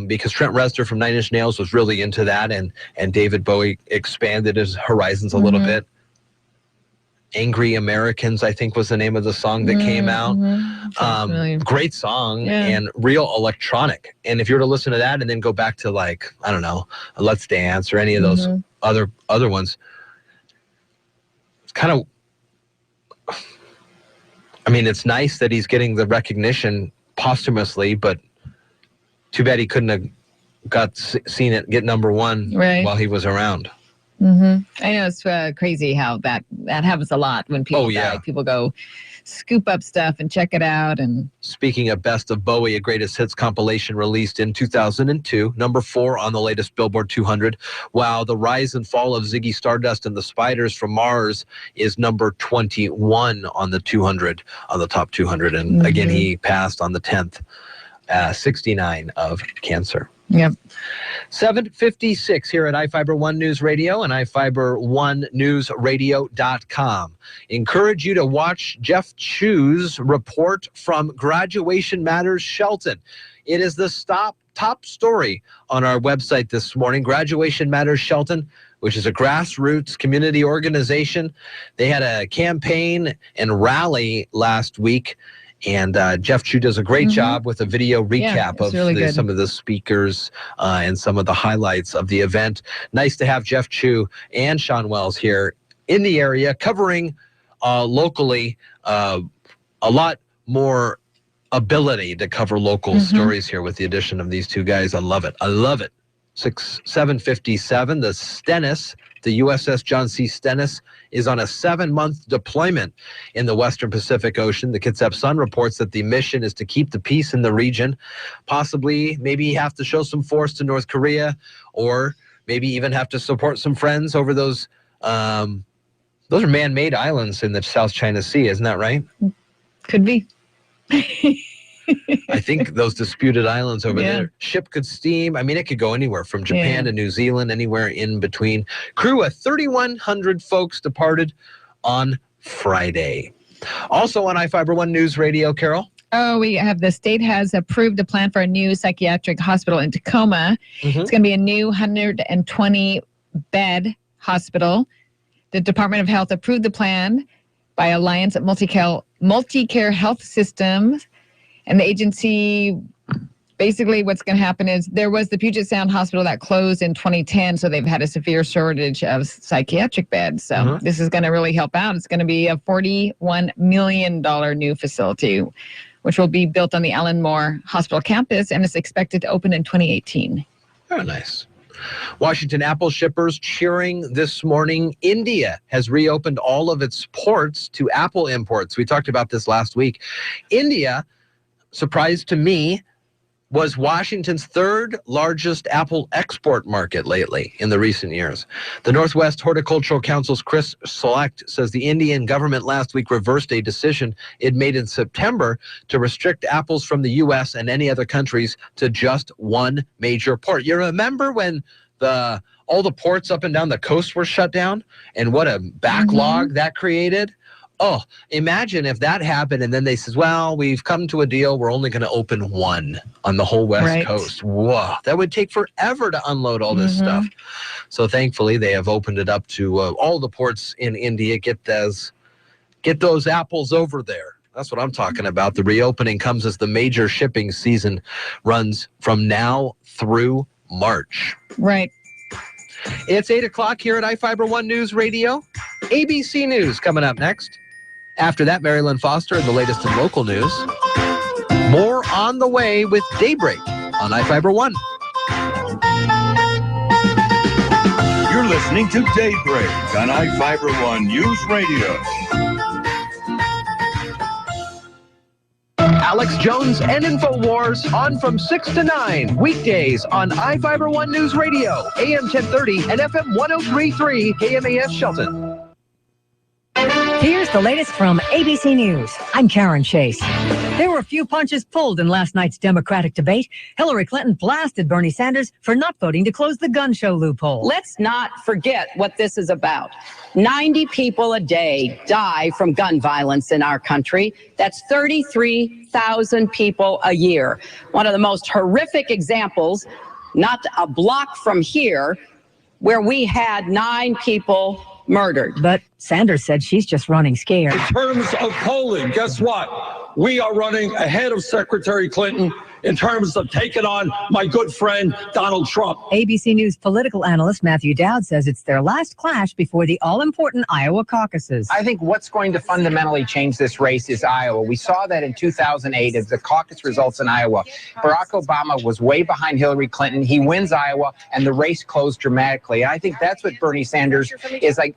because Trent Reznor from 9 Inch Nails was really into that, and David Bowie expanded his horizons a little bit. Angry Americans, I think, was the name of the song that came out. Great song and real electronic. And if you were to listen to that and then go back to, like, I don't know, Let's Dance or any of those other ones, it's kind of, I mean, it's nice that he's getting the recognition posthumously, but too bad he couldn't have seen it get #1 while he was around. I know, it's crazy how that happens a lot when people die. People go scoop up stuff and check it out. And speaking of Best of Bowie, a greatest hits compilation released in 2002, number 4 on the latest Billboard 200, while The Rise and Fall of Ziggy Stardust and the Spiders from Mars is number 21 on the 200, on the top 200. And again, he passed on the 10th, 69 of cancer. Yep. 7:56 here at iFIBER One News Radio and iFIBER ONE Newsradio.com. Encourage you to watch Jeff Chu's report from Graduation Matters Shelton. It is the top story on our website this morning. Graduation Matters Shelton, which is a grassroots community organization. They had a campaign and rally last week. And Jeff Chu does a great job with a video recap of really some of the speakers and some of the highlights of the event. Nice to have Jeff Chu and Sean Wells here in the area covering locally, a lot more ability to cover local stories here with the addition of these two guys. I love it. I love it. 7:57, the Stennis, the USS John C. Stennis, is on a 7-month deployment in the Western Pacific Ocean. The Kitsap Sun reports that the mission is to keep the peace in the region, possibly maybe have to show some force to North Korea, or maybe even have to support some friends over those are man-made islands in the South China Sea, isn't that right? Could be. I think those disputed islands over there. Ship could steam. I mean, it could go anywhere from Japan to New Zealand, anywhere in between. Crew of 3,100 folks departed on Friday. Also on iFIBER One News Radio, Carol. Oh, we have the state has approved a plan for a new psychiatric hospital in Tacoma. It's going to be a new 120-bed hospital. The Department of Health approved the plan by Alliance at Multicare Health Systems. And the agency, basically what's going to happen is there was the Puget Sound Hospital that closed in 2010, so they've had a severe shortage of psychiatric beds. So this is going to really help out. It's going to be a $41 million new facility, which will be built on the Allen Moore Hospital campus, and it's expected to open in 2018. Very nice. Washington Apple shippers cheering this morning. India has reopened all of its ports to Apple imports. We talked about this last week. India, surprise to me, was Washington's 3rd largest apple export market lately in the recent years. The Northwest Horticultural Council's Chris Select says the Indian government last week reversed a decision it made in September to restrict apples from the U.S. and any other countries to just one major port. You remember when all the ports up and down the coast were shut down, and what a backlog that created? Oh, imagine if that happened and then they says, well, we've come to a deal. We're only going to open one on the whole West Coast. Whoa, that would take forever to unload all this stuff. So thankfully, they have opened it up to all the ports in India. Get those apples over there. That's what I'm talking about. The reopening comes as the major shipping season runs from now through March. Right. It's 8 o'clock here at iFIBER One News Radio. ABC News coming up next. After that, Marilyn Foster and the latest in local news. More on the way with Daybreak on iFIBER One. You're listening to Daybreak on iFIBER One News Radio. Alex Jones and InfoWars on from 6 to 9 weekdays on iFIBER One News Radio, AM 1030 and FM 103.3 KMAS Shelton. Here's the latest from ABC News. I'm Karen Chase. There were a few punches pulled in last night's Democratic debate. Hillary Clinton blasted Bernie Sanders for not voting to close the gun show loophole. Let's not forget what this is about. 90 people a day die from gun violence in our country. That's 33,000 people a year. One of the most horrific examples, not a block from here, where we had 9 people murdered. But Sanders said she's just running scared. In terms of polling, guess what? We are running ahead of Secretary Clinton in terms of taking on my good friend Donald Trump. ABC News political analyst Matthew Dowd says it's their last clash before the all-important Iowa caucuses. I think what's going to fundamentally change this race is Iowa. We saw that in 2008 as the caucus results in Iowa. Barack Obama was way behind Hillary Clinton. He wins Iowa, and the race closed dramatically. And I think that's what Bernie Sanders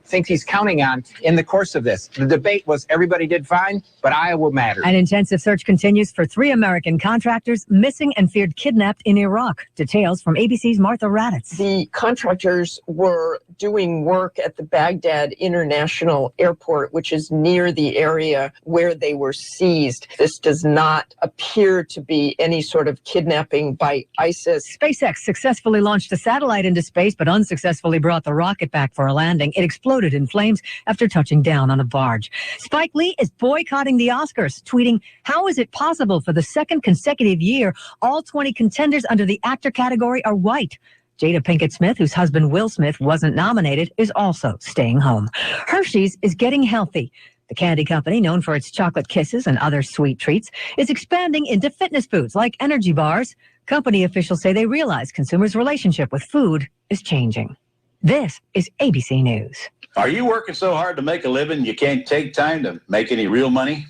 thinks he's counting on in the course of this. The debate was everybody did fine, but Iowa mattered. An intensive search continues for 3 American contractors missing and feared kidnapped in Iraq. Details from ABC's Martha Raddatz. The contractors were doing work at the Baghdad International Airport, which is near the area where they were seized. This does not appear to be any sort of kidnapping by ISIS. SpaceX successfully launched a satellite into space, but unsuccessfully brought the rocket back for a landing. It exploded in flames after touching down on a barge. Spike Lee is boycotting the Oscars, tweeting, "How is it possible for the second consecutive year all 20 contenders under the actor category are white?" Jada Pinkett Smith, whose husband Will Smith wasn't nominated, is also staying home. Hershey's is getting healthy. The candy company, known for its chocolate kisses and other sweet treats, is expanding into fitness foods like energy bars. Company officials say they realize consumers' relationship with food is changing. This is ABC News. Are you working so hard to make a living you can't take time to make any real money?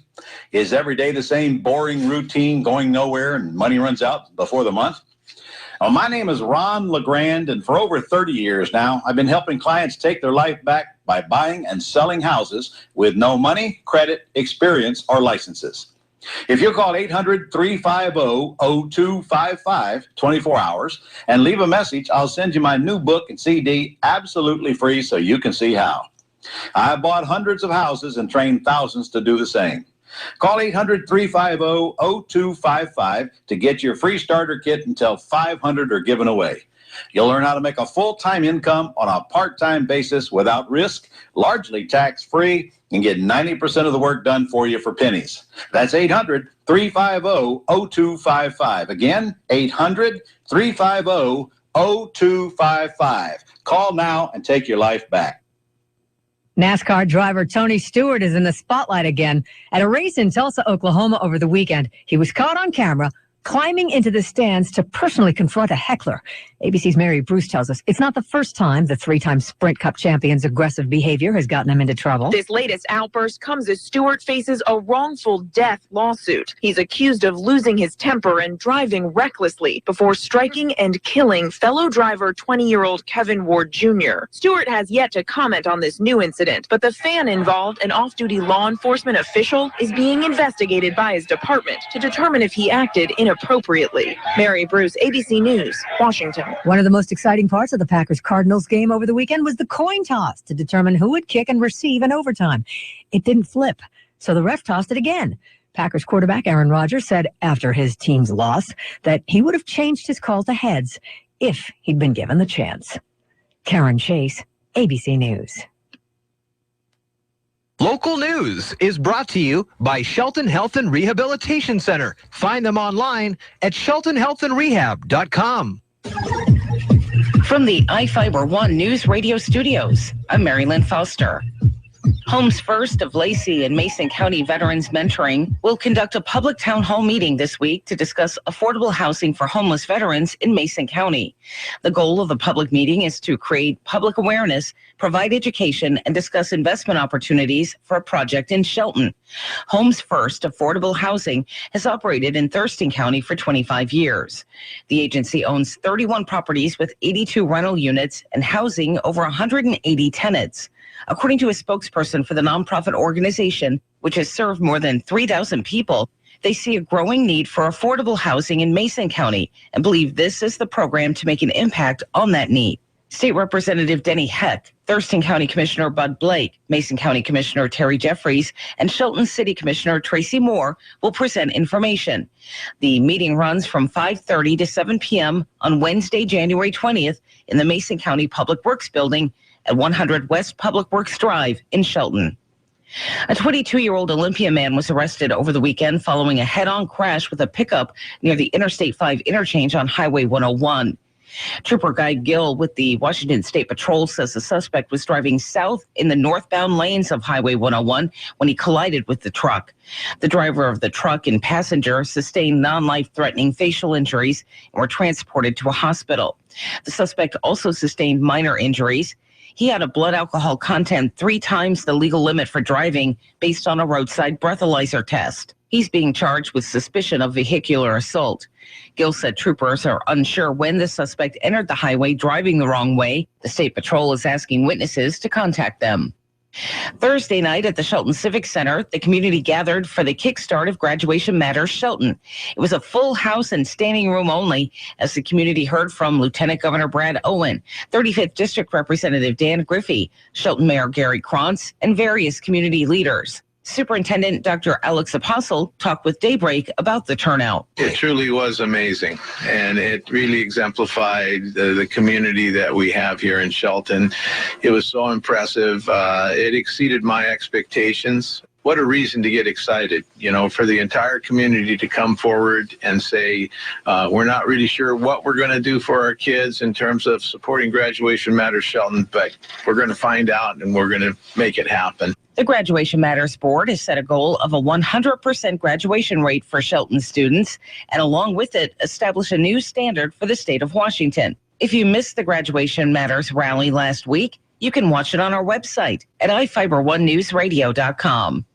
Is every day the same boring routine going nowhere and money runs out before the month? Well, my name is Ron LeGrand, and for over 30 years now, I've been helping clients take their life back by buying and selling houses with no money, credit, experience, or licenses. If you call 800-350-0255, 24 hours, and leave a message, I'll send you my new book and CD absolutely free so you can see how. I've bought hundreds of houses and trained thousands to do the same. Call 800-350-0255 to get your free starter kit until 500 are given away. You'll learn how to make a full-time income on a part-time basis without risk, largely tax-free, and get 90% of the work done for you for pennies. That's 800-350-0255. Again, 800-350-0255. Call now and take your life back. NASCAR driver Tony Stewart is in the spotlight again. At a race in Tulsa, Oklahoma over the weekend, he was caught on camera climbing into the stands to personally confront a heckler. ABC's Mary Bruce tells us it's not the first time the 3-time Sprint Cup champion's aggressive behavior has gotten him into trouble. This latest outburst comes as Stewart faces a wrongful death lawsuit. He's accused of losing his temper and driving recklessly before striking and killing fellow driver 20-year-old Kevin Ward Jr. Stewart has yet to comment on this new incident, but the fan involved, an off-duty law enforcement official, is being investigated by his department to determine if he acted inappropriately. Mary Bruce, ABC News, Washington. One of the most exciting parts of the Packers-Cardinals game over the weekend was the coin toss to determine who would kick and receive in overtime. It didn't flip, so the ref tossed it again. Packers quarterback Aaron Rodgers said after his team's loss that he would have changed his call to heads if he'd been given the chance. Karen Chase, ABC News. Local news is brought to you by Shelton Health and Rehabilitation Center. Find them online at sheltonhealthandrehab.com. From the iFIBER ONE Newsradio studios, I'm Mary Lynn Foster. Homes First of Lacey and Mason County Veterans Mentoring will conduct a public town hall meeting this week to discuss affordable housing for homeless veterans in Mason County. The goal of the public meeting is to create public awareness, provide education, and discuss investment opportunities for a project in Shelton. Homes First Affordable Housing has operated in Thurston County for 25 years. The agency owns 31 properties with 82 rental units and housing over 180 tenants. According to a spokesperson for the nonprofit organization, which has served more than 3,000 people, they see a growing need for affordable housing in Mason County and believe this is the program to make an impact on that need. State Representative Denny Heck, Thurston County Commissioner Bud Blake, Mason County Commissioner Terry Jeffries, and Shelton City Commissioner Tracy Moore will present information. The meeting runs from 5:30 to 7 p.m. on Wednesday, January 20th in the Mason County Public Works Building at 100 West Public Works Drive in Shelton. A 22-year-old Olympia man was arrested over the weekend following a head-on crash with a pickup near the Interstate 5 interchange on Highway 101. Trooper Guy Gill with the Washington State Patrol says the suspect was driving south in the northbound lanes of Highway 101 when he collided with the truck. The driver of the truck and passenger sustained non-life-threatening facial injuries and were transported to a hospital. The suspect also sustained minor injuries. He had a blood alcohol content 3 times the legal limit for driving based on a roadside breathalyzer test. He's being charged with suspicion of vehicular assault. Gill said troopers are unsure when the suspect entered the highway driving the wrong way. The State Patrol is asking witnesses to contact them. Thursday night at the Shelton Civic Center, the community gathered for the kickstart of Graduation Matters Shelton. It was a full house and standing room only as the community heard from Lieutenant Governor Brad Owen, 35th District Representative Dan Griffey, Shelton Mayor Gary Krantz, and various community leaders. Superintendent Dr. Alex Apostle talked with Daybreak about the turnout. It truly was amazing, and it really exemplified the community that we have here in Shelton. It was so impressive. It exceeded my expectations. What a reason to get excited, for the entire community to come forward and say, we're not really sure what we're going to do for our kids in terms of supporting Graduation Matters Shelton, but we're going to find out and we're going to make it happen. The Graduation Matters Board has set a goal of a 100% graduation rate for Shelton students, and along with it, establish a new standard for the state of Washington. If you missed the Graduation Matters rally last week, you can watch it on our website at iFIBER1newsradio.com.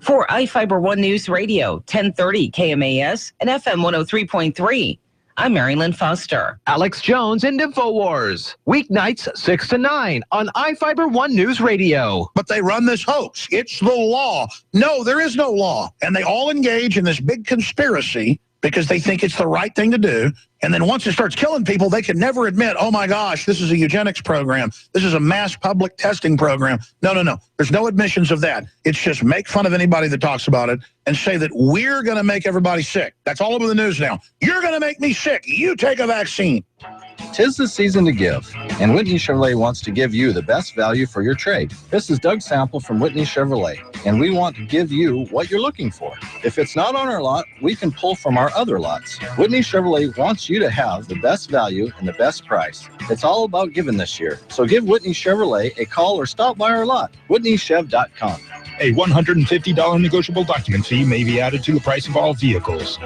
For iFIBER One News Radio, 1030 KMAS and FM 103.3. I'm Marilyn Foster. Alex Jones and InfoWars. Weeknights 6 to 9 on iFIBER One News Radio. But they run this hoax. It's the law. No, there is no law. And they all engage in this big conspiracy because they think it's the right thing to do. And then once it starts killing people, they can never admit, oh my gosh, this is a eugenics program. This is a mass public testing program. No. There's no admissions of that. It's just make fun of anybody that talks about it and say that we're going to make everybody sick. That's all over the news now. You're going to make me sick. You take a vaccine. 'Tis the season to give, and Whitney Chevrolet wants to give you the best value for your trade. This is Doug Sample from Whitney Chevrolet, and we want to give you what you're looking for. If it's not on our lot, we can pull from our other lots. Whitney Chevrolet wants you to have the best value and the best price. It's all about giving this year. So give Whitney Chevrolet a call or stop by our lot, WhitneyChev.com. A $150 negotiable document fee may be added to the price of all vehicles.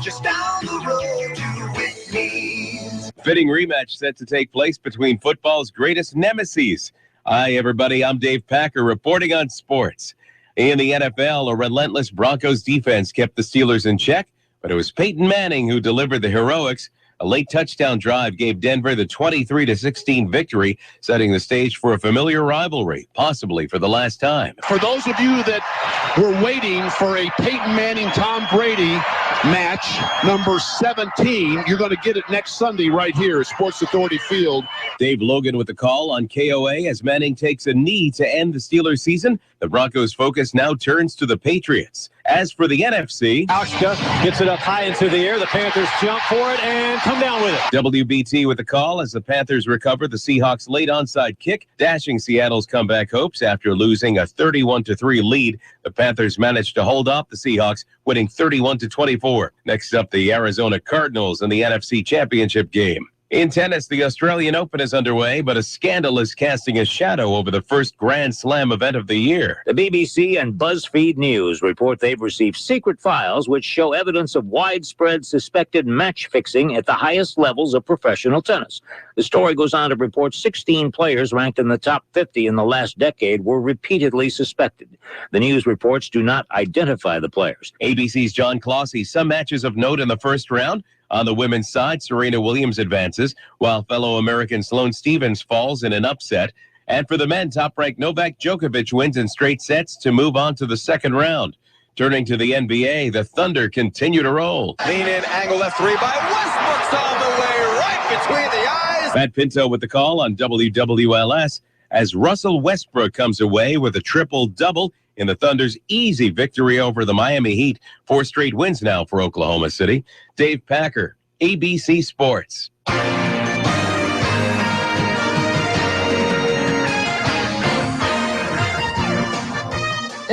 Just down the road to Whitney's. Fitting rematch set to take place between football's greatest nemesis. Hi, everybody. I'm Dave Packer reporting on sports. In the NFL, a relentless Broncos defense kept the Steelers in check, but it was Peyton Manning who delivered the heroics. A late touchdown drive gave Denver the 23-16 victory, setting the stage for a familiar rivalry, possibly for the last time. For those of you that were waiting for a Peyton Manning-Tom Brady match, number 17, you're going to get it next Sunday right here at Sports Authority Field. Dave Logan with the call on KOA as Manning takes a knee to end the Steelers season. The Broncos' focus now turns to the Patriots. As for the NFC, Auschka gets it up high into the air. The Panthers jump for it and come down with it. WBT with the call as the Panthers recover the Seahawks' late onside kick, dashing Seattle's comeback hopes after losing a 31-3 lead. The Panthers managed to hold off the Seahawks, winning 31-24. Next up, the Arizona Cardinals in the NFC Championship game. In tennis, the Australian Open is underway, but a scandal is casting a shadow over the first Grand Slam event of the year. The BBC and BuzzFeed News report they've received secret files which show evidence of widespread suspected match fixing at the highest levels of professional tennis. The story goes on to report 16 players ranked in the top 50 in the last decade were repeatedly suspected. The news reports do not identify the players. ABC's John Clossy, some matches of note in the first round. On the women's side, Serena Williams advances, while fellow American Sloane Stephens falls in an upset. And for the men, top-ranked Novak Djokovic wins in straight sets to move on to the second round. Turning to the NBA, the Thunder continue to roll. Lean in, angle left three by Westbrook's on the way, right between the eyes. Matt Pinto with the call on WWLS as Russell Westbrook comes away with a triple-double in the Thunder's easy victory over the Miami Heat. 4 straight wins now for Oklahoma City. Dave Packer, ABC Sports.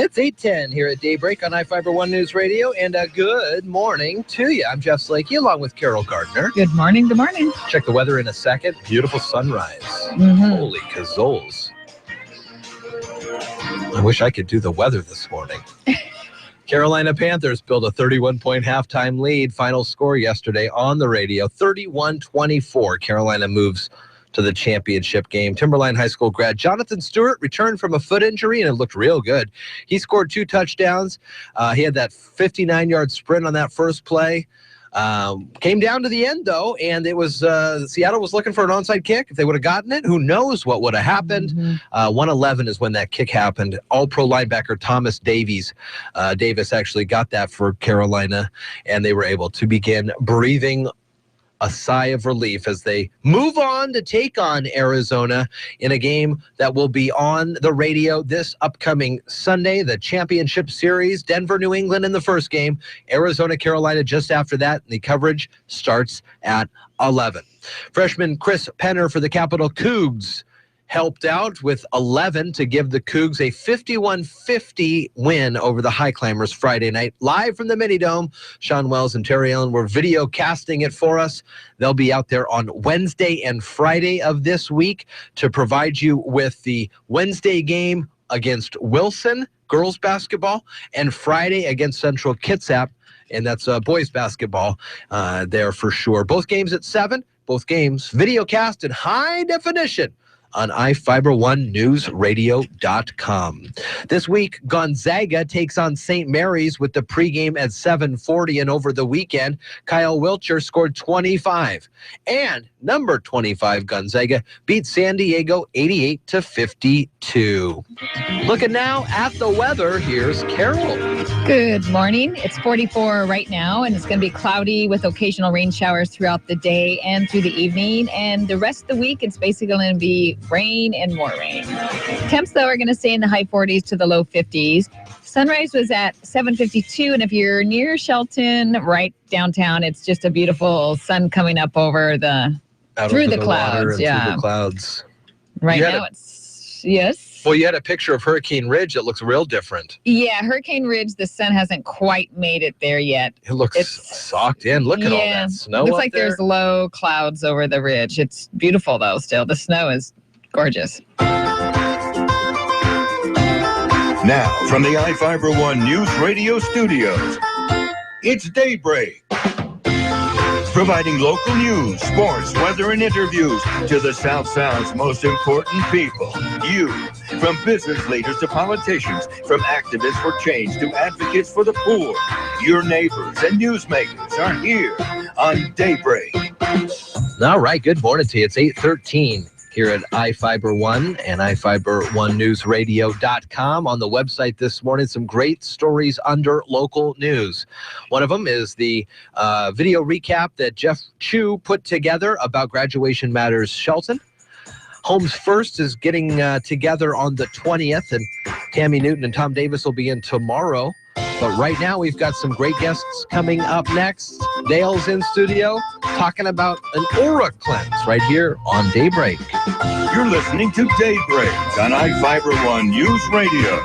It's 8:10 here at Daybreak on iFIBER One News Radio, and a good morning to you. I'm Jeff Slakey, along with Carol Gardner. Good morning, good morning. Check the weather in a second. Beautiful sunrise. Holy cazoles. I wish I could do the weather this morning. Carolina Panthers built a 31-point halftime lead. Final score yesterday on the radio, 31-24. Carolina moves to the championship game. Timberline High School grad Jonathan Stewart returned from a foot injury, and it looked real good. He scored 2 touchdowns. He had that 59-yard sprint on that first play. Came down to the end, though, and it was Seattle was looking for an onside kick. If they would have gotten it, who knows what would have happened. 1:11 is when that kick happened. All-pro linebacker Thomas Davis actually got that for Carolina, and they were able to begin breathing a sigh of relief as they move on to take on Arizona in a game that will be on the radio this upcoming Sunday, the championship series. Denver, New England in the first game, Arizona, Carolina just after that. The coverage starts at 11. Freshman Chris Penner for the Capital Cougs helped out with 11 to give the Cougs a 51-50 win over the High Climbers Friday night. Live from the Mini-Dome, Sean Wells and Terry Allen were video casting it for us. They'll be out there on Wednesday and Friday of this week to provide you with the Wednesday game against Wilson, girls basketball, and Friday against Central Kitsap, and that's boys basketball there for sure. Both games at 7, both games video cast in high definition on iFiber1newsradio.com. This week, Gonzaga takes on St. Mary's with the pregame at 7:40, and over the weekend, Kyle Wilcher scored 25. And number 25, Gonzaga, beat San Diego 88-52. Looking now at the weather, here's Carol. Good morning. It's 44 right now, and it's going to be cloudy with occasional rain showers throughout the day and through the evening. And the rest of the week, it's basically going to be rain and more rain. Temps, though, are going to stay in the high 40s to the low 50s. Sunrise was at 7:52, and if you're near Shelton, right downtown, it's just a beautiful sun coming up over through the clouds. Yeah, through the clouds. Right now, it's yes. Well, you had a picture of Hurricane Ridge that looks real different. Yeah, Hurricane Ridge, the sun hasn't quite made it there yet. It looks socked in. Look at all that snow. Looks like there's low clouds over the ridge. It's beautiful, though, still. The snow is gorgeous. Now, from the iFIBER One News Radio studios, it's Daybreak. Providing local news, sports, weather, and interviews to the South Sound's most important people. You. From business leaders to politicians, from activists for change to advocates for the poor. Your neighbors and newsmakers are here on Daybreak. All right, good morning to you. It's 8:13 here at iFIBER One and iFiber1newsradio.com. On the website this morning, some great stories under local news. One of them is the video recap that Jeff Chu put together about Graduation Matters Shelton. Homes First is getting together on the 20th, and Tammy Newton and Tom Davis will be in tomorrow. But right now, we've got some great guests coming up next. Dale's in studio talking about an aura cleanse right here on Daybreak. You're listening to Daybreak on iFIBER One News Radio.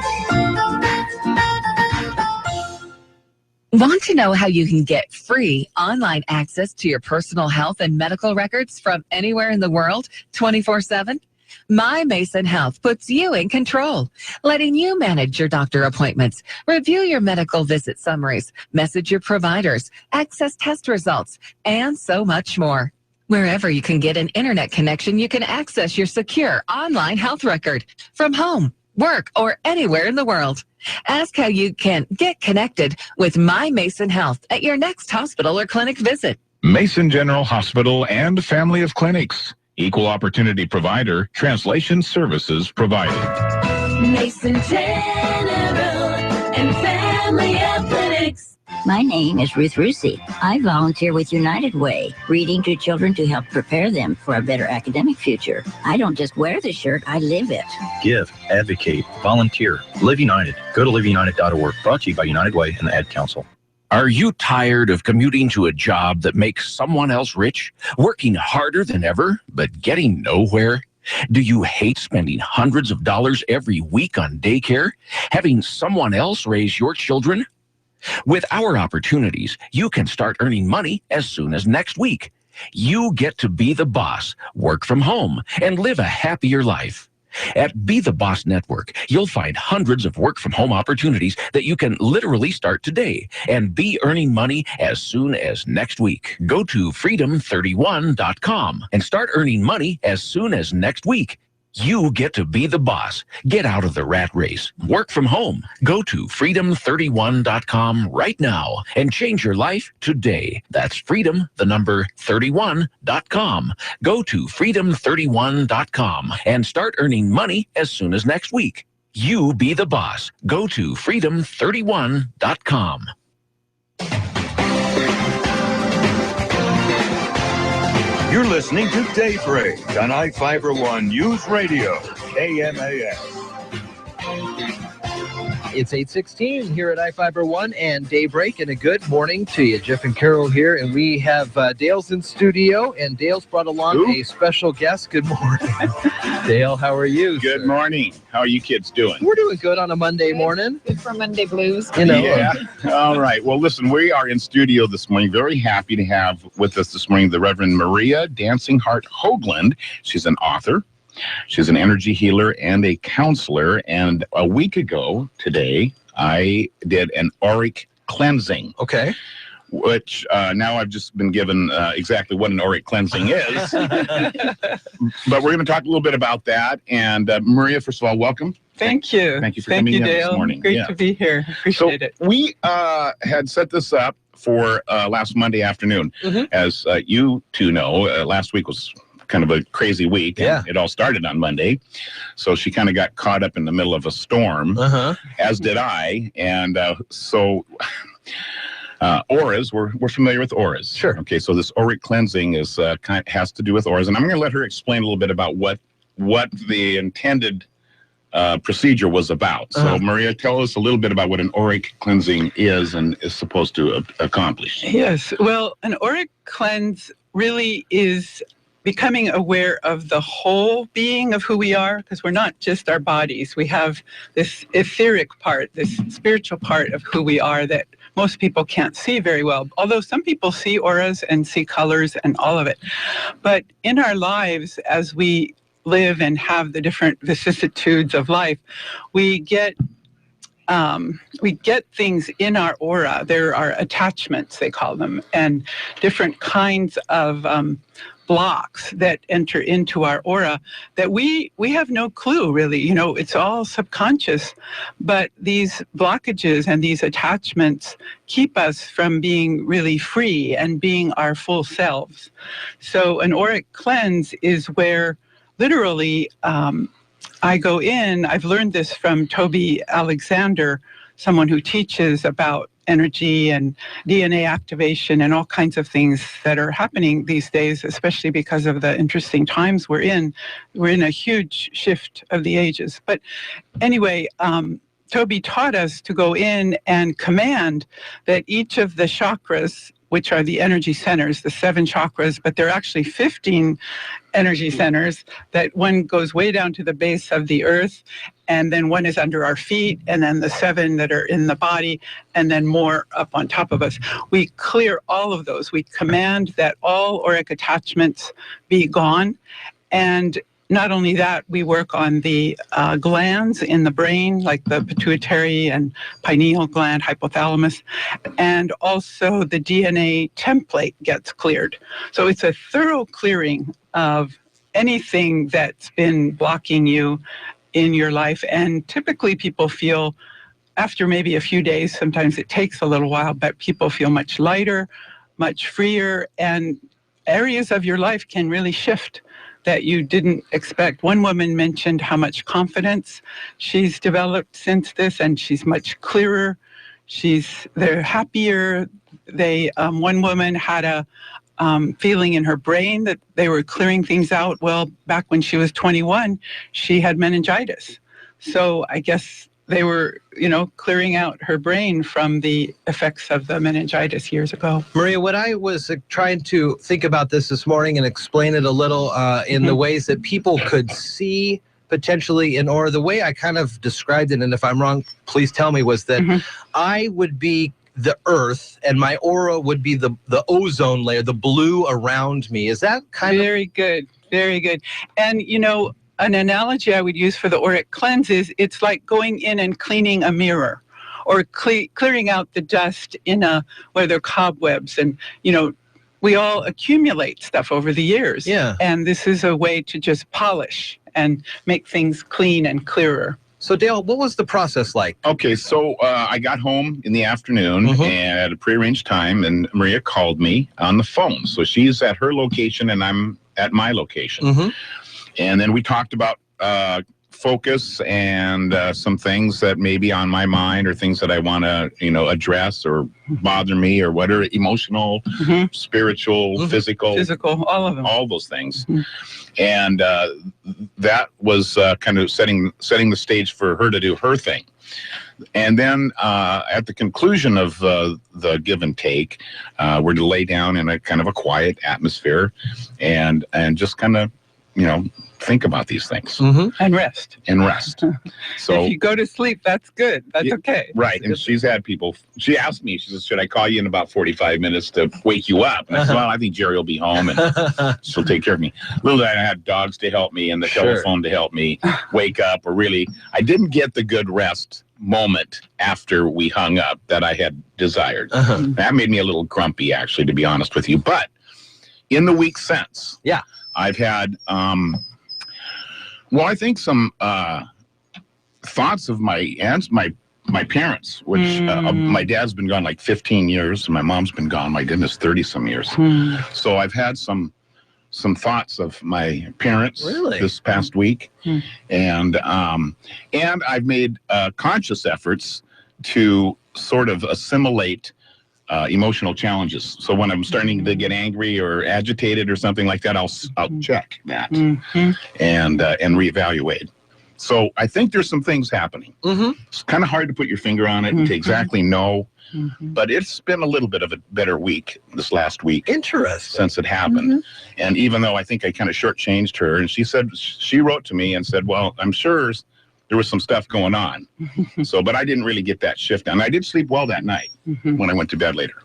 Want to know how you can get free online access to your personal health and medical records from anywhere in the world 24/7? My Mason Health puts you in control, letting you manage your doctor appointments, review your medical visit summaries, message your providers, access test results, and so much more. Wherever you can get an internet connection, you can access your secure online health record from home, work, or anywhere in the world. Ask how you can get connected with My Mason Health at your next hospital or clinic visit. Mason General Hospital and family of clinics. Equal opportunity provider, translation services provided. Mason General and family of clinics. My name is Ruth Rusi. I volunteer with United Way, reading to children to help prepare them for a better academic future. I don't just wear the shirt, I live it. Give, advocate, volunteer. Live United. Go to liveunited.org. Brought to you by United Way and the Ad Council. Are you tired of commuting to a job that makes someone else rich? Working harder than ever, but getting nowhere? Do you hate spending hundreds of dollars every week on daycare? Having someone else raise your children? With our opportunities, you can start earning money as soon as next week. You get to be the boss, work from home, and live a happier life. At Be the Boss Network, you'll find hundreds of work-from-home opportunities that you can literally start today and be earning money as soon as next week. Go to freedom31.com and start earning money as soon as next week. You get to be the boss. Get out of the rat race. Work from home. Go to freedom31.com right now and change your life today. That's freedom31.com. Go to freedom31.com and start earning money as soon as next week. You be the boss. Go to freedom31.com. You're listening to Daybreak on iFIBER One News Radio, KMAS. It's 8:16 here at iFIBER One and Daybreak, and a good morning to you. Jeff and Carol here, and we have Dale's in studio, and Dale's brought along a special guest. Good morning. Dale, how are you? Good morning. How are you kids doing? We're doing good on a Monday morning. Good for Monday blues. You know. Yeah. All right. Well, listen, we are in studio this morning. Very happy to have with us this morning the Reverend Maria Dancing Heart Hoagland. She's an author. She's an energy healer and a counselor. And a week ago today, I did an auric cleansing. Okay. Which now I've just been given exactly what an auric cleansing is. But we're going to talk a little bit about that. And Maria, first of all, welcome. Thank you. Thank you for coming in Dale. this morning. Great to be here. Appreciate it. We had set this up for last Monday afternoon. As you two know, last week was kind of a crazy week. Yeah. It all started on Monday. So she kind of got caught up in the middle of a storm, as did I. And auras, we're familiar with auras. Sure. Okay, so this auric cleansing is has to do with auras. And I'm going to let her explain a little bit about what the intended procedure was about. So Maria, tell us a little bit about what an auric cleansing is and is supposed to accomplish. Yes. Well, an auric cleanse really is becoming aware of the whole being of who we are, because we're not just our bodies. We have this etheric part, this spiritual part of who we are that most people can't see very well, although some people see auras and see colors and all of it. But in our lives, as we live and have the different vicissitudes of life, we get things in our aura. There are attachments, they call them, and different kinds of blocks that enter into our aura that we have no clue, really. You know, it's all subconscious, but these blockages and these attachments keep us from being really free and being our full selves. So an auric cleanse is where literally I go in. I've learned this from Toby Alexander, someone who teaches about energy and DNA activation and all kinds of things that are happening these days, especially because of the interesting times we're in. We're in a huge shift of the ages. But anyway, Toby taught us to go in and command that each of the chakras, which are the energy centers, the 7 chakras, but they're actually 15 energy centers, that one goes way down to the base of the earth, and then one is under our feet, and then the 7 that are in the body, and then more up on top of us. We clear all of those. We command that all auric attachments be gone. And not only that, we work on the glands in the brain, like the pituitary and pineal gland, hypothalamus, and also the DNA template gets cleared. So it's a thorough clearing of anything that's been blocking you in your life. And typically people feel, after maybe a few days, sometimes it takes a little while, but people feel much lighter, much freer, and areas of your life can really shift that you didn't expect. One woman mentioned how much she's developed since this, and she's much clearer. They're happier. One woman had a feeling in her brain that they were clearing things out. Well, back when she was 21, she had meningitis. So I guess they were, clearing out her brain from the effects of the meningitis years ago. Maria, when I was trying to think about this morning and explain it a little in the ways that people could see potentially in aura, the way I kind of described it, and if I'm wrong, please tell me, was that I would be the earth and my aura would be the ozone layer, the blue around me. Is that kind of... Very good. Very good. And, an analogy I would use for the auric cleanse is it's like going in and cleaning a mirror or clearing out the dust where there are cobwebs. And, we all accumulate stuff over the years. Yeah. And this is a way to just polish and make things clean and clearer. So, Dale, what was the process like? Okay, so I got home in the afternoon and at a prearranged time, and Maria called me on the phone. So she's at her location and I'm at my location. And then we talked about focus and some things that may be on my mind or things that I want to, address or bother me or whatever, emotional, spiritual, physical, all of them, all those things. And that was kind of setting the stage for her to do her thing. And then at the conclusion of the give and take, we're to lay down in a kind of a quiet atmosphere and just kind of, think about these things. And rest. So if you go to sleep, that's good. That's okay. Right. And she's had people, she asked me, she says, should I call you in about 45 minutes to wake you up? And I said, well, I think Jerry will be home and she'll take care of me. Little did I had dogs to help me and the telephone to help me wake up. Or really, I didn't get the good rest moment after we hung up that I had desired. That made me a little grumpy, actually, to be honest with you. But in the week since, I've had, I think some thoughts of my aunts, my parents, which my dad's been gone like 15 years, and my mom's been gone, my goodness, 30-some years. So I've had some thoughts of my parents this past week, and I've made conscious efforts to sort of assimilate emotional challenges. So when I'm starting to get angry or agitated or something like that, I'll check that and reevaluate. So I think there's some things happening. It's kind of hard to put your finger on it and to exactly know, but it's been a little bit of a better week this last week. Interesting. Since it happened. And even though I think I kind of shortchanged her, and she wrote to me and said, well, I'm sure there was some stuff going on. But I didn't really get that shift. And I did sleep well that night when I went to bed later.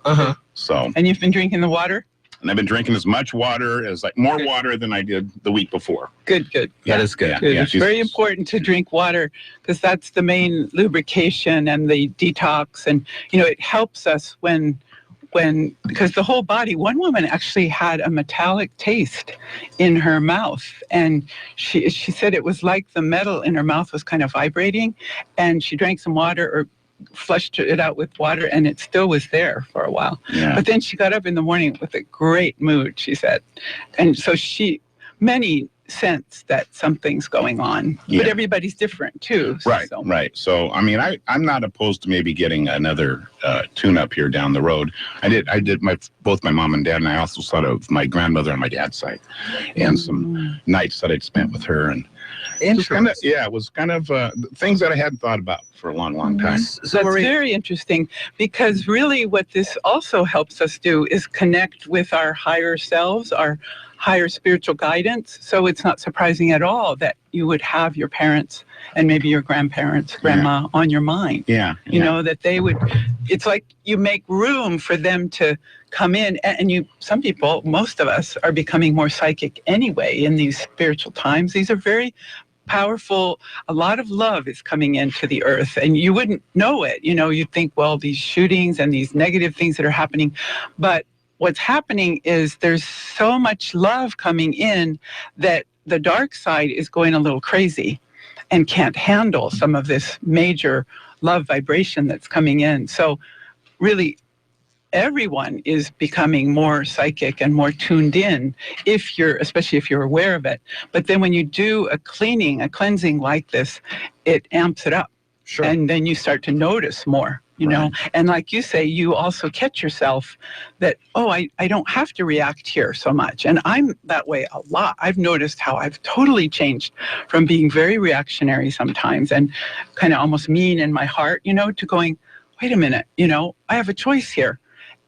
So. And you've been drinking the water? And I've been drinking as much water more water than I did the week before. Good. That is good. It's very important to drink water because that's the main lubrication and the detox. And, it helps us because the whole body, one woman actually had a metallic taste in her mouth. And she said it was like the metal in her mouth was kind of vibrating. And she drank some water or flushed it out with water and it still was there for a while. But then she got up in the morning with a great mood, she said. And so many sense that something's going on, but everybody's different too. Right. So, I mean, I'm not opposed to maybe getting another tune-up here down the road. I did both my mom and dad, and I also thought of my grandmother on my dad's side, and some nights that I'd spent with her, and it was kind of things that I hadn't thought about for a long, long time. So that's very interesting, because really what this also helps us do is connect with our higher selves, our higher spiritual guidance. So it's not surprising at all that you would have your parents and maybe your grandparents, grandma on your mind. You know, that they would, it's like you make room for them to come in, and some people, most of us, are becoming more psychic anyway in these spiritual times. These are very powerful. A lot of love is coming into the earth, and you wouldn't know it. You know, you'd think, well, these shootings and these negative things that are happening, but what's happening is there's so much love coming in that the dark side is going a little crazy and can't handle some of this major love vibration that's coming in. So everyone is becoming more psychic and more tuned in, especially if you're aware of it. But then when you do a cleansing like this, it amps it up. Sure. And then you start to notice more, you know. And like you say, you also catch yourself that, oh, I don't have to react here so much. And I'm that way a lot. I've noticed how I've totally changed from being very reactionary sometimes and kind of almost mean in my heart, you know, to going, wait a minute, you know, I have a choice here.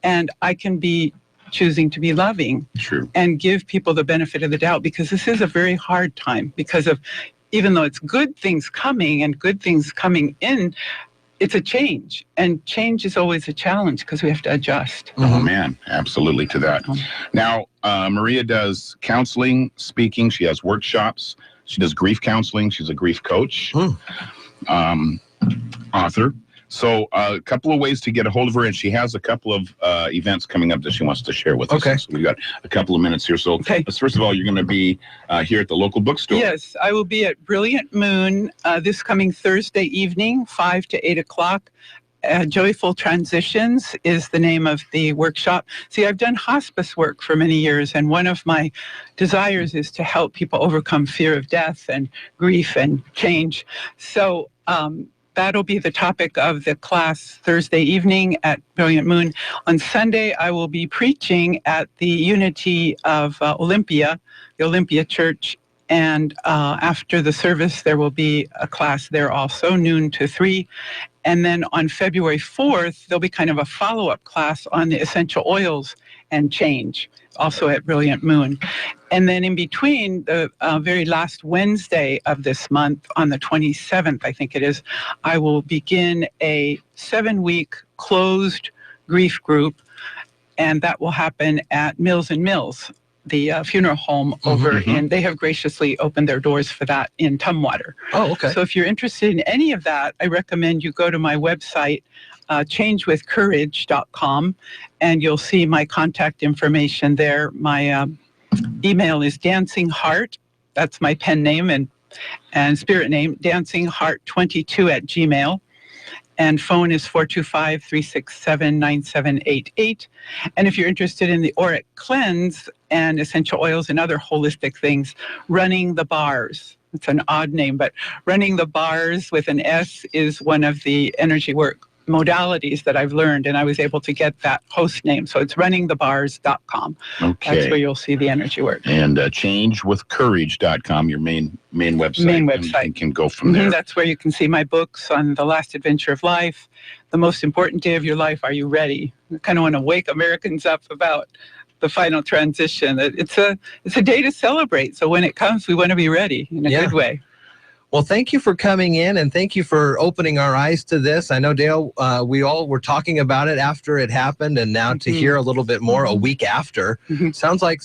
And I can be choosing to be loving. True. And give people the benefit of the doubt, because this is a very hard time, because of, even though it's good things coming and good things coming in, it's a change. And change is always a challenge because we have to adjust. Oh, man, absolutely to that. Now, Maria does counseling, speaking. She has workshops. She does grief counseling. She's a grief coach, author. So a couple of ways to get a hold of her, and she has a couple of events coming up that she wants to share with us. So we've got a couple of minutes here. So first of all, you're going to be here at the local bookstore. Yes, I will be at Brilliant Moon this coming Thursday evening, 5 to 8 o'clock. Joyful Transitions is the name of the workshop. See, I've done hospice work for many years, and one of my desires is to help people overcome fear of death and grief and change. So that'll be the topic of the class Thursday evening at Brilliant Moon. On Sunday, I will be preaching at the Unity of Olympia, the Olympia Church. And after the service, there will be a class there also, noon to 3. And then on February 4th, there'll be kind of a follow-up class on the essential oils and change, also at Brilliant Moon. And then in between, the very last Wednesday of this month, on the 27th, I think it is, I will begin a 7-week closed grief group, and that will happen at Mills and Mills, the funeral home over in, they have graciously opened their doors for that in Tumwater. Oh, okay. So if you're interested in any of that, I recommend you go to my website, changewithcourage.com, and you'll see my contact information there. My email is dancingheart, that's my pen name and spirit name, dancingheart22@gmail. And phone is 425-367-9788. And if you're interested in the auric cleanse and essential oils and other holistic things, Running the Bars. It's an odd name, but Running the Bars with an S is one of the energy work modalities that I've learned, and I was able to get that host name. So it's runningthebars.com. Okay. That's where you'll see the energy work. And changewithcourage.com, your main website. Main website. And can go from there. That's where you can see my books on the last adventure of life, the most important day of your life. Are you ready? I kind of want to wake Americans up about the final transition. It's a day to celebrate. So when it comes, we want to be ready in a good way. Well, thank you for coming in, and thank you for opening our eyes to this. I know, Dale, we all were talking about it after it happened, and now to hear a little bit more a week after, sounds like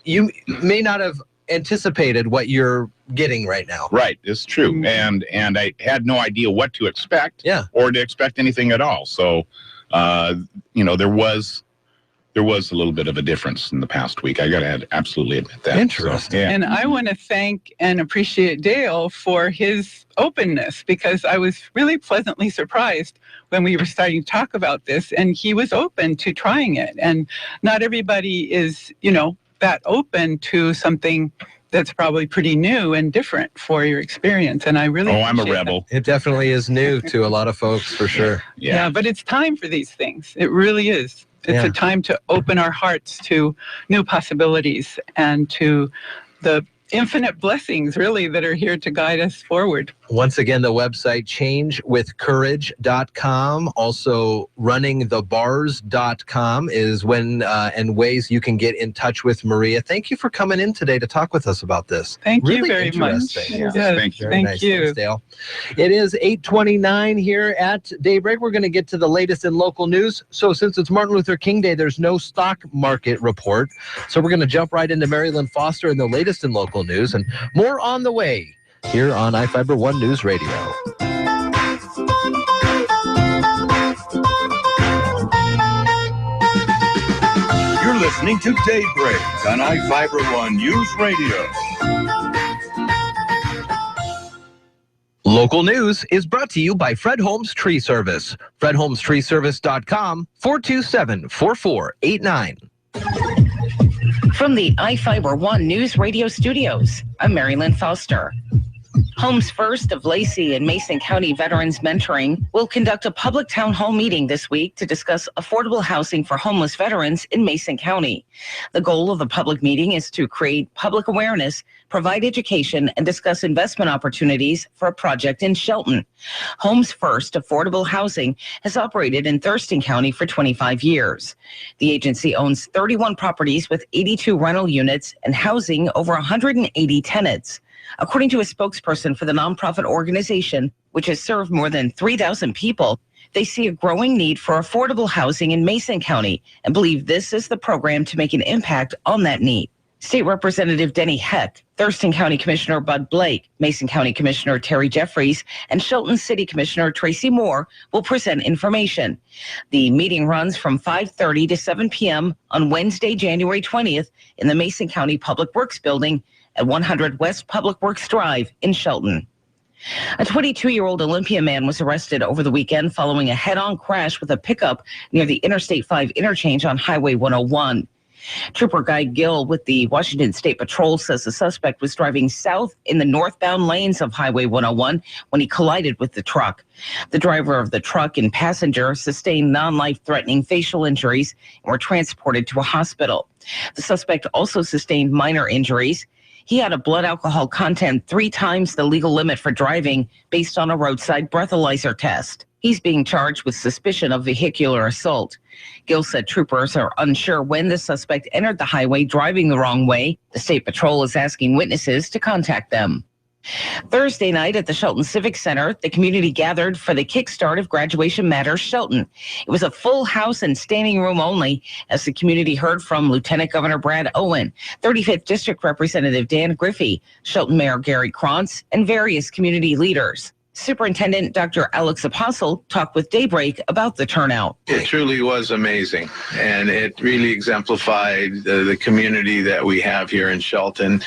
you may not have anticipated what you're getting right now. Right, it's true. And I had no idea what to expect or to expect anything at all. So, there was a little bit of a difference in the past week. I got to absolutely admit that. Interesting. So, And I want to thank and appreciate Dale for his openness, because I was really pleasantly surprised when we were starting to talk about this, and he was open to trying it. And not everybody is, that open to something that's probably pretty new and different for your experience. And I really I'm a rebel. It definitely is new to a lot of folks, for sure. Yeah, but it's time for these things. It really is. It's a time to open our hearts to new possibilities and to the infinite blessings, really, that are here to guide us forward. Once again, the website, changewithcourage.com. Also, runningthebars.com is when and ways you can get in touch with Maria. Thank you for coming in today to talk with us about this. Thank you really very much. Yeah. Yes, thank you. Thanks, Dale. It is 8:29 here at Daybreak. We're going to get to the latest in local news. So since it's Martin Luther King Day, there's no stock market report. So we're going to jump right into Marilyn Foster and the latest in local news, and more on the way here on iFIBER ONE News Radio. You're listening to Daybreak on iFIBER ONE News Radio. Local news is brought to you by Fred Holmes Tree Service. FredHolmesTreeService.com, 427-4489. From the iFIBER ONE News Radio studios, I'm Mary Lynn Foster. Homes First of Lacey and Mason County Veterans Mentoring will conduct a public town hall meeting this week to discuss affordable housing for homeless veterans in Mason County. The goal of the public meeting is to create public awareness, provide education, and discuss investment opportunities for a project in Shelton. Homes First Affordable Housing has operated in Thurston County for 25 years. The agency owns 31 properties with 82 rental units and housing over 180 tenants. According to a spokesperson for the nonprofit organization, which has served more than 3,000 people, they see a growing need for affordable housing in Mason County and believe this is the program to make an impact on that need. State Representative Denny Heck, Thurston County Commissioner Bud Blake, Mason County Commissioner Terry Jeffries, and Shelton City Commissioner Tracy Moore will present information. The meeting runs from 5:30 to 7 p.m. on Wednesday, January 20th in the Mason County Public Works Building at 100 West Public Works Drive in Shelton. A 22-year-old Olympia man was arrested over the weekend following a head-on crash with a pickup near the Interstate 5 interchange on Highway 101. Trooper Guy Gill with the Washington State Patrol says the suspect was driving south in the northbound lanes of Highway 101 when he collided with the truck. The driver of the truck and passenger sustained non-life-threatening facial injuries and were transported to a hospital. The suspect also sustained minor injuries. He had a blood alcohol content 3 times the legal limit for driving based on a roadside breathalyzer test. He's being charged with suspicion of vehicular assault. Gill said troopers are unsure when the suspect entered the highway driving the wrong way. The State Patrol is asking witnesses to contact them. Thursday night at the Shelton Civic Center, the community gathered for the kickstart of Graduation Matters Shelton. It was a full house and standing room only as the community heard from Lieutenant Governor Brad Owen, 35th District Representative Dan Griffey, Shelton Mayor Gary Krantz, and various community leaders. Superintendent Dr. Alex Apostle talked with Daybreak about the turnout. It truly was amazing, and it really exemplified the community that we have here in Shelton.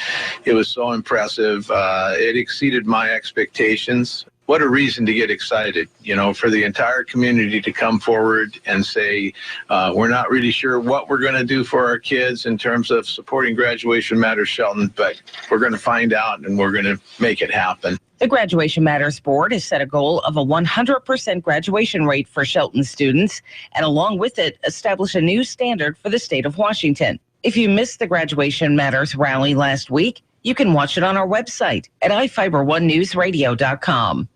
It was so impressive. It exceeded my expectations. What a reason to get excited, you know, for the entire community to come forward and say, we're not really sure what we're going to do for our kids in terms of supporting Graduation Matters Shelton, but we're going to find out and we're going to make it happen. The Graduation Matters Board has set a goal of a 100% graduation rate for Shelton students, and along with it, establish a new standard for the state of Washington. If you missed the Graduation Matters rally last week, you can watch it on our website at iFIBER1newsradio.com.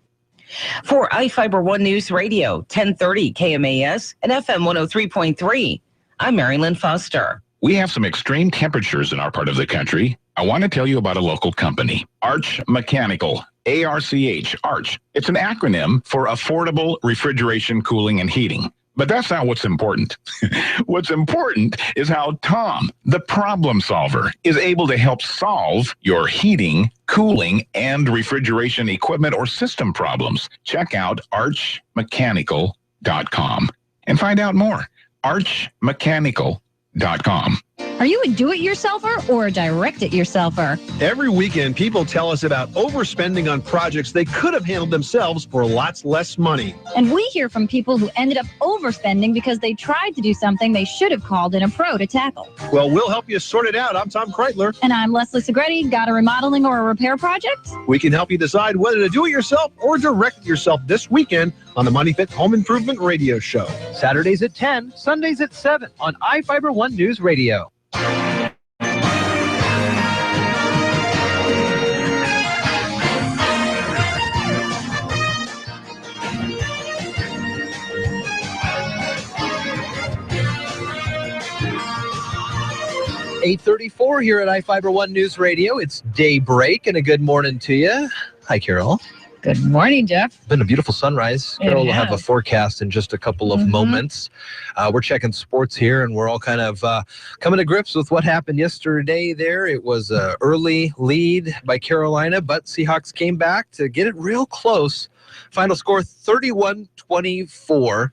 For iFIBER One News Radio, 1030 KMAS and FM 103.3, I'm Marilyn Foster. We have some extreme temperatures in our part of the country. I want to tell you about a local company, Arch Mechanical. ARCH, Arch. It's an acronym for Affordable Refrigeration, Cooling, and Heating. But that's not what's important. What's important is how Tom, the problem solver, is able to help solve your heating, cooling, and refrigeration equipment or system problems. Check out archmechanical.com and find out more. archmechanical.com. Are you a do-it-yourselfer or a direct-it-yourselfer? Every weekend, people tell us about overspending on projects they could have handled themselves for lots less money. And we hear from people who ended up overspending because they tried to do something they should have called in a pro to tackle. Well, we'll help you sort it out. I'm Tom Kreitler. And I'm Leslie Segretti. Got a remodeling or a repair project? We can help you decide whether to do it yourself or direct it yourself this weekend on the Money Fit Home Improvement Radio Show. Saturdays at 10, Sundays at 7 on iFIBER One News Radio. 8:34 here at iFIBER One News Radio. It's Daybreak, and a good morning to you. Hi, Carol. Good morning, Jeff. Been a beautiful sunrise. Carol will have a forecast in just a couple of moments. We're checking sports here, and we're all kind of coming to grips with what happened yesterday there. It was an early lead by Carolina, but Seahawks came back to get it real close. Final score 31-24.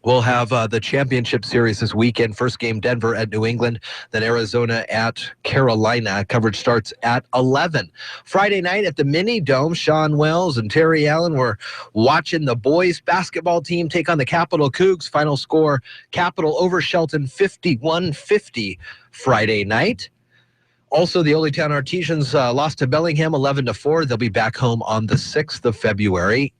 We'll have the championship series this weekend. First game, Denver at New England, then Arizona at Carolina. Coverage starts at 11. Friday night at the Mini Dome, Sean Wells and Terry Allen were watching the boys basketball team take on the Capital Cougs. Final score, Capital over Shelton 51-50 Friday night. Also, the Oldtown Artesians lost to Bellingham 11-4. They'll be back home on the 6th of February.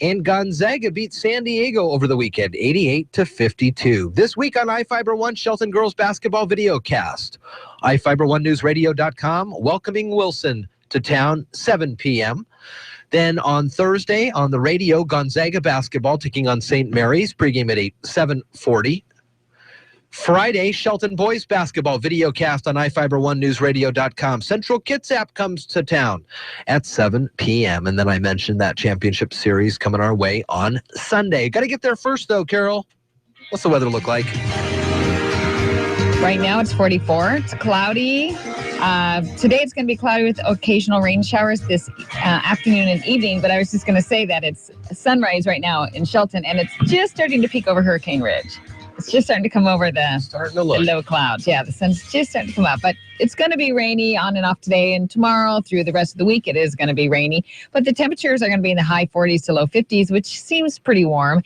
And Gonzaga beat San Diego over the weekend, 88-52. This week on iFIBER One, Shelton girls basketball videocast. iFIBER1newsradio.com, welcoming Wilson to town, 7 p.m. Then on Thursday on the radio, Gonzaga basketball taking on St. Mary's, pregame at 7:40. Friday, Shelton boys basketball videocast on iFIBER1newsradio.com. Central Kitsap comes to town at 7 p.m. And then I mentioned that championship series coming our way on Sunday. Got to get there first, though, Carol. What's the weather look like? Right now it's 44. It's cloudy. Today it's going to be cloudy with occasional rain showers this afternoon and evening, but I was just going to say that it's sunrise right now in Shelton, and it's just starting to peek over Hurricane Ridge. It's just starting to come over the low clouds. Yeah, the sun's just starting to come up. But it's going to be rainy on and off today and tomorrow. Through the rest of the week, it is going to be rainy. But the temperatures are going to be in the high 40s to low 50s, which seems pretty warm.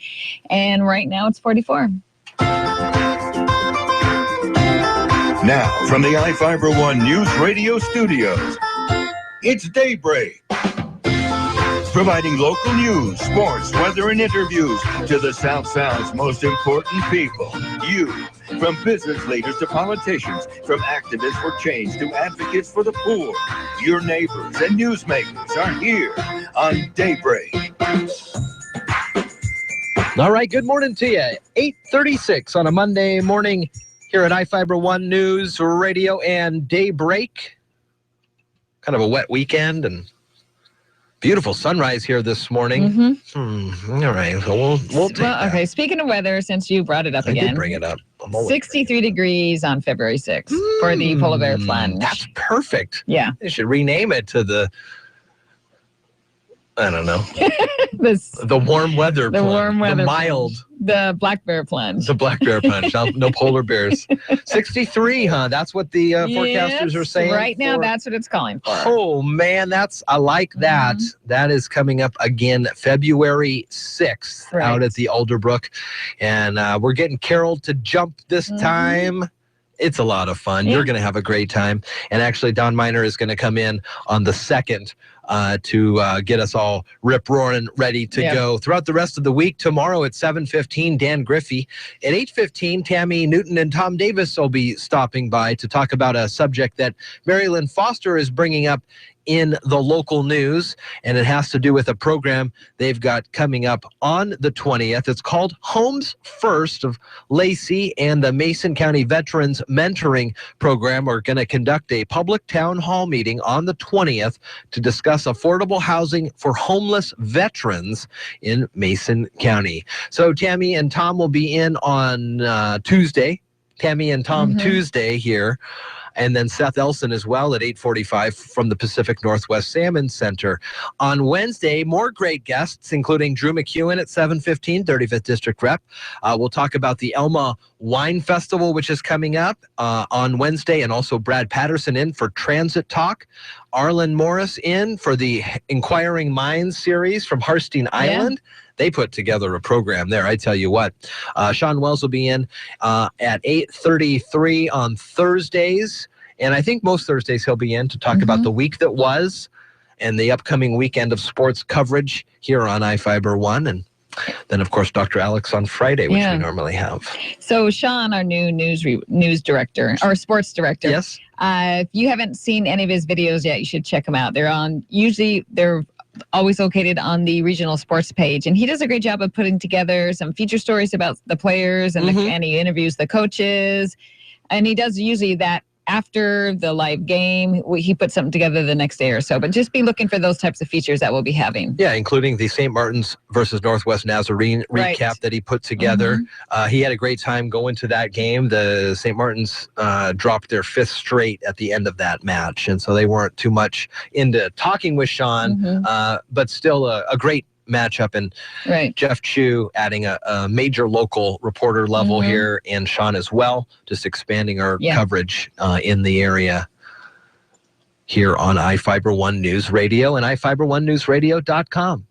And right now it's 44. Now, from the iFIBER One News Radio studios, it's Daybreak. Providing local news, sports, weather, and interviews to the South Sound's most important people. You. From business leaders to politicians, from activists for change to advocates for the poor. Your neighbors and newsmakers are here on Daybreak. All right, good morning to you. 8:36 on a Monday morning here at iFIBER One News Radio and Daybreak. Kind of a wet weekend and beautiful sunrise here this morning. All right, so we'll take that. Okay, speaking of weather, since you brought it up again. I did bring it up. 63 degrees on February 6th for the polar bear plunge. That's perfect. Yeah. They should rename it to the, I don't know, the warm weather plunge. Warm weather the mild. Plunge. The black bear plunge. The black bear plunge. No polar bears. 63, huh? That's what the forecasters are saying. Right now, that's what it's calling for. Oh, man, I like that. That is coming up again February 6th out at the Alderbrook. And we're getting Carol to jump this time. It's a lot of fun. You're going to have a great time. And actually, Don Miner is going to come in on the 2nd to get us all rip-roaring ready to go. Throughout the rest of the week, tomorrow at 7:15, Dan Griffey. At 8:15, Tammy Newton and Tom Davis will be stopping by to talk about a subject that Mary Lynn Foster is bringing up in the local news, and it has to do with a program they've got coming up on the 20th. It's called Homes First of Lacey and the Mason County Veterans Mentoring Program are going to conduct a public town hall meeting on the 20th to discuss affordable housing for homeless veterans in Mason County. So Tammy and Tom will be in on Tuesday. Tammy and Tom Tuesday here. And then Seth Elson as well at 8:45 from the Pacific Northwest Salmon Center. On Wednesday, more great guests, including Drew McEwen at 7:15, 35th District Rep. We'll talk about the Elma Wine Festival, which is coming up on Wednesday, and also Brad Patterson in for Transit Talk. Arlen Morris in for the Inquiring Minds series from Harstein Island. They put together a program there, I tell you what. Sean Wells will be in at 8:33 on Thursdays. And I think most Thursdays he'll be in to talk about the week that was and the upcoming weekend of sports coverage here on iFIBER One. And then, of course, Dr. Alex on Friday, which we normally have. So Sean, our new news director, or sports director. Yes. If you haven't seen any of his videos yet, you should check them out. They're always located on the regional sports page. And he does a great job of putting together some feature stories about the players and, and he interviews the coaches. And he does usually that after the live game. He puts something together the next day or so. But just be looking for those types of features that we'll be having. Yeah, including the St. Martin's versus Northwest Nazarene recap that he put together. He had a great time going to that game. The St. Martin's dropped their 5th straight at the end of that match. And so they weren't too much into talking with Sean, but still a great matchup. And Jeff Chu adding a major local reporter level here, and Sean as well, just expanding our coverage in the area here on iFIBER One News Radio and iFIBER1newsradio.com.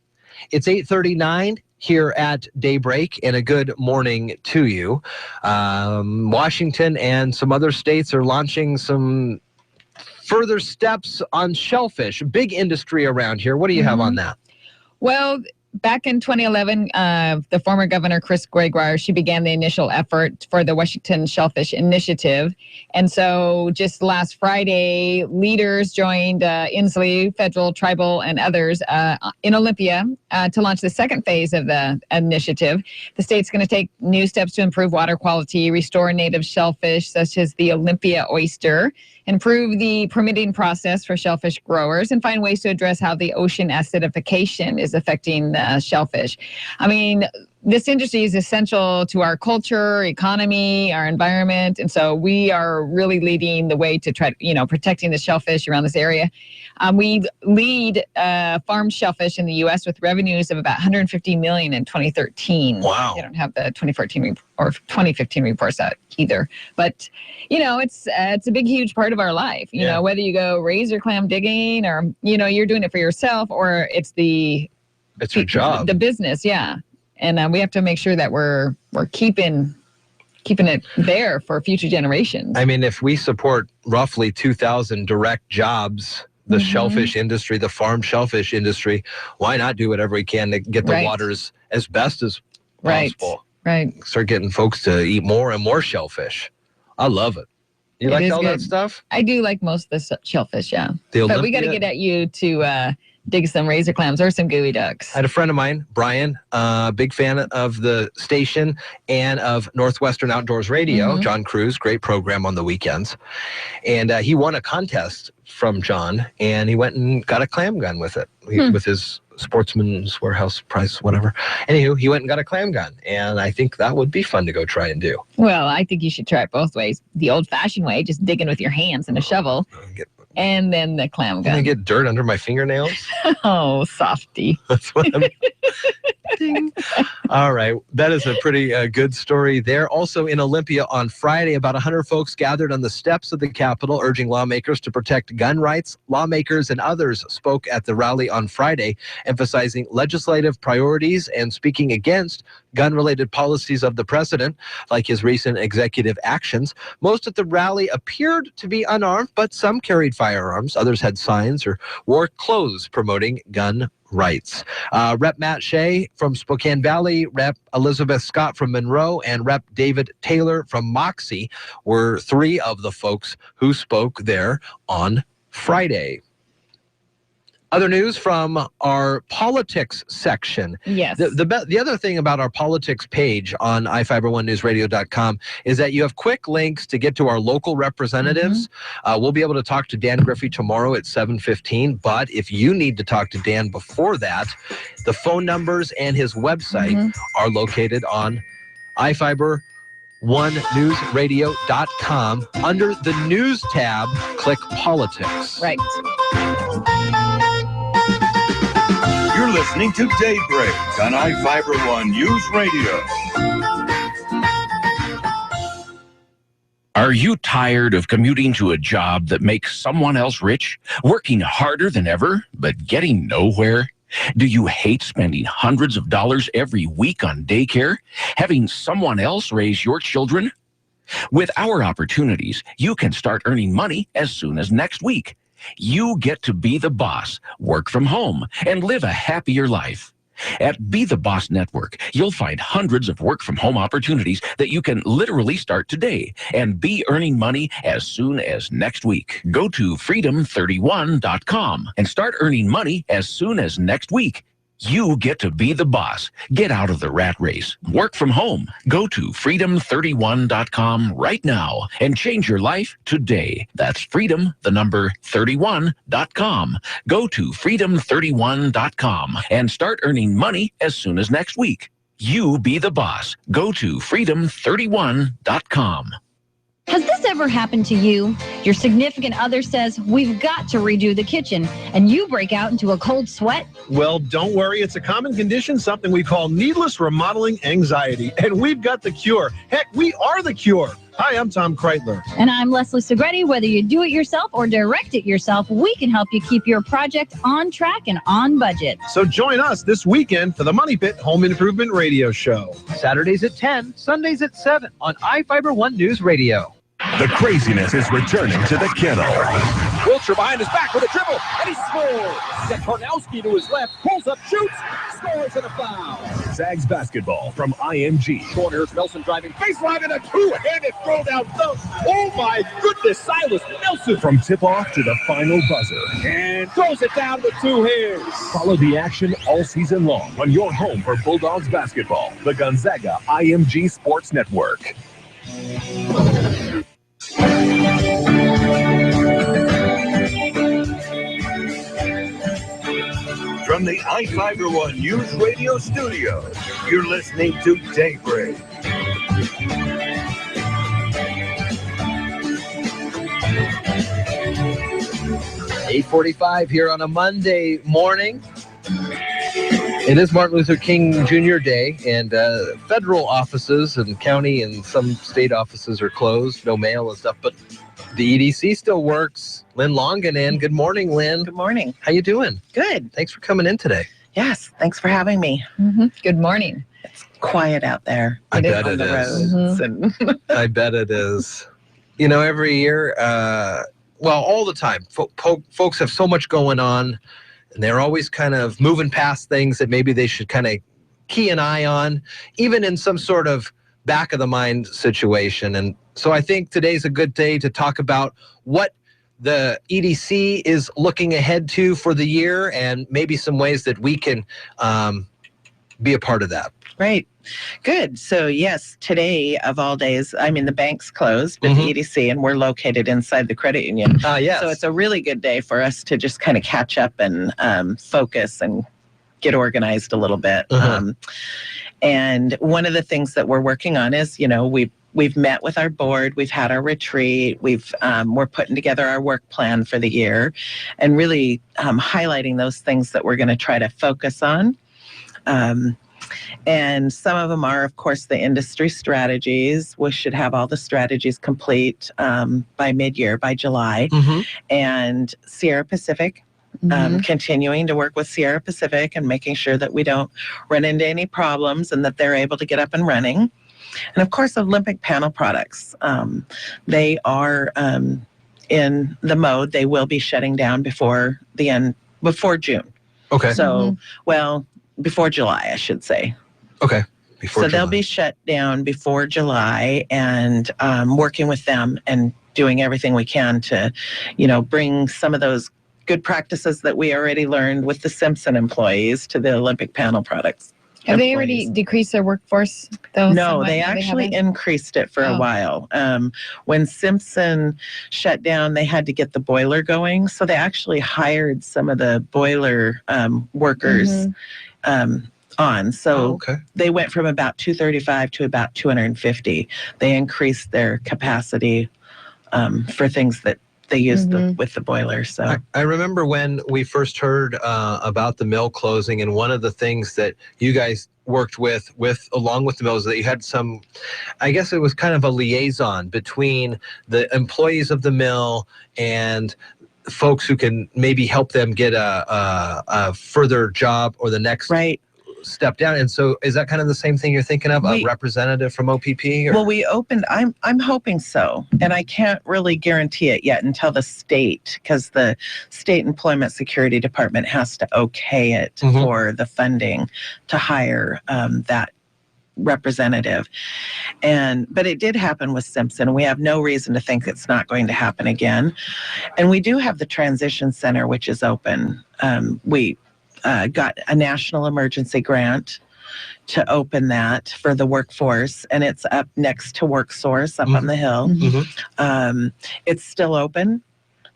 It's 8:39 here at Daybreak, and a good morning to you. Washington and some other states are launching some further steps on shellfish, big industry around here. What do you have on that? Well, back in 2011, the former governor, Chris Gregoire, she began the initial effort for the Washington Shellfish Initiative. And so just last Friday, leaders joined Inslee, federal, tribal, and others in Olympia to launch the second phase of the initiative. The state's going to take new steps to improve water quality, restore native shellfish such as the Olympia oyster, improve the permitting process for shellfish growers, and find ways to address how the ocean acidification is affecting shellfish. I mean, this industry is essential to our culture, economy, our environment, and so we are really leading the way to try, protecting the shellfish around this area. We lead farmed shellfish in the U.S. with revenues of about $150 million in 2013. Wow! They don't have the 2014 or 2015 reports out either, but it's a big, huge part of our life. You know, whether you go razor clam digging or you're doing it for yourself, or it's your job, the business, and we have to make sure that we're keeping it there for future generations. I mean, if we support roughly 2,000 direct jobs, the shellfish industry, the farm shellfish industry, why not do whatever we can to get the waters as best as possible? Right. Start getting folks to eat more and more shellfish. I love it. You like all that stuff? I do like most of the shellfish, yeah. But we got to get at you to dig some razor clams or some gooey ducks. I had a friend of mine, Brian, big fan of the station and of Northwestern Outdoors Radio, John Cruz, great program on the weekends. And he won a contest from John, and he went and got a clam gun with it, with his Sportsman's Warehouse prize, whatever. Anywho, he went and got a clam gun, and I think that would be fun to go try and do. Well, I think you should try it both ways. The old-fashioned way, just digging with your hands and a shovel. And then the clam gun. Can I get dirt under my fingernails? Oh, softy. That's what I'm ding. All right. That is a pretty good story there. Also in Olympia on Friday, about 100 folks gathered on the steps of the Capitol urging lawmakers to protect gun rights. Lawmakers and others spoke at the rally on Friday, emphasizing legislative priorities and speaking against gun-related policies of the president, like his recent executive actions. Most at the rally appeared to be unarmed, but some carried firearms. Others had signs or wore clothes promoting gun rights. Rep. Matt Shea from Spokane Valley, Rep. Elizabeth Scott from Monroe, and Rep. David Taylor from Moxie were three of the folks who spoke there on Friday. Other news from our politics section. Yes. The other thing about our politics page on iFIBER1newsradio.com is that you have quick links to get to our local representatives. We'll be able to talk to Dan Griffey tomorrow at 7:15. But if you need to talk to Dan before that, the phone numbers and his website are located on iFIBER1newsradio.com. Under the news tab, click politics. Right. You're listening to Daybreak on iFIBER One News Radio. Are you tired of commuting to a job that makes someone else rich, working harder than ever, but getting nowhere? Do you hate spending hundreds of dollars every week on daycare, having someone else raise your children? With our opportunities, you can start earning money as soon as next week. You get to be the boss, work from home, and live a happier life. At Be the Boss Network, you'll find hundreds of work-from-home opportunities that you can literally start today and be earning money as soon as next week. Go to freedom31.com and start earning money as soon as next week. You get to be the boss. Get out of the rat race. Work from home. Go to freedom31.com right now and change your life today. That's freedom, the number 31.com. Go to freedom31.com and start earning money as soon as next week. You be the boss. Go to freedom31.com. Has this ever happened to you? Your significant other says, we've got to redo the kitchen, and you break out into a cold sweat? Well, don't worry. It's a common condition, something we call needless remodeling anxiety, and we've got the cure. Heck, we are the cure. Hi, I'm Tom Kreitler. And I'm Leslie Segretti. Whether you do it yourself or direct it yourself, we can help you keep your project on track and on budget. So join us this weekend for the Money Pit Home Improvement Radio Show. Saturdays at 10, Sundays at 7 on iFIBER One News Radio. The craziness is returning to the kennel. Wiltshire behind his back with a dribble, and he scores. Karnowski to his left, pulls up, shoots, scores, and a foul. Zags basketball from IMG. Corners, Nelson driving baseline and a two-handed throw down dunk. Oh my goodness, Silas Nelson. From tip-off to the final buzzer. And throws it down with two hands. Follow the action all season long on your home for Bulldogs basketball, the Gonzaga IMG Sports Network. From the iFIBER ONE News Radio studios, you're listening to Daybreak. .45 here on a Monday morning. It is Martin Luther King Jr. Day, and federal offices and county and some state offices are closed, no mail and stuff, but the EDC still works. Lynn Longan in. Good morning, Lynn. Good morning. How you doing? Good. Thanks for coming in today. Yes, thanks for having me. Good morning. It's quiet out there. I bet on it the is. roads and I bet it is. You know, every year, well, all the time, folks have so much going on, and they're always kind of moving past things that maybe they should kind of key an eye on, even in some sort of back of the mind situation. And so I think today's a good day to talk about what the EDC is looking ahead to for the year and maybe some ways that we can be a part of that. Right. Good. So yes, today of all days, I mean, the bank's closed, but the EDC, and we're located inside the credit union. Yes. So it's a really good day for us to just kind of catch up and focus and get organized a little bit. And one of the things that we're working on is, you know, we've met with our board, we've had our retreat, we're putting together our work plan for the year, and really highlighting those things that we're going to try to focus on. And some of them are, of course, the industry strategies. We should have all the strategies complete by mid-year, by July. And Sierra Pacific, continuing to work with Sierra Pacific and making sure that we don't run into any problems and that they're able to get up and running. And of course, Olympic panel products. They are in the mode. They will be shutting down before June. Okay. So, well, before July, I should say. Okay. So they'll be shut down before July, and working with them and doing everything we can to, you know, bring some of those good practices that we already learned with the Simpson employees to the Olympic panel products. Have they already decreased their workforce, though? No, they actually increased it for a while. When Simpson shut down, they had to get the boiler going. So they actually hired some of the boiler workers on. So they went from about 235 to about 250. They increased their capacity for things that they used with the boiler. So I remember when we first heard about the mill closing, and one of the things that you guys worked with along with the mills, that you had some, I guess it was kind of a liaison between the employees of the mill and folks who can maybe help them get a further job or the next step down. And so is that kind of the same thing you're thinking of, a representative from OPP? Or? Well, we opened, I'm hoping so. And I can't really guarantee it yet until the state, because the State Employment Security Department has to okay it for the funding to hire that representative. But it did happen with Simpson, and we have no reason to think it's not going to happen again. And we do have the Transition Center, which is open. We got a national emergency grant to open that for the workforce, and it's up next to WorkSource up on the hill. It's still open,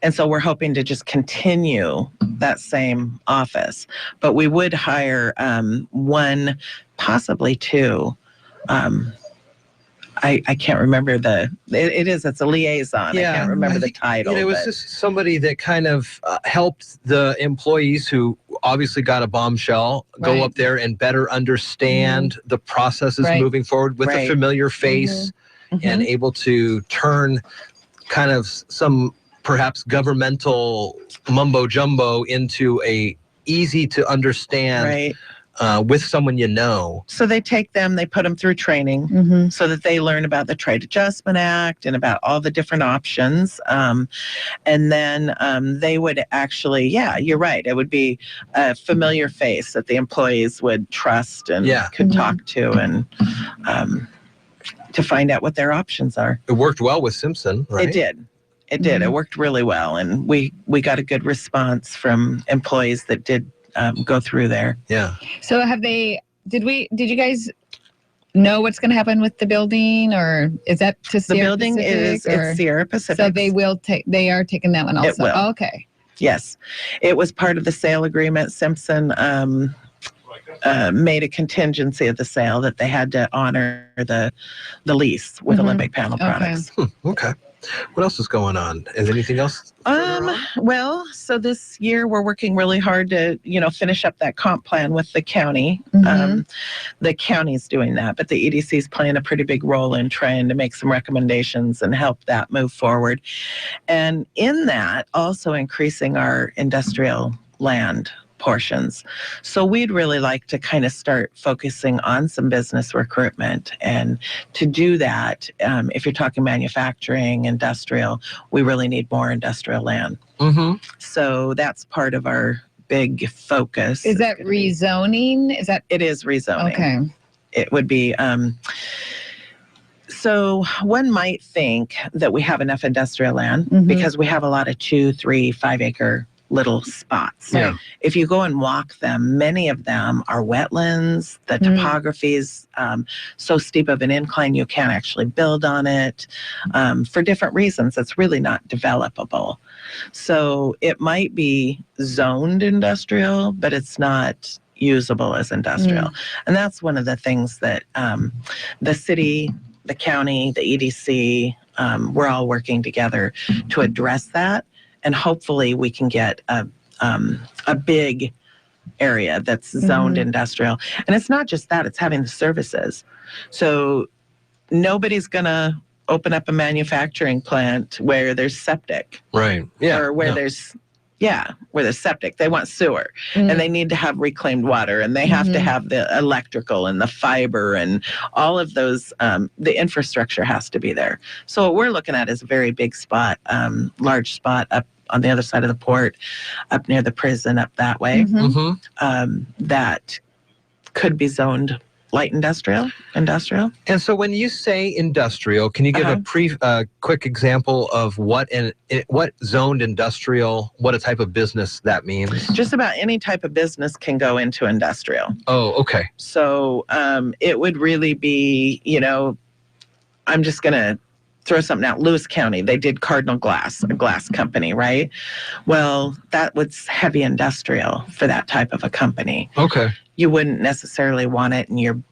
and so we're hoping to just continue that same office. But we would hire one, possibly two. I can't remember it's a liaison. I can't remember the title. It was just somebody that kind of helped the employees who obviously got a bombshell go up there and better understand the processes moving forward with a familiar face and able to turn kind of some perhaps governmental mumbo jumbo into a easy to understand with someone you know? So they take them, they put them through training so that they learn about the Trade Adjustment Act and about all the different options. And then they would actually, yeah, you're right. It would be a familiar face that the employees would trust and could talk to and to find out what their options are. It worked well with Simpson, right? It did. It did. It worked really well. And we got a good response from employees that did go through there. Yeah. So did you guys know what's going to happen with the building, or is that to Sierra The building Pacific, it's Sierra Pacific. So they are taking that one also. It will. Oh, okay. Yes. It was part of the sale agreement. Simpson made a contingency of the sale that they had to honor the lease with Olympic Panel Products. Okay. What else is going on? Is anything else? Well, so this year we're working really hard to, finish up that comp plan with the county. The county's doing that, but the EDC is playing a pretty big role in trying to make some recommendations and help that move forward. And in that, also increasing our industrial land portions. So we'd really like to kind of start focusing on some business recruitment. And to do that, if you're talking manufacturing, industrial, we really need more industrial land. So that's part of our big focus. Is that rezoning? It is rezoning. Okay. It would be, so one might think that we have enough industrial land because we have a lot of 2, 3, 5 acre little spots. Yeah. If you go and walk them, many of them are wetlands. The topography is so steep of an incline you can't actually build on it for different reasons. It's really not developable. So it might be zoned industrial, but it's not usable as industrial. And that's one of the things that the city, the county, the EDC, we're all working together to address that. And hopefully we can get a big area that's zoned industrial. And it's not just that, it's having the services. So nobody's going to open up a manufacturing plant where there's septic. Right. Yeah. Or where there's septic. They want sewer and they need to have reclaimed water and they have to have the electrical and the fiber and all of those, the infrastructure has to be there. So what we're looking at is a very big spot, large spot up on the other side of the port, up near the prison, up that way, that could be zoned light industrial. And so when you say industrial, can you give a quick example of what zoned industrial, what a type of business that means? Just about any type of business can go into industrial. Oh, okay. So it would really be, I'm just going to throw something out. Lewis County, they did Cardinal Glass, a glass company, right? Well, that was heavy industrial for that type of a company. Okay. You wouldn't necessarily want it in your,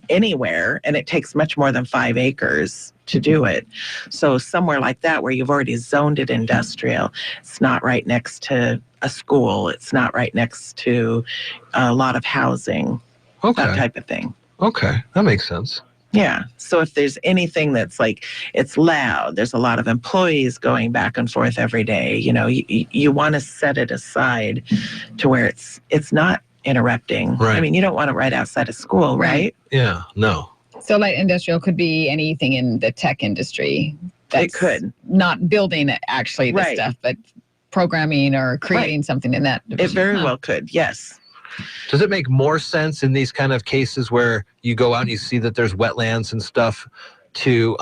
anywhere, and it takes much more than 5 acres to do it. So somewhere like that where you've already zoned it industrial, it's not right next to a school, it's not right next to a lot of housing, that type of thing. Okay, that makes sense. Yeah. So if there's anything that's like, it's loud, there's a lot of employees going back and forth every day, you want to set it aside to where it's not interrupting. Right. I mean, you don't want it right outside of school, right? Yeah, no. So light industrial could be anything in the tech industry. It could. Not building actually the stuff, but programming or creating something in that division. It very well could, yes. Does it make more sense in these kind of cases where you go out and you see that there's wetlands and stuff to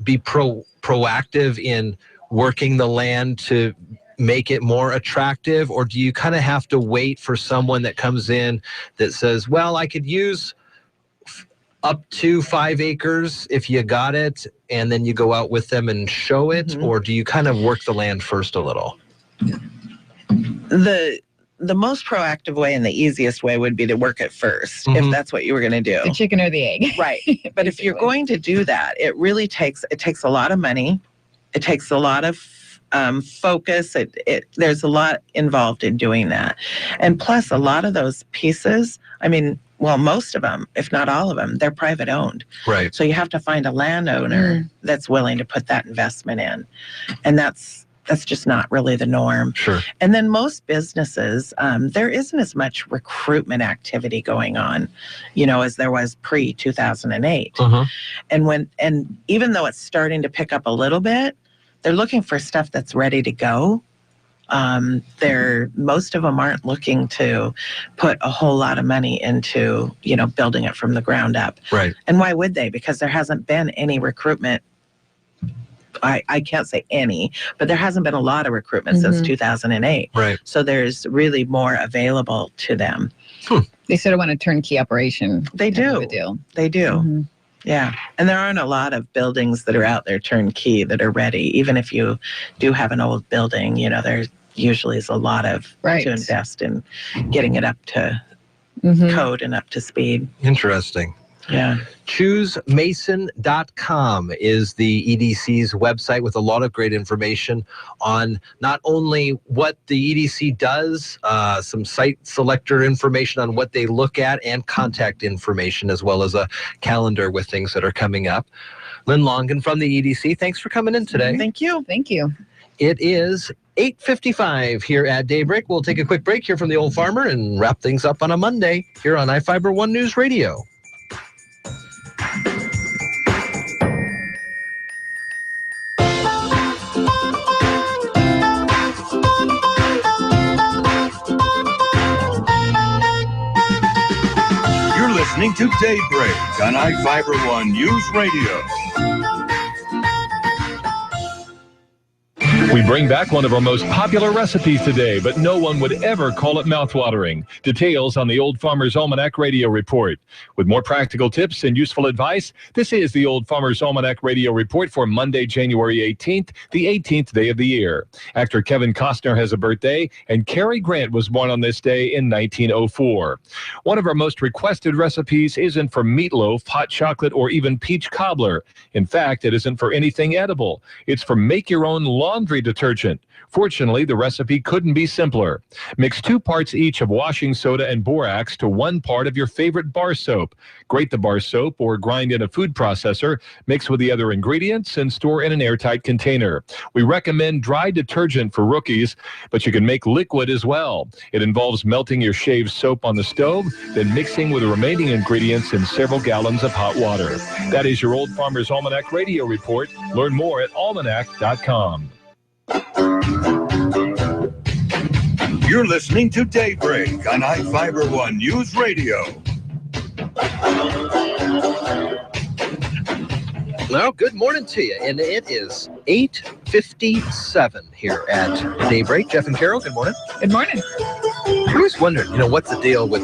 be proactive in working the land to make it more attractive? Or do you kind of have to wait for someone that comes in that says, well, I could use up to 5 acres if you got it, and then you go out with them and show it? Or do you kind of work the land first a little? The most proactive way and the easiest way would be to work it first, if that's what you were going to do. The chicken or the egg. Right. But if you're going to do that, it really takes a lot of money. It takes a lot of focus. There's a lot involved in doing that. And plus, a lot of those pieces, most of them, if not all of them, they're private owned. Right. So you have to find a landowner that's willing to put that investment in. And that's That's just not really the norm. Sure. And then most businesses, there isn't as much recruitment activity going on, as there was pre-2008. And even though it's starting to pick up a little bit, they're looking for stuff that's ready to go. Most of them aren't looking to put a whole lot of money into, building it from the ground up. Right. And why would they? Because there hasn't been any recruitment. I can't say any, but there hasn't been a lot of recruitment since 2008. Right. So there's really more available to them. They sort of want a turnkey operation. They do. Deal. They do. Yeah. And there aren't a lot of buildings that are out there turnkey that are ready. Even if you do have an old building, there usually is a lot of to invest in getting it up to code and up to speed. Interesting. Yeah. ChooseMason.com is the EDC's website with a lot of great information on not only what the EDC does, some site selector information on what they look at, and contact information, as well as a calendar with things that are coming up. Lynn Longan from the EDC, thanks for coming in today. Thank you. Thank you. It is 8:55 here at Daybreak. We'll take a quick break here from the Old Farmer and wrap things up on a Monday here on iFIBER ONE News Radio. You're listening to Daybreak on iFIBER ONE News Radio. We bring back one of our most popular recipes today, but no one would ever call it mouthwatering. Details on the Old Farmer's Almanac Radio Report. With more practical tips and useful advice, this is the Old Farmer's Almanac Radio Report for Monday, January 18th, the 18th day of the year. Actor Kevin Costner has a birthday, and Cary Grant was born on this day in 1904. One of our most requested recipes isn't for meatloaf, hot chocolate, or even peach cobbler. In fact, it isn't for anything edible. It's for make-your-own laundry detergent. Fortunately, the recipe couldn't be simpler. Mix 2 parts each of washing soda and borax to 1 part of your favorite bar soap. Grate the bar soap or grind in a food processor, mix with the other ingredients, and store in an airtight container. We recommend dry detergent for rookies, but you can make liquid as well. It involves melting your shaved soap on the stove, then mixing with the remaining ingredients in several gallons of hot water. That is your Old Farmer's Almanac Radio Report. Learn more at almanac.com. You're listening to Daybreak on iFIBER ONE News Radio. Well, good morning to you, and it is 8:57 here at Daybreak. Jeff and Carol, good morning. Good morning. I always wondered, what's the deal with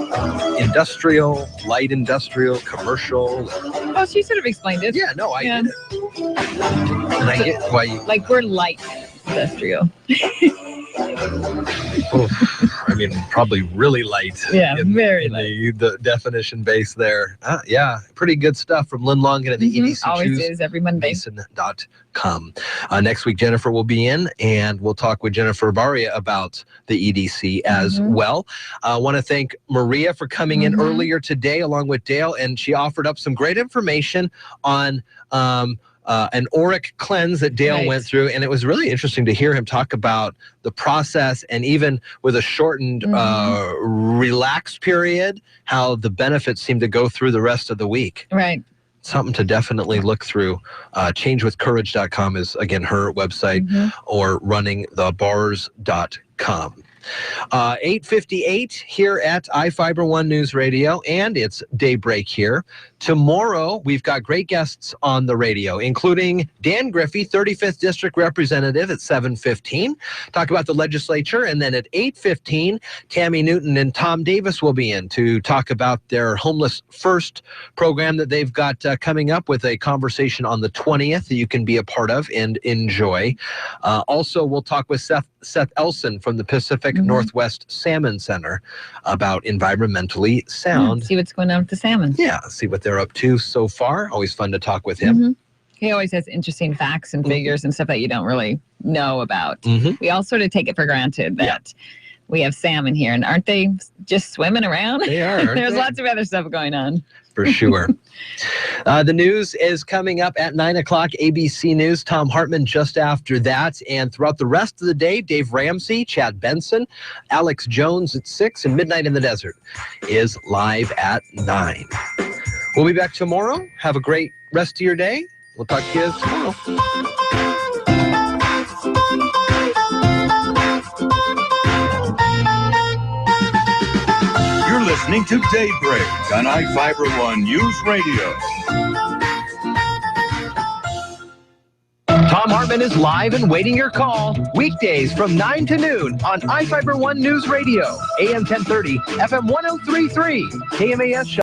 industrial, light industrial, commercial? Oh, she sort of explained it. Yeah, no, I get it. And I get why you... Like, we're light industrial. Probably really light. Yeah, very light. The definition base there. Yeah, pretty good stuff from Lynn Longan at the EDC. Always is every Monday. Mason.com. Next week, Jennifer will be in, and we'll talk with Jennifer Baria about the EDC as well. I want to thank Maria for coming in earlier today, along with Dale, and she offered up some great information on an auric cleanse that Dale went through, and it was really interesting to hear him talk about the process, and even with a shortened relaxed period, how the benefits seem to go through the rest of the week. Right. Something to definitely look through. Changewithcourage.com is, again, her website, or runningthebars.com. 8:58 here at iFIBER ONE News Radio, and it's Daybreak here. Tomorrow, we've got great guests on the radio, including Dan Griffey, 35th District Representative, at 7:15. Talk about the legislature, and then at 8:15, Tammy Newton and Tom Davis will be in to talk about their Homeless First program that they've got coming up, with a conversation on the 20th that you can be a part of and enjoy. Also, we'll talk with Seth Elson from the Pacific Northwest Salmon Center about environmentally sound. See what's going on with the salmon. Yeah, see what they're up to so far. Always fun to talk with him. He always has interesting facts and figures and stuff that you don't really know about. We all sort of take it for granted that we have salmon here. And aren't they just swimming around? They are. There's lots of other stuff going on. For sure. The news is coming up at 9 o'clock, ABC News. Tom Hartman just after that. And throughout the rest of the day, Dave Ramsey, Chad Benson, Alex Jones at 6, and Midnight in the Desert is live at 9. We'll be back tomorrow. Have a great rest of your day. We'll talk to you tomorrow. You're listening to Daybreak on iFIBER One News Radio. Tom Hartman is live and waiting your call. Weekdays from 9 to noon on iFIBER One News Radio. AM 1030, FM 1033, KMAS